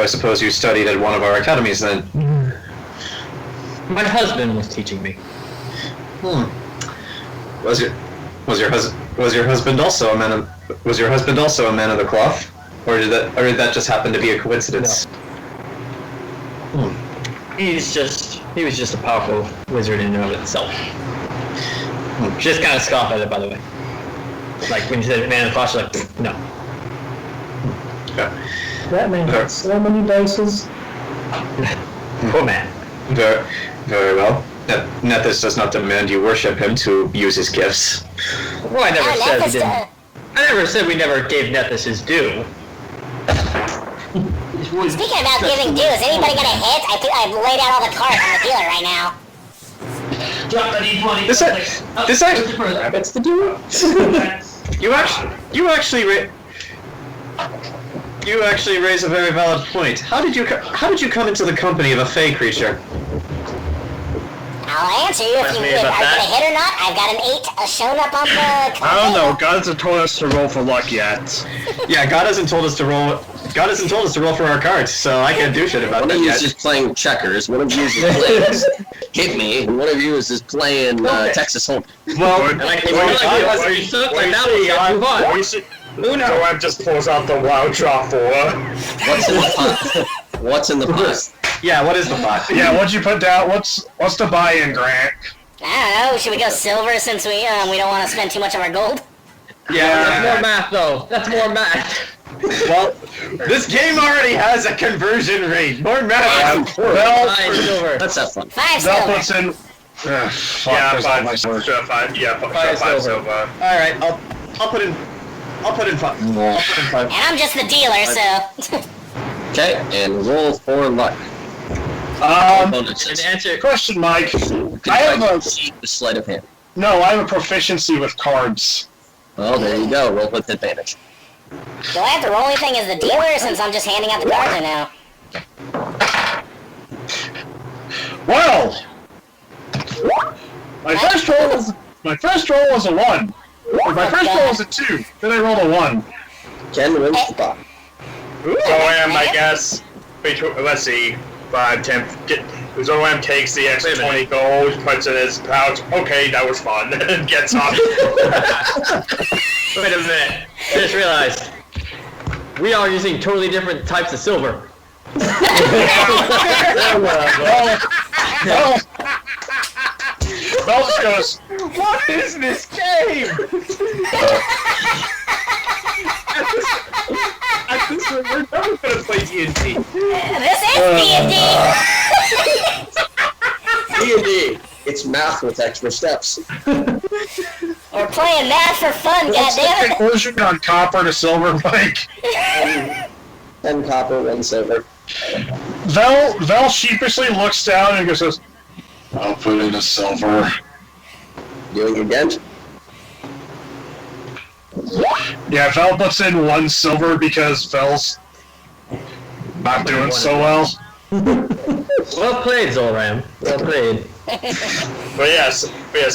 suppose you studied at one of our academies then. My husband was teaching me. Was your husband also a man of the cloth, or did that just happen to be a coincidence? No. He was just a powerful wizard in and of itself. Just kind of scoff at it, by the way. Like when you said man of the cloth, she's like, no. Okay. That man had so many dices. Poor man. Very well. Nephis does not demand you worship him to use his gifts. Well, I never said we didn't. I never said we never gave Nephis his due. Speaking about giving dues, anybody gonna hit? I've laid out all the cards on the dealer right now. Drop that E20. That's the dude. You actually raise a very valid point. How did you come into the company of a fey creature? I'll answer you if you are gonna hit or not. I've got an 8 shown up on the. I don't know. God hasn't told us to roll for luck yet. Yeah, God hasn't told us to roll. God hasn't told us to roll for our cards, so I can't do shit about that yet. One of you yet. is just playing checkers. One of you is just playing Hit Me, and one of you is just playing Texas Hold'em. Well, So I just pulls out the wild draw 4. What's in the pot? What's in the pot? Yeah, what is the pot? yeah, what'd you put down? What's the buy-in, Grant? I don't know. Should we go silver since we don't want to spend too much of our gold? Yeah, that's more math though. That's more math. Well, this game already has a conversion rate. More math. Let's have fun. 5 Bell silver. puts in. Yeah, 5 silver. All right, I'll put in 5. And I'm just the dealer, so. Okay, and roll for luck. And answer. Question, Mike. I have a sleight of hand. no. I have a proficiency with cards. Well, there you go. Roll with advantage. Do I have to roll anything as the dealer since I'm just handing out the cards or no? Well, my first roll was a 1. My first roll was a 2. Then I rolled a 1. Ken wins the pot. Zolram, I guess. Let's see. 5, 10. Zolram takes the extra 20 gold, puts it in his pouch. Okay, that was fun. And gets up. Wait a minute. I just realized. We are using totally different types of silver. Bell just goes, What is this game? At this rate, we're never gonna play D&D. This is D&D! D&D. It's math with extra steps. We're playing math for fun, what's the goddammit! conversion on copper to silver, Mike? 10 copper, 1 silver. Vel sheepishly looks down and goes, I'll put in a silver. Doing it again? Yeah, Vel puts in 1 silver because Vel's not doing so well. Well played, Zolram. Well played. But yes,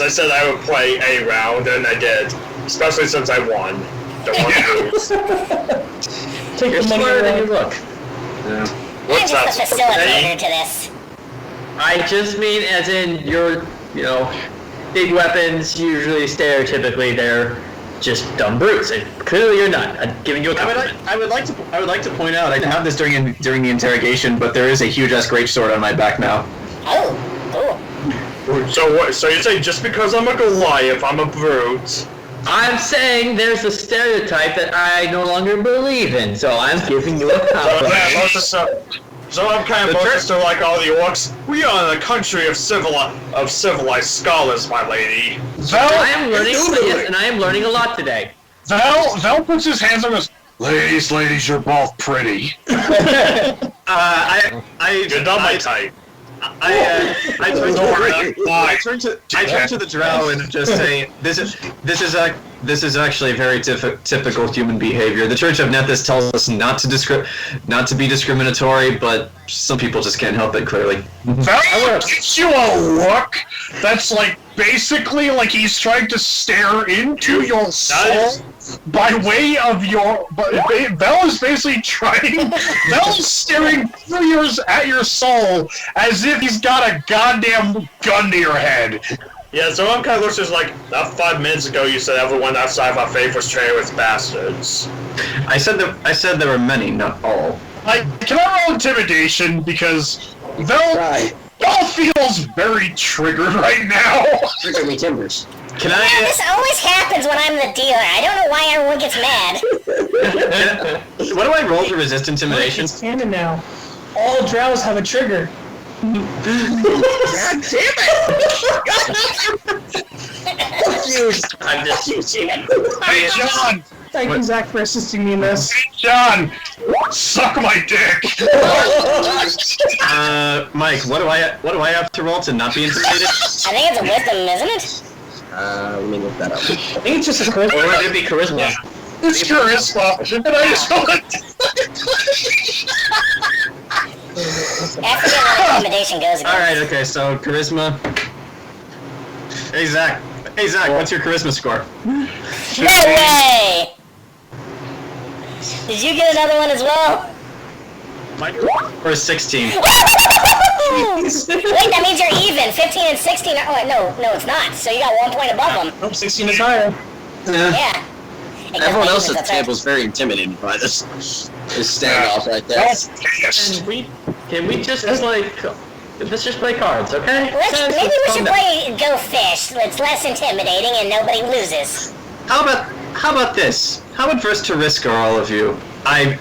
I said I would play a round, and I did. Especially since I won. Don't want to lose. Take You're the money smarter than away. you look. I'm just the facilitator to this. I just mean as in your, big weapons, usually stereotypically they're just dumb brutes. And clearly you're not. I'm giving you a compliment. I would like to point out I didn't have this during the interrogation, but there is a huge ass greatsword on my back now. Oh, cool. So you say just because I'm a Goliath, I'm a brute? I'm saying there's a stereotype that I no longer believe in, so I'm giving you a compliment. So I'm kind of close to like all the orcs. We are in a country of civilized scholars, my lady. I am learning, yes, and I am learning a lot today. Vel puts his hands on his. Ladies, you're both pretty. You're not my type. I turn to the drow and just say, this is actually very typical human behavior. The Church of Nethys tells us not to be discriminatory, but some people just can't help it. Clearly, Vel gives you a look that's like basically like he's trying to stare into your soul by way of your. Vel is basically trying. Vel is staring through at your soul as if he's got a goddamn gun to your head. Yeah, so I'm kind of looks just like, that 5 minutes ago you said everyone outside my faith was traitorous bastards. I said there were many, not all. Can I roll intimidation because Vel feels very triggered right now. Trigger me timbers. Can Yeah, I? this always happens when I'm the dealer. I don't know why everyone gets mad. What do I roll to resist intimidation? It's canon now. All drows have a trigger. God damn it! Fuck you! I'm just using it. Hey, John! Thank you, Zach, for assisting me in this. Hey, John! Suck my dick! Mike, what do I have to roll to not be intimidated? I think it's a wisdom, isn't it? Let me look that up. I think it's just a charisma. Or would it be charisma? It's charisma, and I just want I forget what intimidation goes against. Alright, okay, so charisma. Hey Zach, what's your charisma score? No way! Did you get another one as well? Or 16. Wait, that means you're even. 15 and 16 are... Oh, no, it's not. So you got 1 point above them. Nope, 16 is higher. Yeah. Everyone else at the table is very intimidated by this standoff right there. Can we just let's just play cards, okay? Maybe we should play Go Fish. It's less intimidating and nobody loses. How about this? How about first to risk all of you? I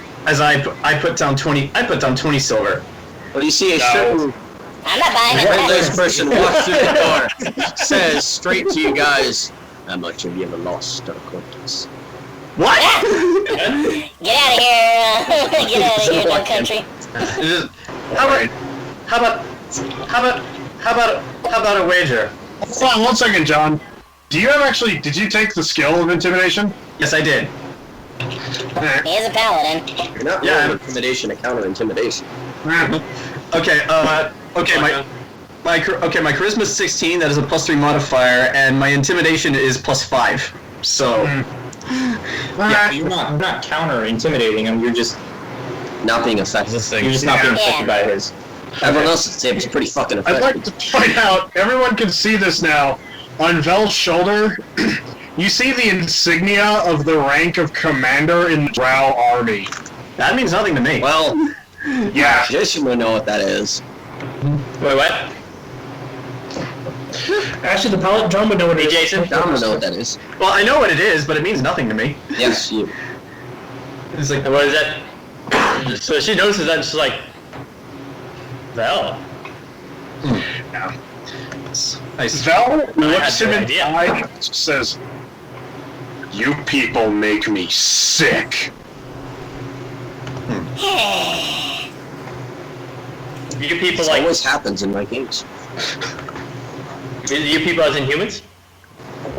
put down 20 silver. Well, you see a certain I'm not buying it. friendless person walks through the door, says straight to you guys, how much have you ever lost our acquaintance? What? Get out of here. Get out of here, no country. How about a wager? Hold on 1 second, John. Did you take the skill of intimidation? Yes, I did. He is a paladin. You're not rolling intimidation to counter intimidation. Okay, my charisma is 16. That is a +3 modifier, and my intimidation is +5. So. Yeah, you're not counter intimidating him. You're just Not being effective. you're just not being affected by his. Everyone else at the table is pretty fucking I'd effective. like to point out, everyone can see this now. On Vel's shoulder, you see the insignia of the rank of commander in the Drow army. That means nothing to me. Well, Yeah. Jayson would know what that is. Wait, what? Actually, the paladin drum would know what it is. Jayson? Dom would know what that is. Well, I know what it is, but it means nothing to me. Yes, you. It's like, What is that? So she notices that and she's like, Vel. Vel looks him no in the idea. eye and says, "You people make me sick." You people This like always happens in my games. you people as in humans?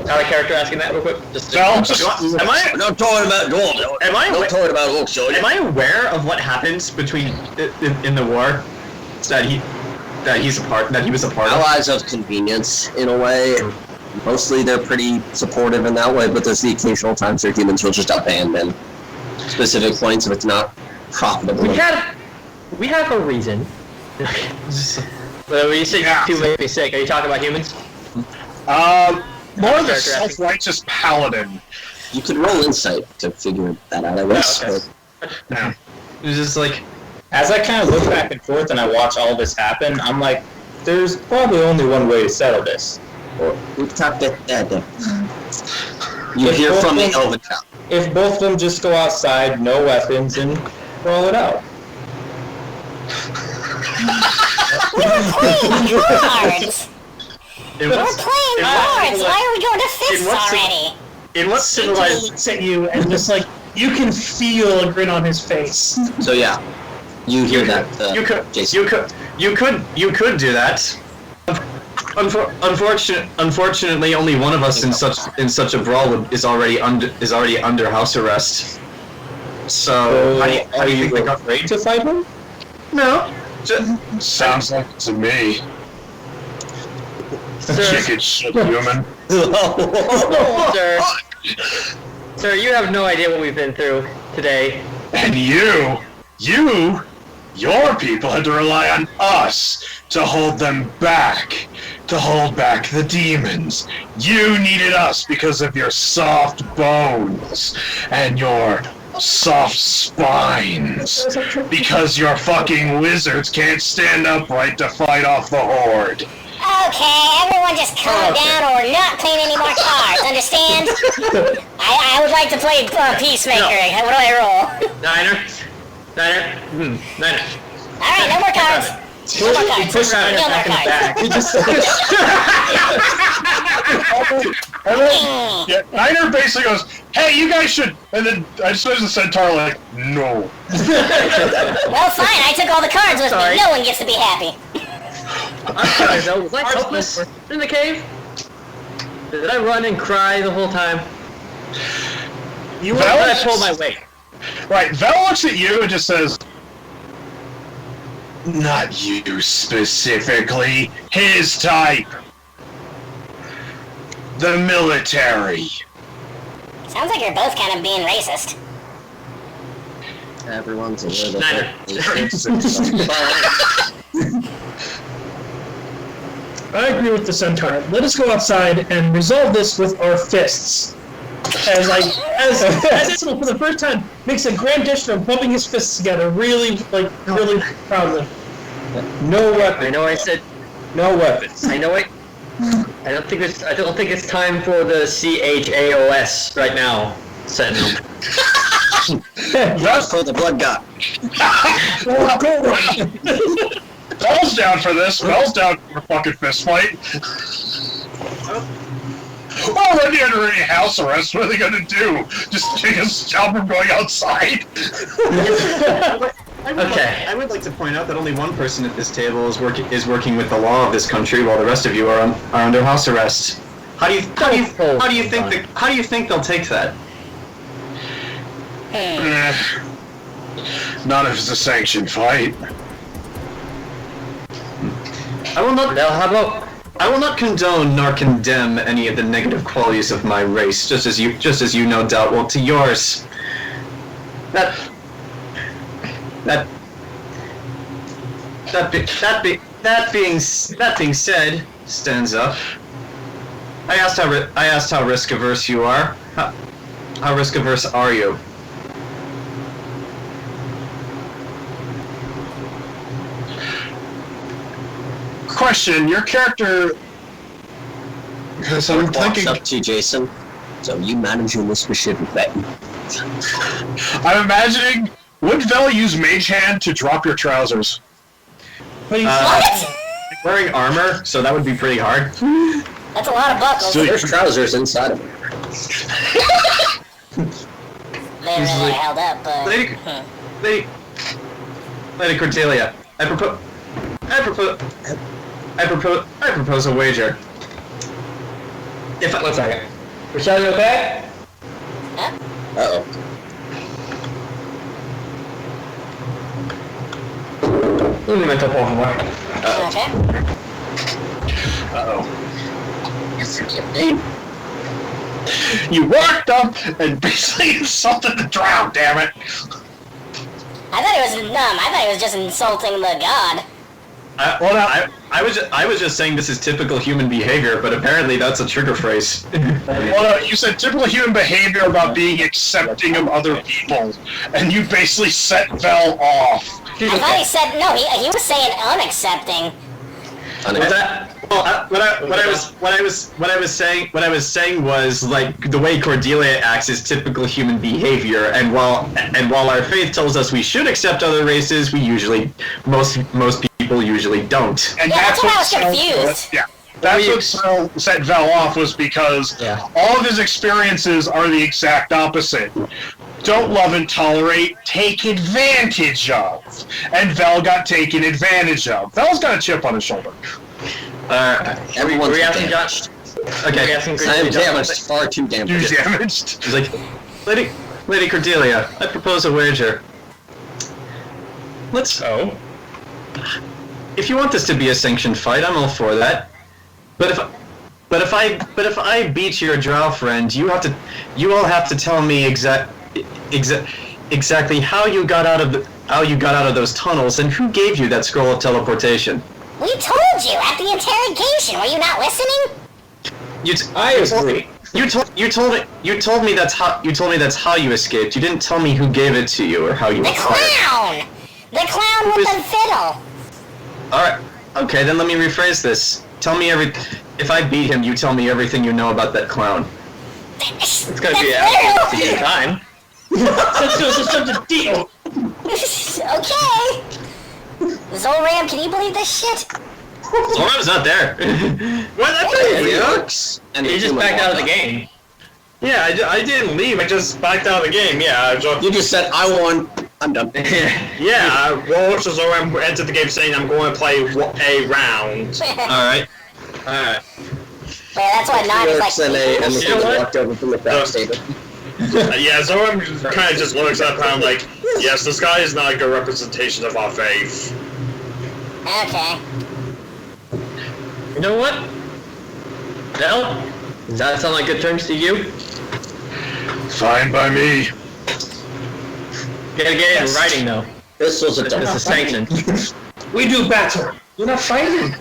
Out of character asking that real quick. Am I? We're not talking about gold. Am I? Not talking about looks, so Am I aware of what happens between in the war that he was a part of? Allies of convenience in a way. Mostly they're pretty supportive in that way, but there's the occasional times their humans will just abandon specific points if it's not profitable. We have a reason. But when you say too late to be sick, are you talking about humans? More of the self-righteous paladin. You could roll insight to figure that out, I guess. Okay. Yeah. It was just like, As I kind of look back and forth and I watch all this happen, I'm like, there's probably only one way to settle this. We talked that. You hear from the Elven town. If both of them just go outside, no weapons, and roll it out. Cards. in We're what, playing cards. Why are we going to fists already? in what Sentinel civilized? looks at you and just like, you can feel a grin on his face. So yeah, you hear that, Jayson. You could do that. Unfortunately, only one of us in such a brawl is already under house arrest. So how do you think they got afraid to fight him? No. Sounds like to me. Chicken shit human. Sir, you have no idea what we've been through today. And your people had to rely on us to hold them back, to hold back the demons. You needed us because of your soft bones and your soft spines. Because your fucking wizards can't stand upright to fight off the horde. Okay, everyone just calm down or we're not playing any more cards, understand? I would like to play Peacemaker. What do I roll? Niner. Alright, no more cards. No more cards. Push Niner No more back in the cards. back. Yeah, Niner basically goes, "Hey, you guys should," and then I just noticed the centaur like, "No." Well, fine, I took all the cards with me. No one gets to be happy. I'm sorry, though. Was I helpless in the cave? Did I run and cry the whole time? I pulled my weight. Right, Vel looks at you and just says, "Not you specifically, his type. The military." Sounds like you're both kind of being racist. Everyone's a little Niner. I agree with the centaur. Let us go outside and resolve this with our fists. As Sentinel for the first time makes a grand gesture of bumping his fists together, really proudly. No weapons. I know I said no weapons. I know it. I don't think it's time for the CHAOS right now, Sentinel. That's for the blood god. Vel's down for this. Vel's down for a fucking fist fight. Already under any house arrest, what are they gonna do? Just take us stop from going outside? I would like to point out that only one person at this table is working with the law of this country, while the rest of you are under house arrest. How do you think they'll take that? Not if it's a sanctioned fight. I will not condone nor condemn any of the negative qualities of my race, just as you no doubt will to yours. That being said, stands up. I asked how risk averse you are. How risk averse are you? Question, your character... Because I'm thinking... up to Jayson. So you managing this specific thing. I'm imagining, would Vel use Mage Hand to drop your trousers? What? Wearing armor, so that would be pretty hard. That's a lot of buckles. There's trousers inside of it. They really held up, but... Lady Cordelia, I propose a wager. One second. Rochelle, you okay? Uh-oh. Mental por favor. Okay. Uh-oh. You walked up and basically insulted the drow, damn it! I thought it was dumb. I thought it was just insulting the god. I was just saying this is typical human behavior, but apparently that's a trigger phrase. Well, no, you said typical human behavior about being accepting of other people, and you basically set Vel off. I thought he said no. He was saying unaccepting. What I was saying was like the way Cordelia acts is typical human behavior, and while our faith tells us we should accept other races, we usually most people usually don't. And Yeah, that's why I was what confused. Yeah, that's what set Vel off was because all of his experiences are the exact opposite. Don't love and tolerate, take advantage of. And Vel got taken advantage of. Vel's got a chip on his shoulder. Everyone's asking damaged. Okay, I am damaged, far too damaged. You're damaged. He's like, Lady Cordelia, I propose a wager. Let's. Oh. If you want this to be a sanctioned fight, I'm all for that. But if I beat your drow friend, you all have to tell me exactly how you got out of those tunnels and who gave you that scroll of teleportation. We told you at the interrogation. Were you not listening? I agree. You told me that's how you escaped. You didn't tell me who gave it to you or how you The acquired it. clown. The clown with the fiddle. All right. Okay, then let me rephrase this. Tell me if I beat him, you tell me everything you know about that clown. It's gonna be a good time. It's such a deal. Okay. Zolram, can you believe this shit? Zolram's not there. What? I thought he was. And You just backed out of the game. Yeah, I didn't leave. I just backed out of the game. Yeah, You just said, I won. I'm done. yeah. Well, so Zolram entered the game saying I'm going to play a round. All right. Wait, that's what Nod is like. And You know what? walked over from the craft table. Yeah, Zolram kind of just looks up and I'm like, yes, this guy is not a good representation of our faith. Okay. You know what? Vel, does that sound like good terms to you? Fine by me. Gotta get it in writing though. This was a This is sanctioned. We do battle. You're not fighting.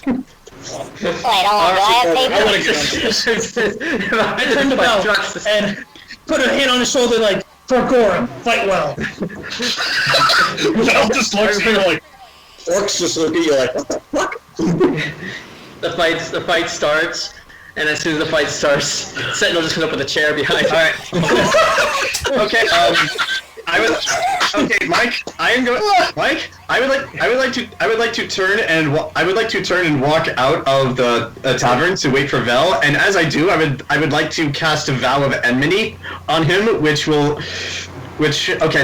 Wait, hold on. Do I have paper? I turned to Vel and put a hand on his shoulder like, Parkour, fight well. Vel just looks at you like, Orcs just look at you like, what the fuck? The fight starts, and as soon as the fight starts, Sentinel just comes up with a chair behind. All right. Okay. Okay, Mike. Mike. I would like to turn and walk out of the tavern to wait for Vel. And as I do, I would like to cast a vow of enmity on him, okay,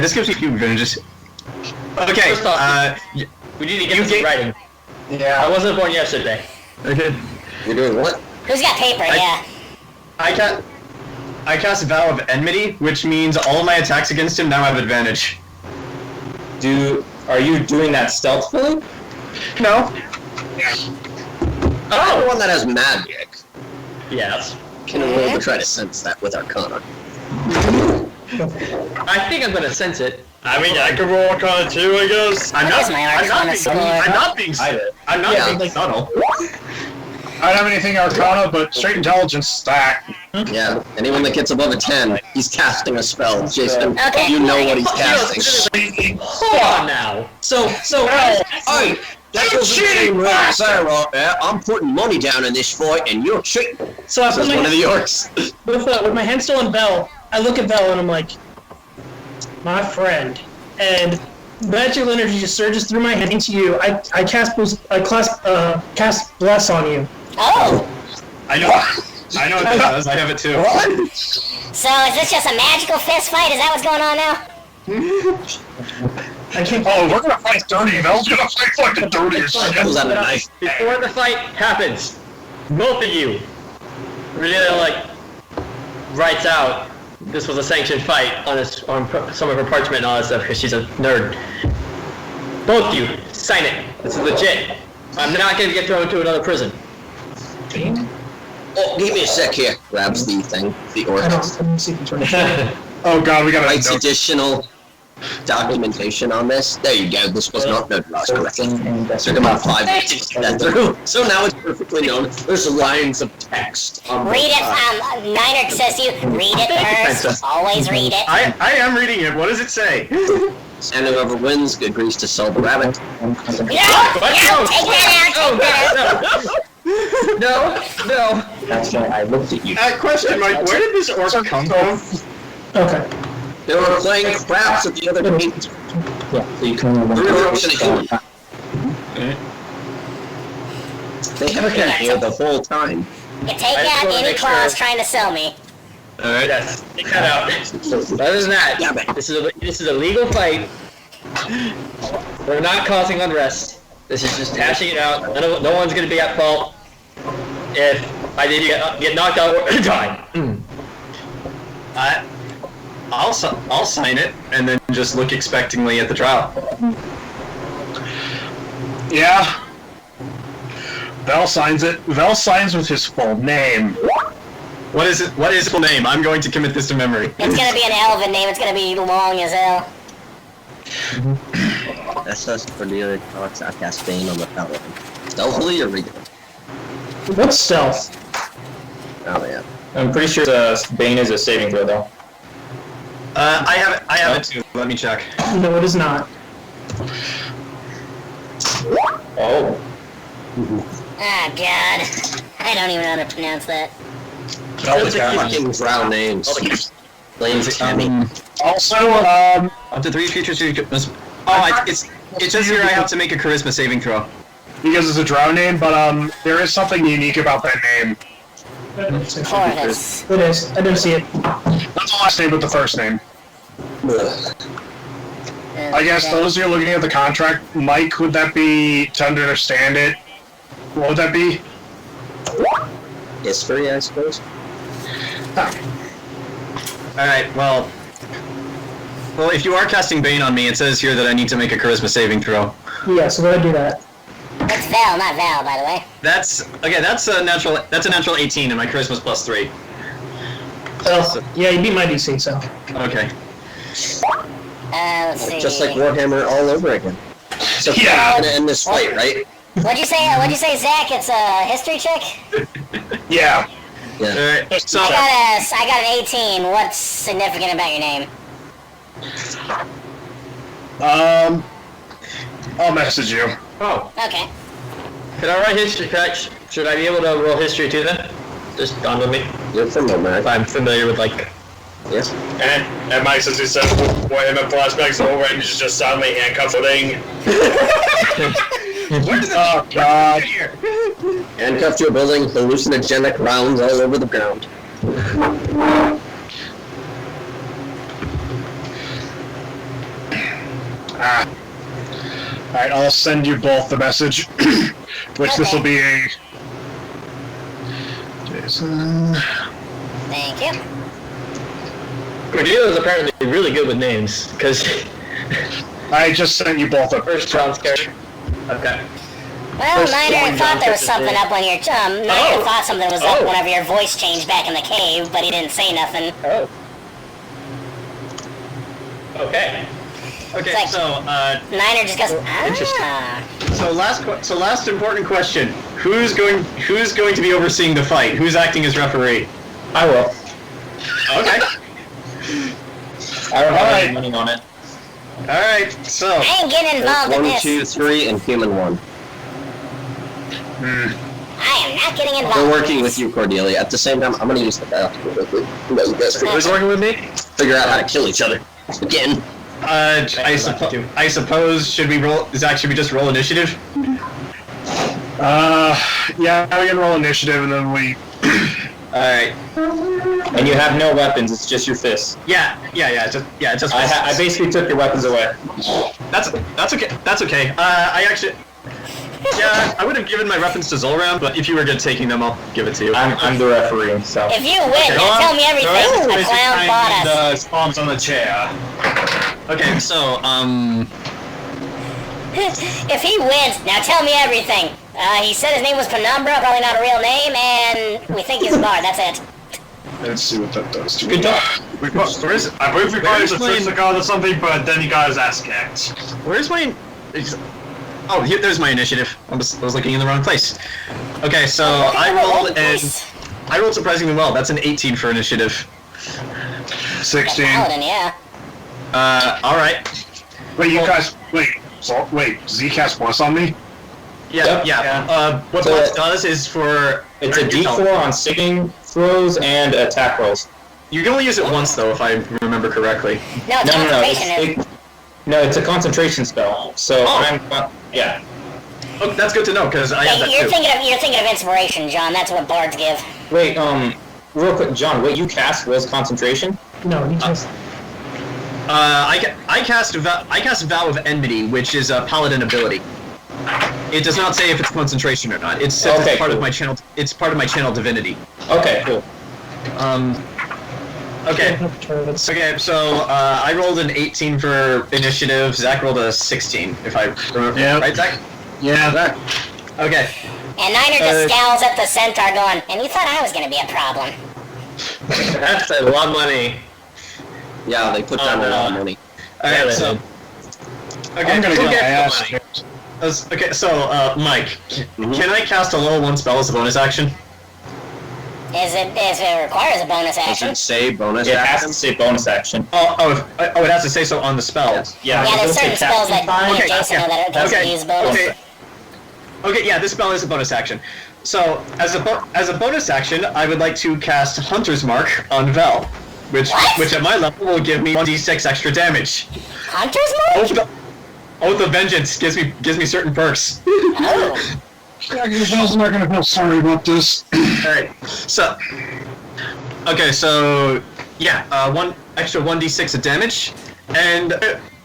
this gives me a few advantages. Okay. First off, we need to get this in writing. yeah. I wasn't born yesterday. Okay. You're doing what? Who's got paper? Yeah. I cast a vow of enmity, which means all my attacks against him now have advantage. Are you doing that stealthily? No. I'm the one that has magic. Yes. Can roll to try to sense that with Arcana. I think I'm gonna sense it. I mean, I can roll Arcana too, I guess. What is my Arcana score? I'm not being subtle. I don't have anything Arcana, but straight intelligence stack. Yeah, anyone that gets above a 10, he's casting a spell. Jason, Okay. you know what he's casting. Hold on now. So, Hey, that doesn't seem right, Sarah. I'm putting money down in this fight, and you're cheating. so I put Says my one of hand, the orcs. with my hand still on Vel, I look at Vel and I'm like, my friend. And magical energy just surges through my hand into you. I cast bless on you. Oh. I know it does. I have it too. So is this just a magical fist fight? Is that what's going on now? I can't. Oh, we're gonna fight dirty. Mel's gonna fight fucking dirty as shit. Pulls out a knife. Before the fight happens, both of you, Cordelia writes out this was a sanctioned fight on some of her parchment and all that stuff because she's a nerd. Both of you, sign it. This is legit. I'm not gonna get thrown into another prison. Oh, give me a sec here. Grabs the thing, the I orc. don't see if it's right. Oh god, we gotta Writes note. additional documentation on this. There you go. This was not notarized correctly. Took about 5 minutes to get that through. So now it's perfectly known. There's lines of text. On both Read it, sides. Niner says to you, read it first. Always read it. I am reading it. What does it say? And whoever wins agrees to sell the rabbit. No, take that out. No. That's why I looked at you. Question, Mike. Where did this orc come from? Okay. They were playing craps at the other game. Yeah, so you can remember. Three orcs and a human. They have been here the whole time. You take out any claws trying to sell me. Alright, yes. Take that out. Other than that, this is a legal fight. We're not causing unrest. This is just hashing it out. No one's gonna be at fault if I did get knocked out or die. I'll sign it and then just look expectingly at the trial. Yeah. Vel signs it. Vel signs with his full name. What is it? What is his full name? I'm going to commit this to memory. It's gonna be an elven name. It's gonna be long as hell. That's us for the talks. I cast Bane on the power. Stealthily or regular? What's stealth? Oh yeah. I'm pretty sure Bane is a saving throw though. I have it too. Let me check. No, it is not. Oh. Ah, God. I don't even know how to pronounce that. Those are fucking drow names. Lane's Temme. Also, Up to 3 features. It says here I have to make a charisma saving throw. because it's a drow name, but there is something unique about that name. Corvus. It is. I didn't see it. Not the last name, but the first name. I guess those who are looking at the contract, Mike, would that be, to understand it, what would that be? History, I suppose. Alright, well, if you are casting Bane on me, it says here that I need to make a charisma saving throw. Yeah, so go ahead and do that. It's Val, not Val, by the way. That's a natural 18 and my charisma's +3. So, yeah, you beat my DC, so. Okay. Let's see. Just like Warhammer all over again. So Yeah. we're gonna end this fight, right? What'd you say, Zach? It's a history check? Yeah. Yeah. Alright, so... I got an 18. What's significant about your name? I'll message you. Oh, Okay. can I write history? Should I be able to roll history too then? Just dawned on me. You're familiar, If right? I'm familiar with like. Yes. And Mike says he said, boy, him and flashbacks over and he's just suddenly handcuffed footing. Oh, God. Handcuffed to a building, hallucinogenic rounds all over the ground. Alright, I'll send you both the message, which this will be a... Jayson... Thank you. Cordelia is apparently really good with names, because I just sent you both a... first John's character. Okay. Well, First Niner one, thought there was John something up when your Niner Oh. thought something was up Oh. whenever your voice changed back in the cave, but he didn't say nothing. Oh. Okay. Okay, Thanks. so, Niner just goes, Interesting. ah. so last important question. Who's going to be overseeing the fight? Who's acting as referee? I will. Okay. I don't have Alright. any money on it. Alright, so... I ain't getting involved in 1, this. 2, 3, and human 1. I am not getting involved. We're working with you, Cordelia. At the same time, I'm gonna use the bathroom quickly. Let you guys Who's working with me? figure out how to kill each other. Again. I suppose, should we roll... Zach, should we just roll initiative? Yeah, we can roll initiative, and then we... Alright. And you have no weapons, it's just your fists. Yeah, just I basically took your weapons away. That's okay. That's okay. I actually... Yeah, I would have given my weapons to Zolram, but if you were good taking them, I'll give it to you. I'm the referee, so... If you win, now tell me everything. A clown bought us. Spawns on the chair. Okay, so, If he wins, now tell me everything. He said his name was Penumbra, probably not a real name, and we think he's a bard. That's it. Let's see what that does to me. Good job. I believe we probably just the guard or something, but then he got his ass kicked. where's my... Oh, here, there's my initiative. I was looking in the wrong place. Okay, so I rolled surprisingly well. That's an 18 for initiative. 16. Paladin, yeah. Alright. Wait, you guys, wait, Z cast plus on me? Yeah. What So Blitz does is for... It's a D4 on saving throws and attack rolls. You can only use it once, though, if I remember correctly. No, it's concentration. No, it's a concentration spell. So yeah. Oh, that's good to know, because I have that You're too. thinking of inspiration, John. That's what bards give. Wait, real quick, John, what you cast was concentration? No, he just... I cast Vow of Enmity, which is a paladin ability. It does not say if it's concentration or not. It's Okay, part cool. of my channel. It's part of my channel divinity. Okay, cool. Okay. Okay, so I rolled an 18 for initiative. Zach rolled a 16, if I remember. Yep. Right, Zach? Yeah, that. Okay. And Niner just scowls at the centaur going, and you thought I was going to be a problem. That's a lot of money. Yeah, they put down a lot of money. Alright, Yeah, so... Okay, I'm gonna who get my gets ass the money? kicked. Okay, so, Mike, can I cast a level 1 spell as a bonus action? If it requires a bonus Does action. it say bonus It has action? to say bonus action. It has to say so on the spell. Yeah, Yeah, there's it'll say certain spells that me and Okay, Jayson know that okay, doesn't use bonus. Okay, yeah, this spell is a bonus action. So, as a bonus action, I would like to cast Hunter's Mark on Vel, which at my level will give me 1d6 extra damage. Hunter's Mark? Oath of Vengeance gives me certain perks. Oh. Yeah, Vel's not gonna feel sorry about this. Alright, so... Okay, so... Yeah, one extra 1d6 of damage, and...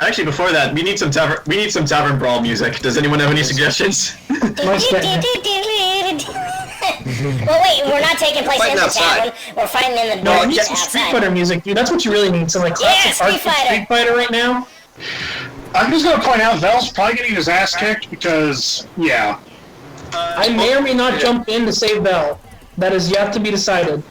Actually, before that, we need some tavern brawl music. Does anyone have any suggestions? Well, wait, we're not taking place Fighting in the outside. tavern. We're fighting in the No, I north need some Street outside. Fighter music, dude. That's what you really need. Some like classic Street Fighter. Street Fighter right now. I'm just gonna point out Vel's probably getting his ass kicked because, yeah. I may or may not jump in to save Vel. That is yet to be decided.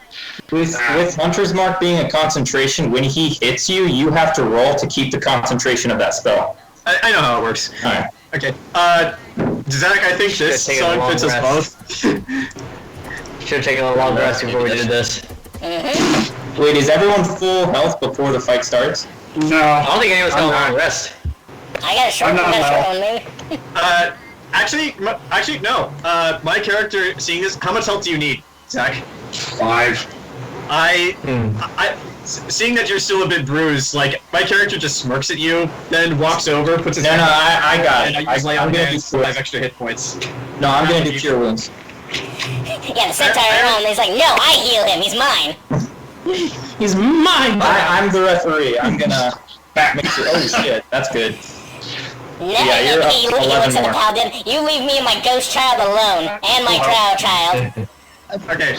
With Hunter's Mark being a concentration, when he hits you, you have to roll to keep the concentration of that spell. I know how it works. Alright. Okay, Zach, I think this Should've taken a song long fits us rest. both. Should have taken a long rest before we did this. Wait, is everyone full health before the fight starts? No. I don't think anyone's got a I'm long not. rest. I got a short I'm one, not maybe. Actually, no. My character, seeing this, how much health do you need, Zach? 5. Seeing that you're still a bit bruised, like, my character just smirks at you, then walks over, puts his No, hand no, up, I got it. and I just lay on I'm gonna do hands, cure. 5 extra hit points. No, I'm gonna do cure wounds. Yeah, the centaur around, he's like, no, I heal him, he's mine. He's mine. I'm the referee. I'm gonna make sure. Oh shit, that's good. No, Yeah, you're up he 11 looks at the more. paladin. You leave me and my ghost child alone, and my drow child. Okay.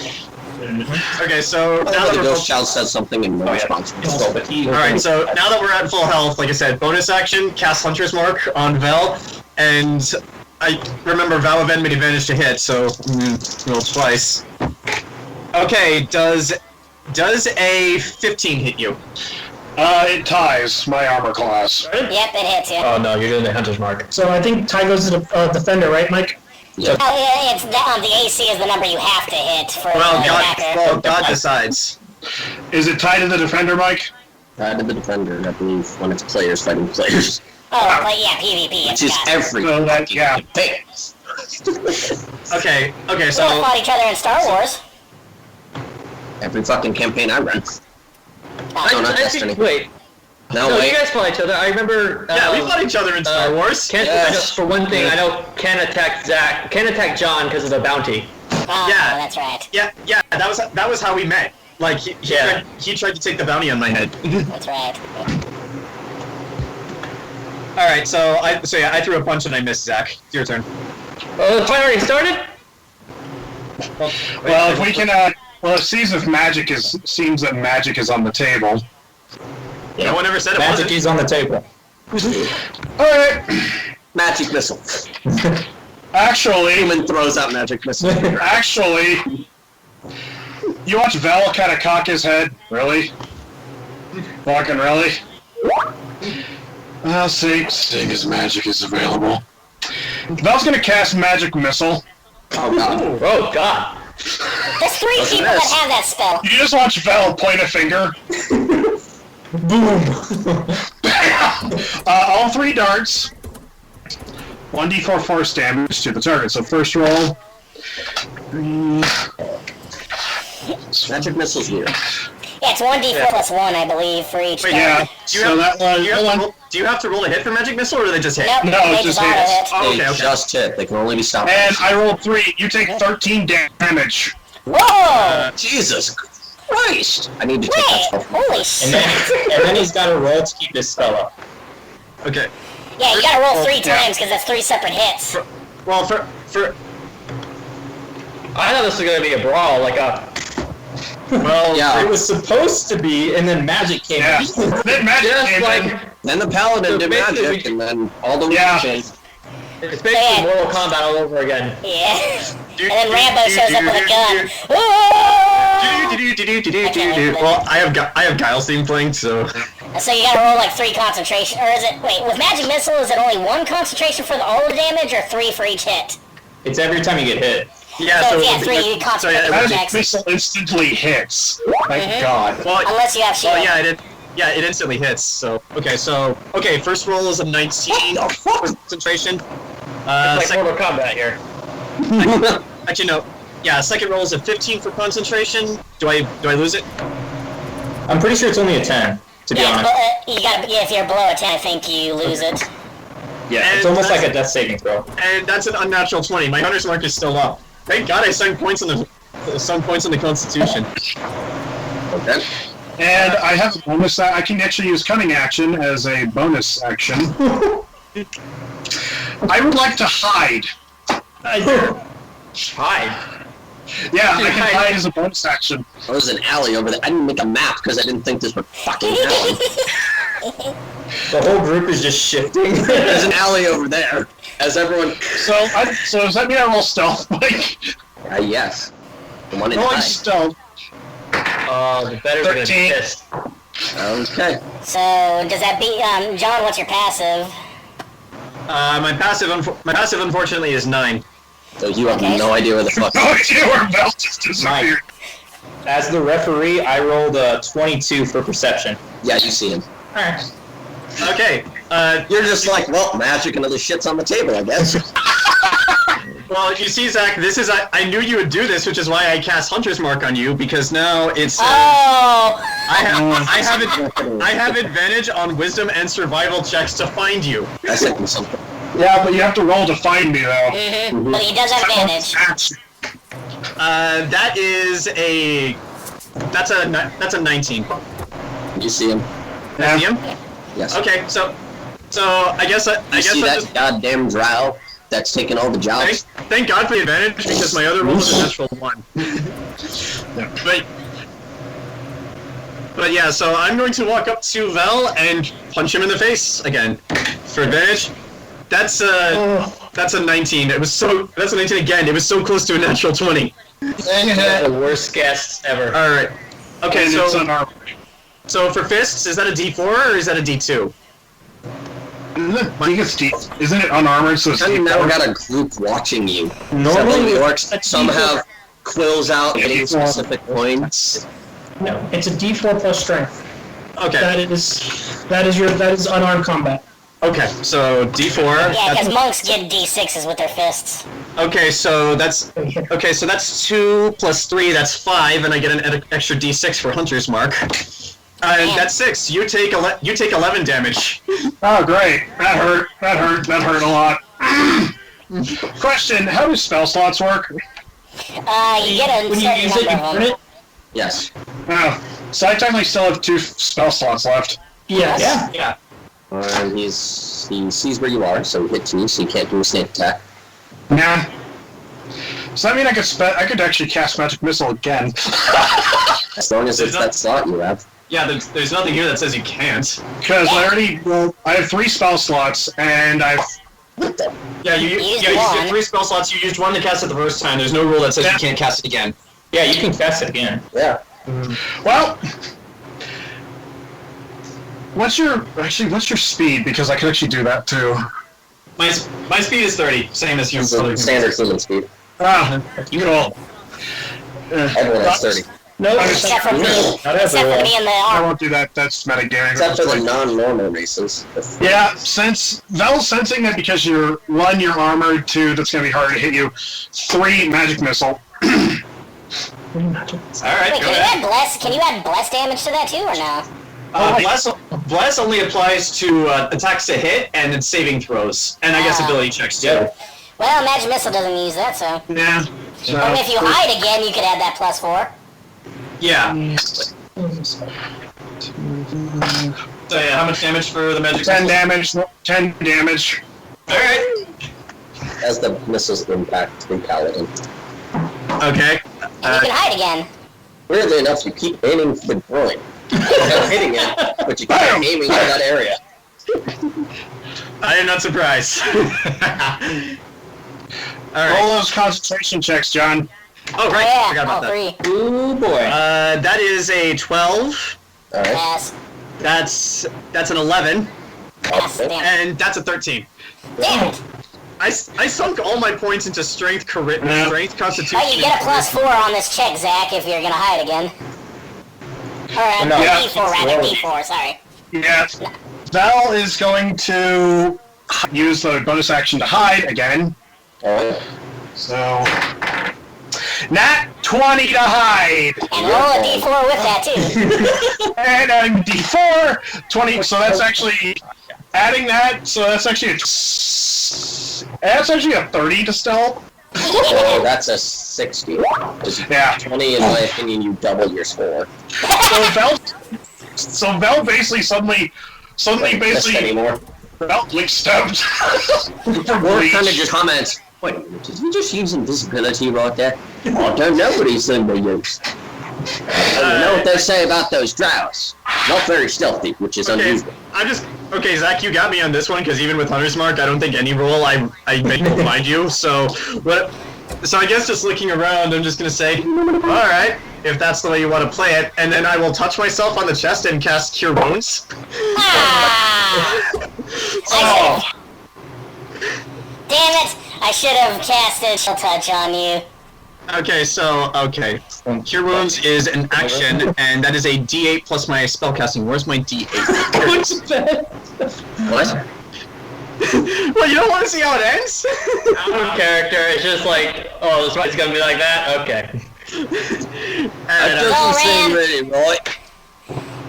Okay, so now Now that the we're ghost child says something and no response. Alright, so now that we're at full health, like I said, bonus action, cast Hunter's Mark on Vel, and I remember Vow of Enmity advantage to hit, so roll twice. Okay, does a 15 hit you? It ties my armor class. Yep, it hits you. Oh no, you're doing the Hunter's Mark. So I think Ty goes to the defender, right, Mike? Oh, yeah, it's the AC is the number you have to hit for Well, the attacker. God decides. Is it tied to the defender, Mike? To the defender, I believe, when it's players fighting players. Oh, but yeah, PvP. Which is every So that, yeah. thing. Okay, We all so... fought each other in Star Wars. Every fucking campaign I run. No, not Destiny. Wait. No, No, wait. you guys fought each other. I remember. Yeah, we fought each other in Star Wars. Ken, Yes. for one thing, I know Ken attacked John because of the bounty. Oh, Yeah. that's right. Yeah, that was how we met. Like, he tried to take the bounty on my head. That's right. Alright, so I threw a punch and I missed, Zach. It's your turn. Oh, the fight already started? Well, if we can, it seems that magic is on the table. No one ever said it Magic wasn't. is on the table. Alright. Magic missile. Actually, Human throws out magic missile. actually, you watch Vel kind of cock his head. Really? Fucking really? I'll see. Seeing as magic is available. Vel's gonna cast magic missile. Oh god. Oh, God. There's 3 What's people this? that have that spell. You just watch Vel point a finger. Boom. All 3 darts. 1d4 force damage to the target. So first roll. Magic missile's weird. Yeah, it's 1d4 plus 1, I believe, for each Wait, die. Yeah. Do you, So have, that do you have to roll a hit for magic missile, or do they just hit? Nope, No, they it's just auto hits. hit. Oh, They okay. just hit. They can only be stopped. And I rolled 3. You take 13 damage. Whoa! Jesus Christ! I need to take Wait, that off. holy And shit. then he's got to roll to keep his spell up. Okay. Yeah, you gotta roll 3 Yeah. times, because that's 3 separate hits. Well, for I thought this was gonna be a brawl, like a... Well, Yeah. it was supposed to be, and then magic came Yeah. in. Then magic Just came like... in. Then the paladin So did basically magic, and then all the Yeah. changed. It's basically Mortal Kombat all over again. Yeah. And then Rambo shows up with a gun. Ooh! Well, I have Guile's theme playing, so So you gotta roll like 3 concentration, or is it, wait, with magic missile, is it only 1 concentration for all the damage, or 3 for each hit? It's every time you get hit. yeah. So, So yeah, 3 concentration Magic checks. missile instantly hits. Thank God. well, Unless you have shield. well, yeah, it instantly hits. So okay, first roll is a 19 concentration. It's like Second, Mortal Kombat here. actually no. Yeah, second roll is a 15 for concentration. Do I lose it? I'm pretty sure it's only a 10, to be Yeah, honest. you gotta, if you're below a 10, I think you lose it. Yeah, And it's almost that's- like a death saving throw. And that's an unnatural 20. My hunter's mark is still up. Thank God I sunk points on the Constitution. Okay. And I have a bonus. I can actually use cunning action as a bonus action. I would like to hide. Hide. Yeah, I can hide as a bonus action. There was an alley over there. I didn't make a map because I didn't think this would fucking happen. The whole group is just shifting. There's an alley over there. As everyone... So does that mean I roll stealth? Like, yes. The one in rolling high. stealth. The better's gonna be 13. pissed. Okay. So, does that be, John, what's your passive? My passive unfortunately is 9. So you have Okay. no idea where the fuck... No idea where Vel just disappeared. As the referee, I rolled a 22 for perception. Yeah, you see him. Alright. Okay. You're just like, well, magic and other shit's on the table, I guess. Well, you see, Zach, this is I knew you would do this, which is why I cast Hunter's Mark on you, because now it's Oh! I have advantage on Wisdom and Survival checks to find you. That's like something. Yeah, but you have to roll to find me, though. Mm-hmm. But he does have advantage. Action. That's a 19. You see him? I see him? Yes. Okay, so I guess You I see guess that goddamn drow that's taking all the jobs? thank God for the advantage, because my other roll was a natural 1. But yeah, so I'm going to walk up to Vel and punch him in the face again for advantage. That's a 19. That's a 19 again. It was so close to a natural 20. The worst guests ever. All right. Okay, And it's so unarmed. so for fists, is that a D4 or is that a D2? I think it's deep. Isn't it unarmored? So it's I've deep. never got a group watching you. Normally, Several orcs, some have quills out hitting specific points. no, it's a D4 plus strength. Okay. That is unarmed combat. Okay. So D4. Yeah, that's- because monks get D6s with their fists. Okay, so that's 2 plus 3. That's 5, and I get an extra D6 for Hunter's Mark. And that's 6. You take 11 damage. Oh, great. That hurt. That hurt a lot. Question, how do spell slots work? You get a When you certain use it, you number of burn them. it? Yes. Oh, so I technically still have 2 spell slots left. Yes. Yeah. And he sees where you are, so he hits you, so you can't do a sneak attack. Nah. Does that mean I could actually cast Magic Missile again? As long as it's that slot you have. Yeah, there's nothing here that says you can't. Because I have 3 spell slots, and I've... Yeah, you get 3 spell slots. You used 1 to cast it the first time. There's no rule that says you can't cast it again. Yeah, you can cast it again. Yeah. Well... What's your speed? Because I could actually do that, too. My speed is 30, same as yours. Standard human speed. Ah, you cool. Everyone has 30. No, Except for me. Except for me and the I arm. won't do that. That's metagaming. Except for the non-normal races. Yeah, since Vel's sensing that because you're armored too, that's gonna be harder to hit you. 3 magic missile. Alright, Wait, go ahead. can you add bless damage to that too, or no? Bless only applies to attacks to hit and then saving throws, and I guess ability checks too. Yeah. Well, magic missile doesn't use that, so. Yeah. But if you hide again, you could add that +4. Yeah. So yeah, how much damage for the magic 10 missile? damage. 10 damage. Alright. As the missiles impact the paladin. Okay. And you can hide again. Weirdly enough, you keep aiming for the groin. You keep hitting it, but you keep aiming for that area. I am not surprised. Alright. Roll those concentration checks, John. Oh, right. Yeah, Forgot about all that. 3. Ooh boy. That is a 12. Alright. Pass. That's an 11. Pass. Damn. And that's a 13. Damn it. I sunk all my points into strength, strength, constitution. Oh, you get a +4 on this check, Zach, if you're gonna hide again. Or No. Yeah. D4, rather. D4, sorry. Yeah. Val is going to use the bonus action to hide again. Alright. So... Nat 20 to hide! And roll a D4 with that, too. And a D4, 20, so that's actually, adding that, so that's actually a 30 to stealth. So that's a 60. Yeah. 20, in my opinion, you double your score. So Vel basically suddenly anymore. Vel blink steps. Or kind of just comments, wait, did he just use invisibility right there? I don't know what he's going to use. You know what they say about those drows? Not very stealthy, which is unusual. Okay, Zach, you got me on this one, because even with Hunter's Mark, I don't think any roll I make will find you, so I guess just looking around, I'm just gonna say, alright, if that's the way you want to play it, and then I will touch myself on the chest and cast Cure Wounds. Oh. Damn it! I should have casted Chill Touch on you. Okay, Cure Wounds is an action, and that is a D8 plus my spellcasting. Where's my D8? What? Well, you don't want to see how it ends? Out of character, it's just like, oh, this fight's gonna be like that? Okay. That doesn't seem really right.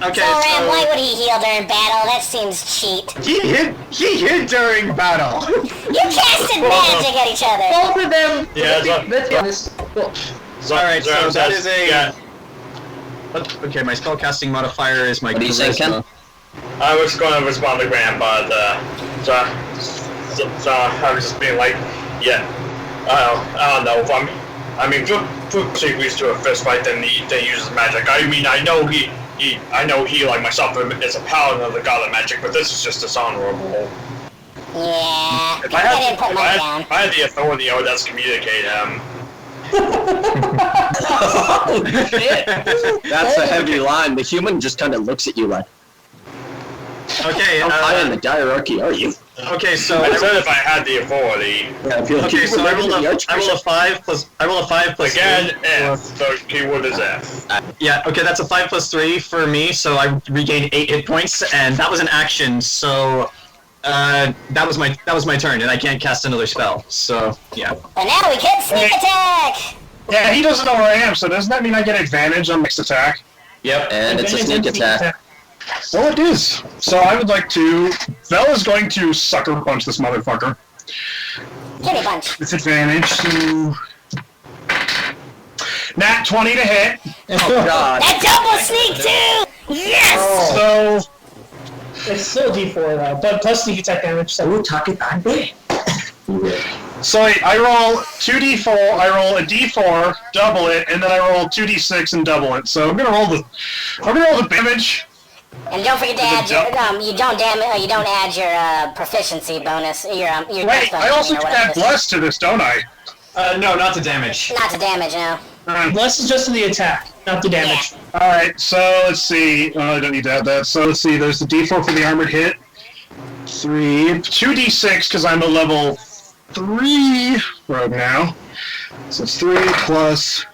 Okay, Zolram, why would he heal during battle? That seems cheat. He hit during battle. You casted magic at each other. Both of them! Yeah, Let's be honest. Well, Alright, so that is a... Yeah. Okay, my spellcasting modifier is my What do you say, Ken? I was going to respond to Graham, but so I was just being like, yeah, I don't know. I mean, Fuchs agrees to a fist fight, then he uses magic. I mean, I know he like myself is a paladin of the god of magic, but this is just dishonorable. Yeah, If I didn't put mine down. I had the authority, I would just communicate him. That's a heavy line. The human just kind of looks at you like, Okay, how high in the hierarchy are you? okay, so... I said if I had the authority. Yeah, if you're Okay, so I roll a 5 plus Again, 3. F. The keyword is F. Yeah, okay, that's a 5 plus 3 for me, so I regained 8 hit points, and that was an action, so that was my turn, and I can't cast another spell. So yeah. But now we can sneak attack. Yeah, he doesn't know where I am, so doesn't that mean I get advantage on next attack? Yep. And it's a sneak attack. Well, it is. So I would like to... Vel is going to sucker punch this motherfucker. Kitty punch. With advantage, so... Nat 20 to hit. Oh god. That double sneak too! Yes! So It's still D4 though, but plus sneak attack damage. So So I roll 2d4, I roll a d4, double it, and then I roll 2d6 and double it. So I'm gonna roll the damage. And don't forget to add your you don't add your proficiency bonus. Your Wait, dex bonus, I also or can whatever add it is. bless to this, don't I? No, not to damage. Not to damage, no. bless is just to the attack, not the damage. All right, so let's see. Oh, I don't need to add that. So let's see. There's the d4 for the armored hit. 2d6 because I'm a level 3 rogue now. So it's 3 plus.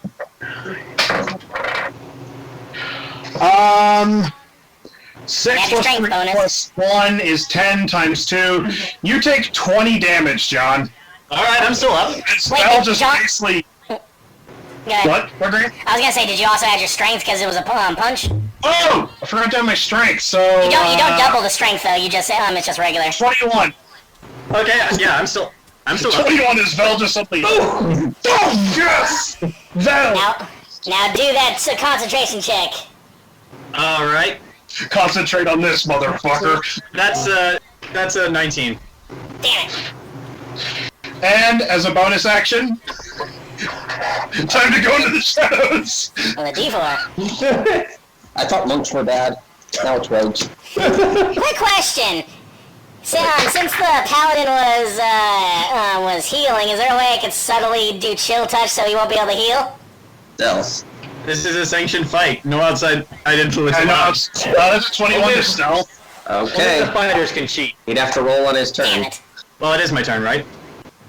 6 Add your plus strength 3 bonus. plus 1 is 10 times 2. You take 20 damage, John. All right, I'm still up. This Wait, spell did just John- basically. Go ahead. What? What? I was gonna say, did you also add your strength because it was a punch? You Oh! I forgot to add my strength, so. don't double the strength though. You just it's just regular. 21. Okay, yeah, I'm still up. 21 is Vel just something. Oh! Yes! Vel! Now do that concentration check. All right, Concentrate on this, motherfucker. that's a 19. Damn it. And as a bonus action, time to go into the shadows. On the D4. I thought monks were bad. Now it's rogues. Quick question. Since the paladin was healing, is there a way I could subtly do chill touch so he won't be able to heal? Else. This is a sanctioned fight. No outside influence I know, allowed. that's 21 to stealth. Only Okay. the fighters can cheat. He'd have to roll on his turn. Damn it. Well, it is my turn, right?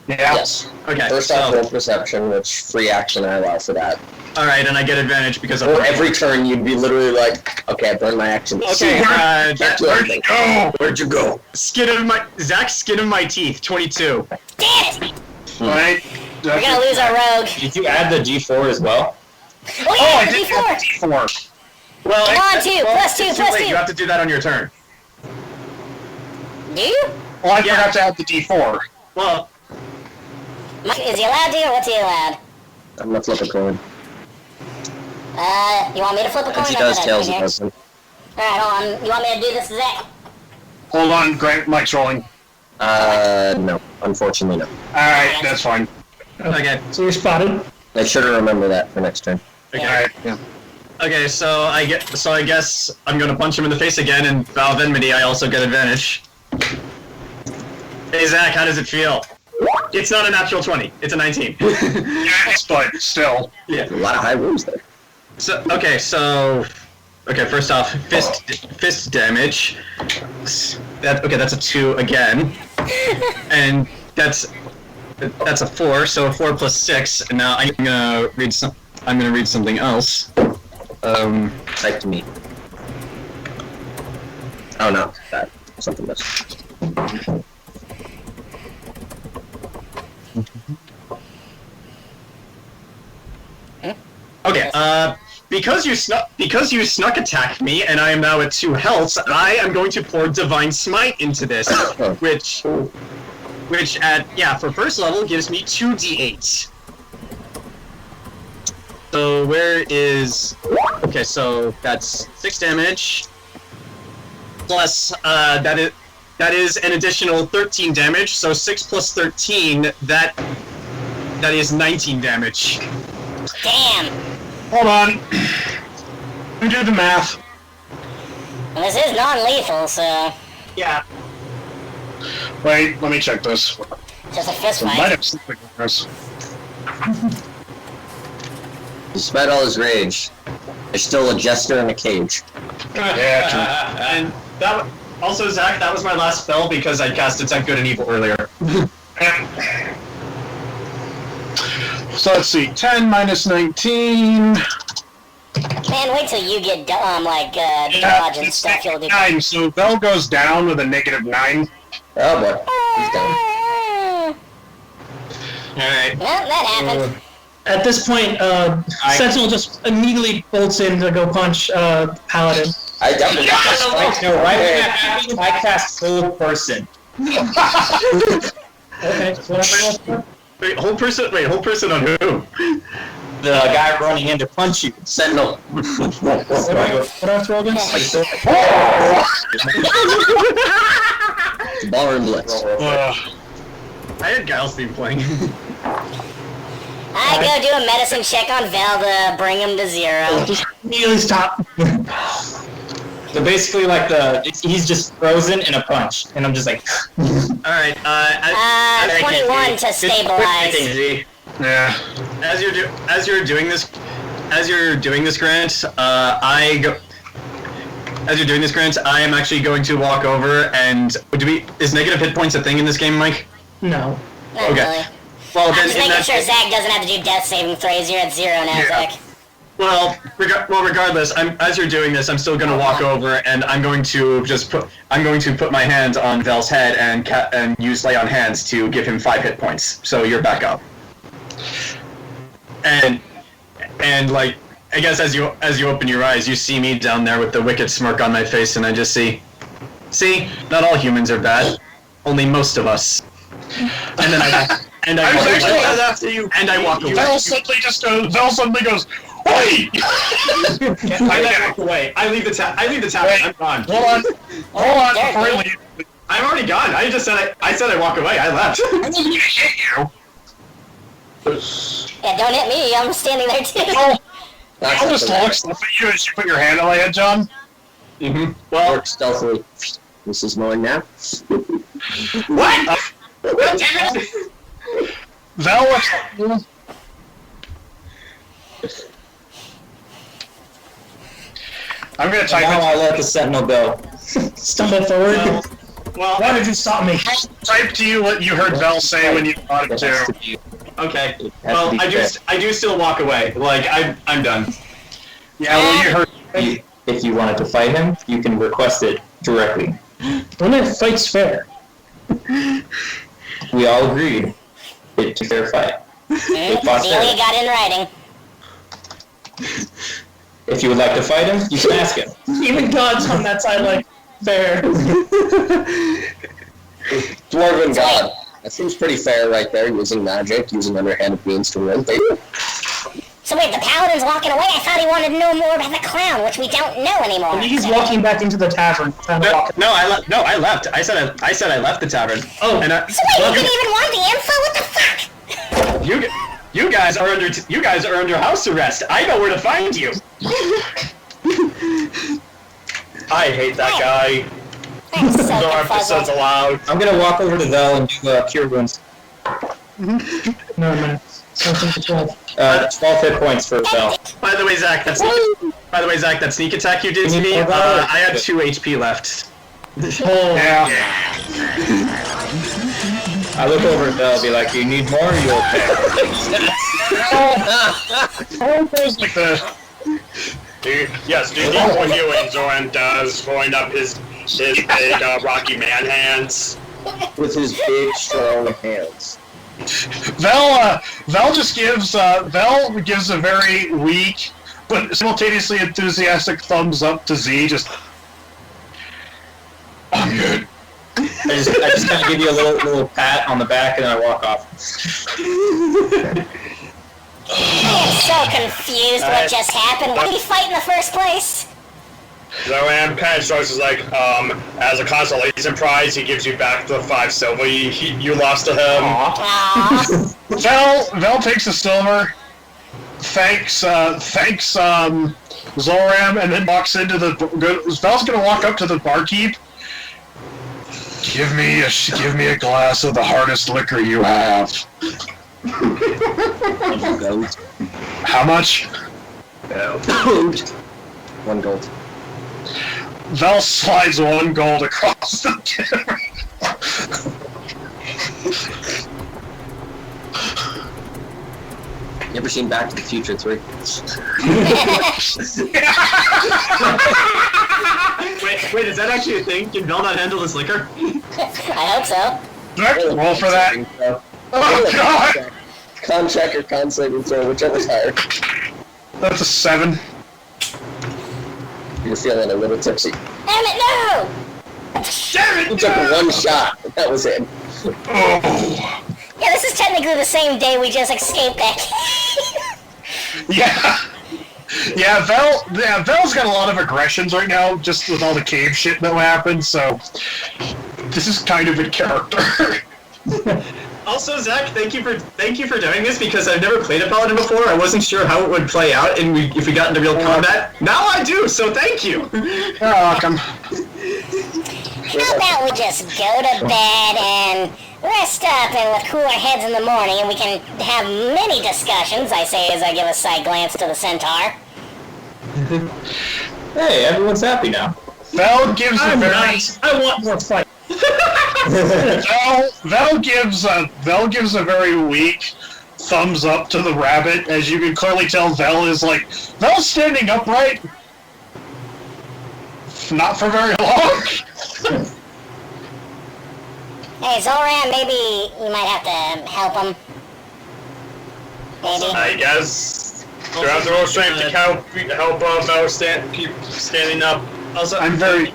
Yeah. Yes. Okay. First off, So, roll perception, which free action I allow for that. all right, and I get advantage because of. Or every turn you'd be literally like, okay, I burned my action. Okay. Can't do Where'd you anything. go? Where'd you go? Skin of my teeth. 22. Damn it! Right. We're gonna lose our rogue. Did you add the D4 as well? Oh Oh, yeah, I the did D4. add D4. Well, Come on, 2, plus 2, it's too plus late. 2. You have to do that on your turn. Do you? Well, I Yeah. forgot to add the D4. Well, Is he allowed to, or what's he allowed? I'm gonna flip a coin. You want me to flip a coin? If he or does, not? tails, he Okay. doesn't. Alright, hold on. You want me to do this, Zach? Hold on, Grant. Mike's rolling. No. Unfortunately, no. Alright, that's fine. okay. So you're spotted. I should remember that for next turn. Okay. Alright, yeah. Okay, so I guess I'm gonna punch him in the face again, and Vow of Enmity, I also get advantage. Hey Zach, how does it feel? It's not a natural 20. It's a 19. Yes, but still. Yeah. A lot of high rolls there. Okay, first off, fist damage. That's a 2 again, and that's a 4. So a 4 plus 6. And now I'm gonna read something else. Type to me. Oh no, that something else. Okay, because you snuck attacked me, and I am now at 2 health, I am going to pour Divine Smite into this, which for first level gives me 2d8. So where is... Okay, so that's 6 damage, plus, that is an additional 13 damage, so 6 plus 13, that is 19 damage. Damn. Hold on. Let me do the math. Well, this is non-lethal, so Yeah. Wait, let me check this. just a fist I might fight. have something on this. Despite all his rage, there's still a jester in a cage. Yeah, And that also, Zach, that was my last spell because I cast Detect Good and Evil earlier. So let's see. 10 minus 19. Man, wait till you get dodge and it's stuff. You'll do. -9, so Bell goes down with a -9. Oh boy, he's down. Alright. Well, that happened. At this point, Sentinel just immediately bolts in to go punch Paladin. I definitely got this fight. No, right when that happened, I cast Full Person. Okay, so what am I rolling for? Wait, whole person on who? the guy running in to punch you. Sentinel. What do I have to roll against? Ballroom Blitz. I had Guile's theme playing. I go do a medicine check on Vel to bring him to 0. Just immediately stop. So basically, like he's just frozen in a punch, and I'm just like. All right. 21 to stabilize. Yeah. As you're doing this, Grant, As you're doing this, Grant, I am actually going to walk over and is negative hit points a thing in this game, Mike? No. Not really. Well, I'm then just making sure Zach doesn't have to do death saving throws. You're at 0 now, Zach. Well, regardless, as you're doing this, I'm still going to walk over and I'm going to put my hand on Vel's head and use Lay on Hands to give him 5 hit points. So you're back up. And like, I guess as you open your eyes, you see me down there with the wicked smirk on my face, and I just see, not all humans are bad, only most of us. And then I walk away. Vel suddenly goes, "Wait!" I walk away. I leave the tavern. I'm gone. Hold on. Before you leave. I'm already gone. I said I walk away. I left. I wasn't gonna hit you. Yeah, don't hit me. I'm standing there too. I'll just look stuff at you as you put your hand on my head, John. Mm-hmm. Well, Work stealthily. This is mine now. What? Well, damn it! Vel, I'm gonna type Now it. I let the Sentinel go. Stumble forward. Well, Why did you stop me? Type to you what you heard Vel say when you thought it to. okay. Well, I do still walk away. Like I'm done. Yeah, well, you heard. If you wanted to fight him, you can request it directly. When a fight's fair. We all agreed. It's a fair fight. Cordelia got in writing. If you would like to fight him, you can ask him. Even God's on that side, like, fair. Dwarven God. That seems pretty fair right there, using magic, using underhanded means to win. So wait, the paladin's walking away? I thought he wanted to know more about the clown, which we don't know anymore. He's walking back into the tavern. I left. I said I left the tavern. Oh. And So wait, you didn't even want the info? What the fuck? You guys are under house arrest. I know where to find you. I hate that guy. I'm so No episodes confuzzled. allowed. I'm gonna walk over to Vel and do Cure Wounds. No, man. Something for 12. 12 hit points for Vel. By the way, Zach, that sneak attack you did to me, I had 2 HP left. Yeah. I look over at Vel and be like, "You need more or you okay?" Like the. Yes, do you need more healing? Zolram does, throwing up his big Rocky Man hands. With his big, strong hands. Vel just gives a very weak but simultaneously enthusiastic thumbs up to Z. Just, I'm good. I just kind of give you a little pat on the back and then I walk off. I am so confused what just happened. Why did he fight in the first place? Zolram Patch is like, as a consolation prize, he gives you back the 5 silver you lost to him. Aww. Vel takes the silver, thanks Zolram, and then walks into the. Vel's gonna walk up to the barkeep. Give me a glass of the hardest liquor you have. Gold. How much? Gold. 1 gold. Vel slides 1 gold across the counter. You ever seen Back to the Future 3? Wait, is that actually a thing? Can Vel not handle this liquor? I hope so. Roll for that. Oh god! Con check or con saving throw, whichever's higher. That's a 7. You're feeling a little tipsy. Damn it, no! You took 1 shot, and that was it. Oh. Yeah, this is technically the same day we just escaped that. Yeah. Vel's got a lot of aggressions right now, just with all the cave shit that happened, so this is kind of in character. Also, Zach, thank you for doing this because I've never played a paladin before. I wasn't sure how it would play out if we got into real combat. Now I do, so thank you. You're welcome. How about we just go to bed and rest up and with cooler heads in the morning, and we can have many discussions, I say as I give a side glance to the centaur. Hey, everyone's happy now. Vel gives a very nice. I want more fight. Vel gives a very weak thumbs up to the rabbit, as you can clearly tell. Vel's standing upright. Not for very long. Hey, Zolram, maybe you might have to help him. Maybe. I guess. Do I have the real strength to help Mel keep standing up? Also, I'm very...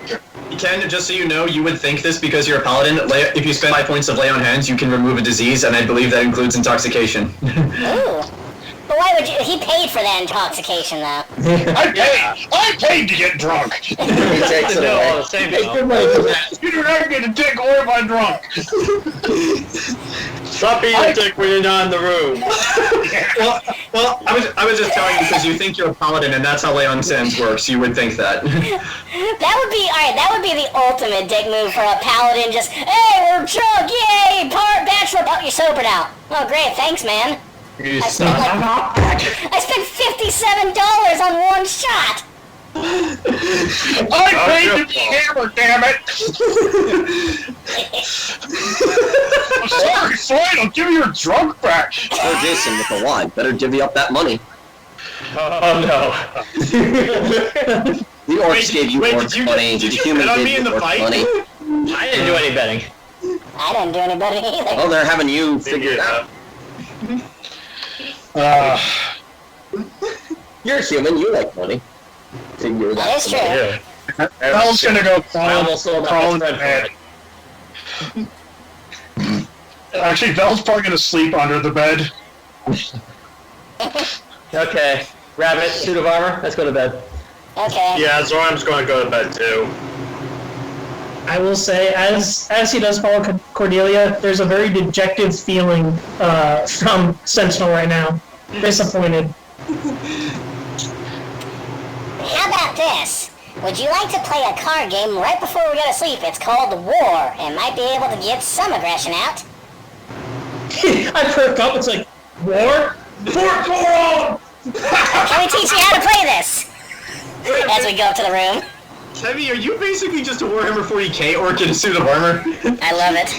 Ken, just so you know, you would think this because you're a paladin. If you spend 5 points of lay on hands, you can remove a disease, and I believe that includes intoxication. Ooh. But why would you... He paid for that intoxication, though. I paid to get drunk. He takes it away. You do not get to take away my drunk. Stop being a dick when you're not in the room. Well, I was just telling you because you think you're a paladin, and that's how lay on hands works. You would think that. That would be the ultimate dick move for a paladin. Just, hey, we're drunk, yay, bachelor. Oh, you're sober now. Oh, great, thanks, man. I spent $57 on one shot. I paid to be hammered, damn it! I'm sorry, Floyd, I'll give you your drunk back. Poor Jayson with the wine. Better divvy up that money. Oh no. The orcs gave you orcs money. The humans gave you orcs money. I didn't do any betting. I didn't do any betting either. Oh, they're having you figure it out. You're human. You like money. Figure That is true. Yeah. Vel's gonna go crawl in bed. Actually, Vel's probably gonna sleep under the bed. Okay. Rabbit, suit of armor, let's go to bed. Okay. Yeah, Zolram's going to go to bed too. I will say, as he does follow Cordelia, there's a very dejected feeling from Sentinel right now. Disappointed. How about this? Would you like to play a card game right before we go to sleep? It's called War, and might be able to get some aggression out. I perk up, it's like, war? War! Can we teach you how to play this? As we go up to the room. Temme, are you basically just a Warhammer 40k orc in a suit of armor? I love it.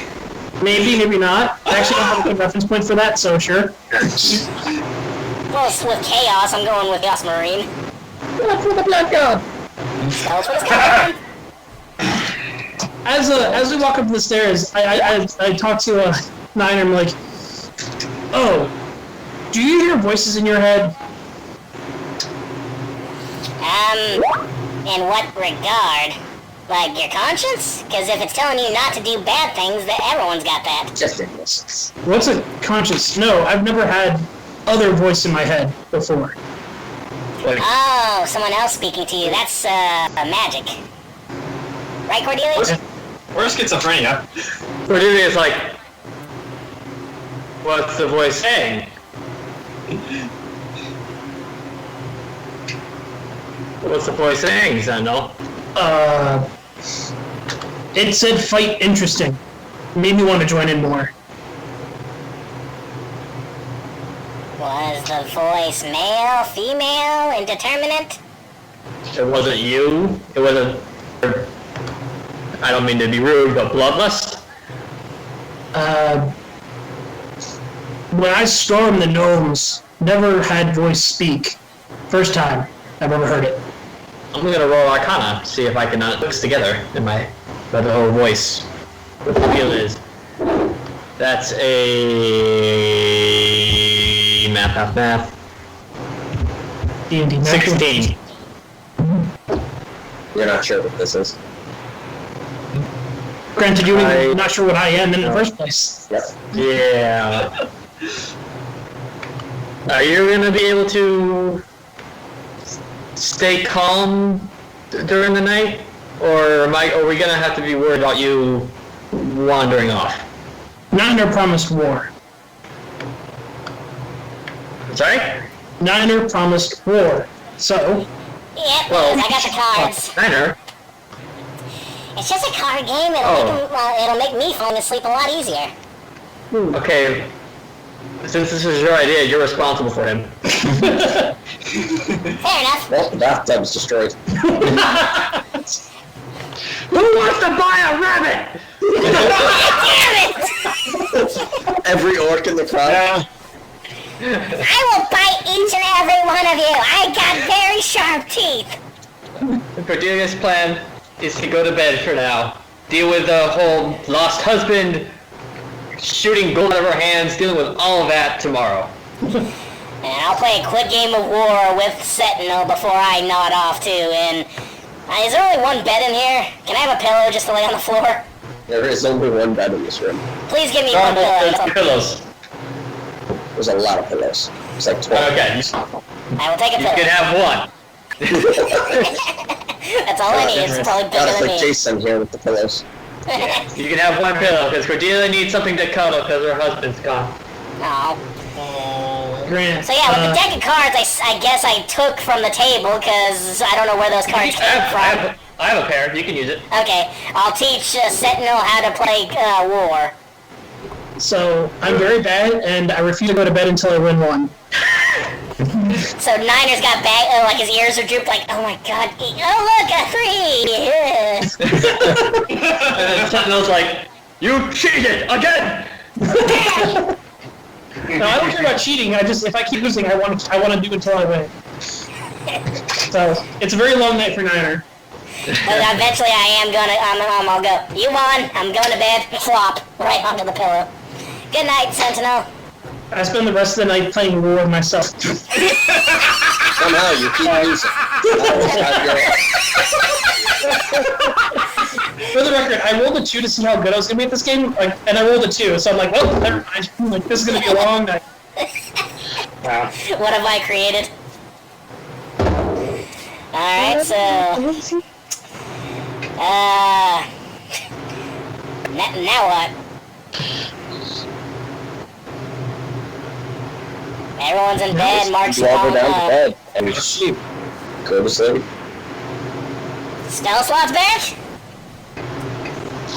Maybe, maybe not. I actually don't have a good reference point for that, so sure. Well, with Chaos, I'm going with Chaos Marine. For the Black God! Tell us what it's called. As we walk up the stairs, I talk to Nine, and I'm like, oh, do you hear voices in your head? In what regard? Like your conscience? Because if it's telling you not to do bad things, then everyone's got that. Just innocence. What's a conscience? No, I've never had other voice in my head before. Oh, someone else speaking to you. That's magic. Right, Cordelia? Or schizophrenia. Cordelia's like, what's the voice saying? What's the voice saying, Sentinel? It said fight interesting. Made me want to join in more. Was the voice male, female, indeterminate? It wasn't you. It wasn't... I don't mean to be rude, but bloodlust? When I stormed the gnomes, never had voice speak. First time I've ever heard it. I'm gonna roll Arcana, see if I can mix together in my whole voice. What the deal is. That's a... math. D&D 16. You're not sure what this is. Granted, you're not sure what I am in the first place. Yep. Yeah. Are you gonna be able to stay calm during the night, or are we gonna have to be worried about you wandering off? Niner promised war. Sorry? Niner promised war. So, Yep, Well, I got the cards. Niner. It's just a card game. It'll make me fall asleep a lot easier. Okay. Since this is your idea, you're responsible for him. Fair enough. Well, the bathtub's destroyed. Who wants to buy a rabbit? Damn it! Every orc in the crowd. I will bite each and every one of you. I got very sharp teeth. Cordelia's plan is to go to bed for now. Deal with the whole lost husband, shooting gold out of her hands, dealing with all of that tomorrow. And I'll play a quick game of war with Sentinel before I nod off too. And is there only one bed in here? Can I have a pillow just to lay on the floor? There is only one bed in this room. Please give me one pillow. Pillows. There's a lot of pillows. It's like 12. Okay. I will take a You pillow. can have one. That's all I need. It's probably bigger Gotta than put me. Jayson here with the pillows. You can have one pillow, because Cordelia needs something to cuddle because her husband's gone. Aw. Grant. So yeah, with the deck of cards, I guess I took from the table because I don't know where those cards came from. I have a pair. You can use it. Okay, I'll teach Sentinel how to play war. So, I'm very bad, and I refuse to go to bed until I win one. So Niner's got back, like his ears are drooped, like, oh my god, oh look, a 3! Yeah. And then Sentinel's like, you cheated again! No, I don't care about cheating. If I keep losing, I want to do until I win. So, it's a very long night for Niner. But eventually I'll go, you won, I'm going to bed, flop, right onto the pillow. Good night, Sentinel. I spend the rest of the night playing war with myself. Somehow you keep losing. For the record, I rolled a 2 to see how good I was going to be at this game, and I rolled a 2, so I'm like, well, never mind. This is going to be a long night. Wow. What have I created? Alright, so... now what? Everyone's in bed, Mark's You all go down to home. bed and you just sleep. Go to sleep. Stealth Slot's back?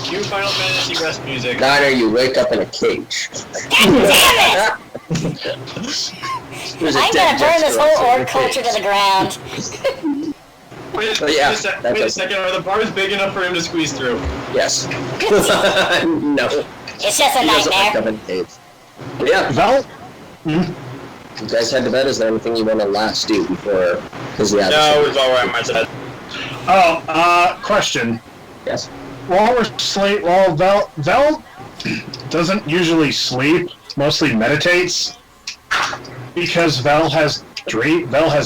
Cue Final Fantasy rest music. Niner, you wake up in a cage. God damn it! I'm gonna burn this whole orc culture to the ground. Wait Oh, yeah, a second, are the bars big enough for him to squeeze through? Yes. No. It's just a He doesn't wake nightmare. up in a cage. But yeah, Val? you guys head to bed. Is there anything you want to last do before? Because yeah. No, it was alright, my dad. Question. Yes. While Val doesn't usually sleep, mostly meditates, because Val has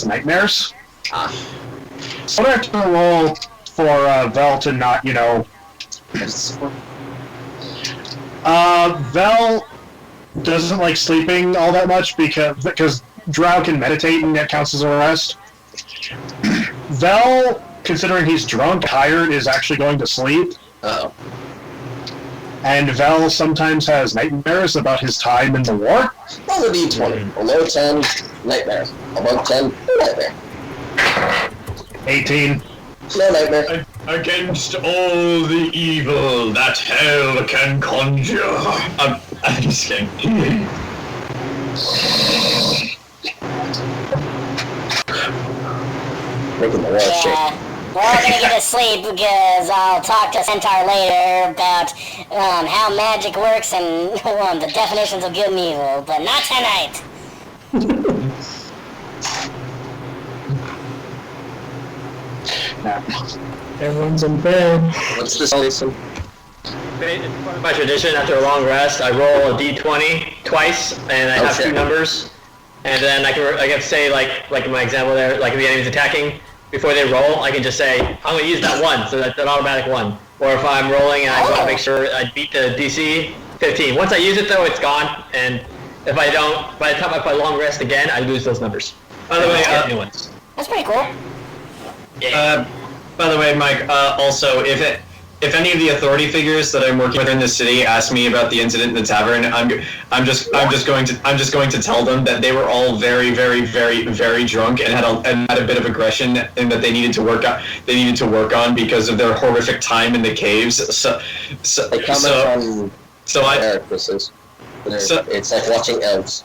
nightmares. Ah. So I have to roll for Val to not, Val doesn't like sleeping all that much because Drow can meditate and that counts as a rest. Val, considering he's drunk, tired, is actually going to sleep. Uh-oh. And Val sometimes has nightmares about his time in the war. Roll a d20. Below 10, nightmare. Above 10, nightmare. 18. No nightmare. Against all the evil that hell can conjure. I'm just kidding. Making the walls shake. Yeah. We're all gonna get to sleep because I'll talk to Centaur later about how magic works and the definitions of good and evil, but not tonight. Everyone's in bed. What's this, Jayson? By tradition, after a long rest, I roll a d20 twice, and I have shit. 2 numbers. And then I can say, like in my example there, like if the enemy's attacking, before they roll, I can just say, I'm going to use that 1, so that's an automatic 1. Or if I'm rolling and I want to make sure I beat the DC, 15. Once I use it, though, it's gone, and If I don't, by the time I play long rest again, I lose those numbers. By the way, Get new ones. That's pretty cool. by the way, Mike, also, if any of the authority figures that I'm working with in the city ask me about the incident in the tavern, I'm just going to tell them that they were all very, very, very, very drunk and had a bit of aggression and that they needed to work on because of their horrific time in the caves. They comment on characters. It's like watching elves.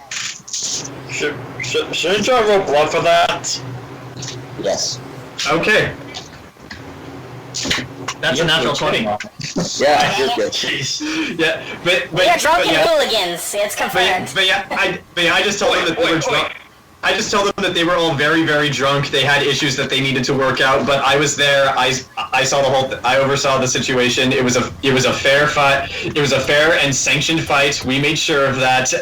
Shouldn't I roll blood for that? Yes. Okay. That's a natural 20. Yeah, you're good. Yeah, but You're drunken yeah. hooligans. It's confirmed. But yeah, I just told them that they were drunk. I just told them that they were all very, very drunk. They had issues that they needed to work out. But I was there. I saw the whole. I oversaw the situation. It was a fair fight. It was a fair and sanctioned fight. We made sure of that.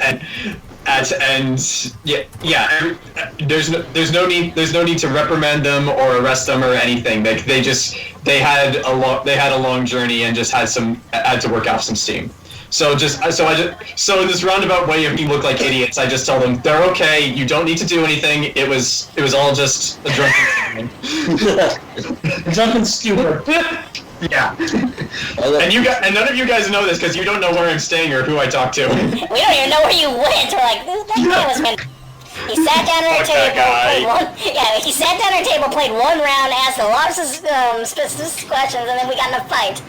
There's no need to reprimand them or arrest them or anything. They had a long journey and just had to work off some steam. So in this roundabout way of you look like idiots, I just tell them they're okay. You don't need to do anything. It was all just a drunken Drunken stupor. Yeah. And none of you guys know this because you don't know where I'm staying or who I talk to. We don't even know where you went. We're like, that guy was meant. He sat down at our table, played one. Yeah, he sat down at our table, played one round, asked a lot of specific questions, and then we got in a fight.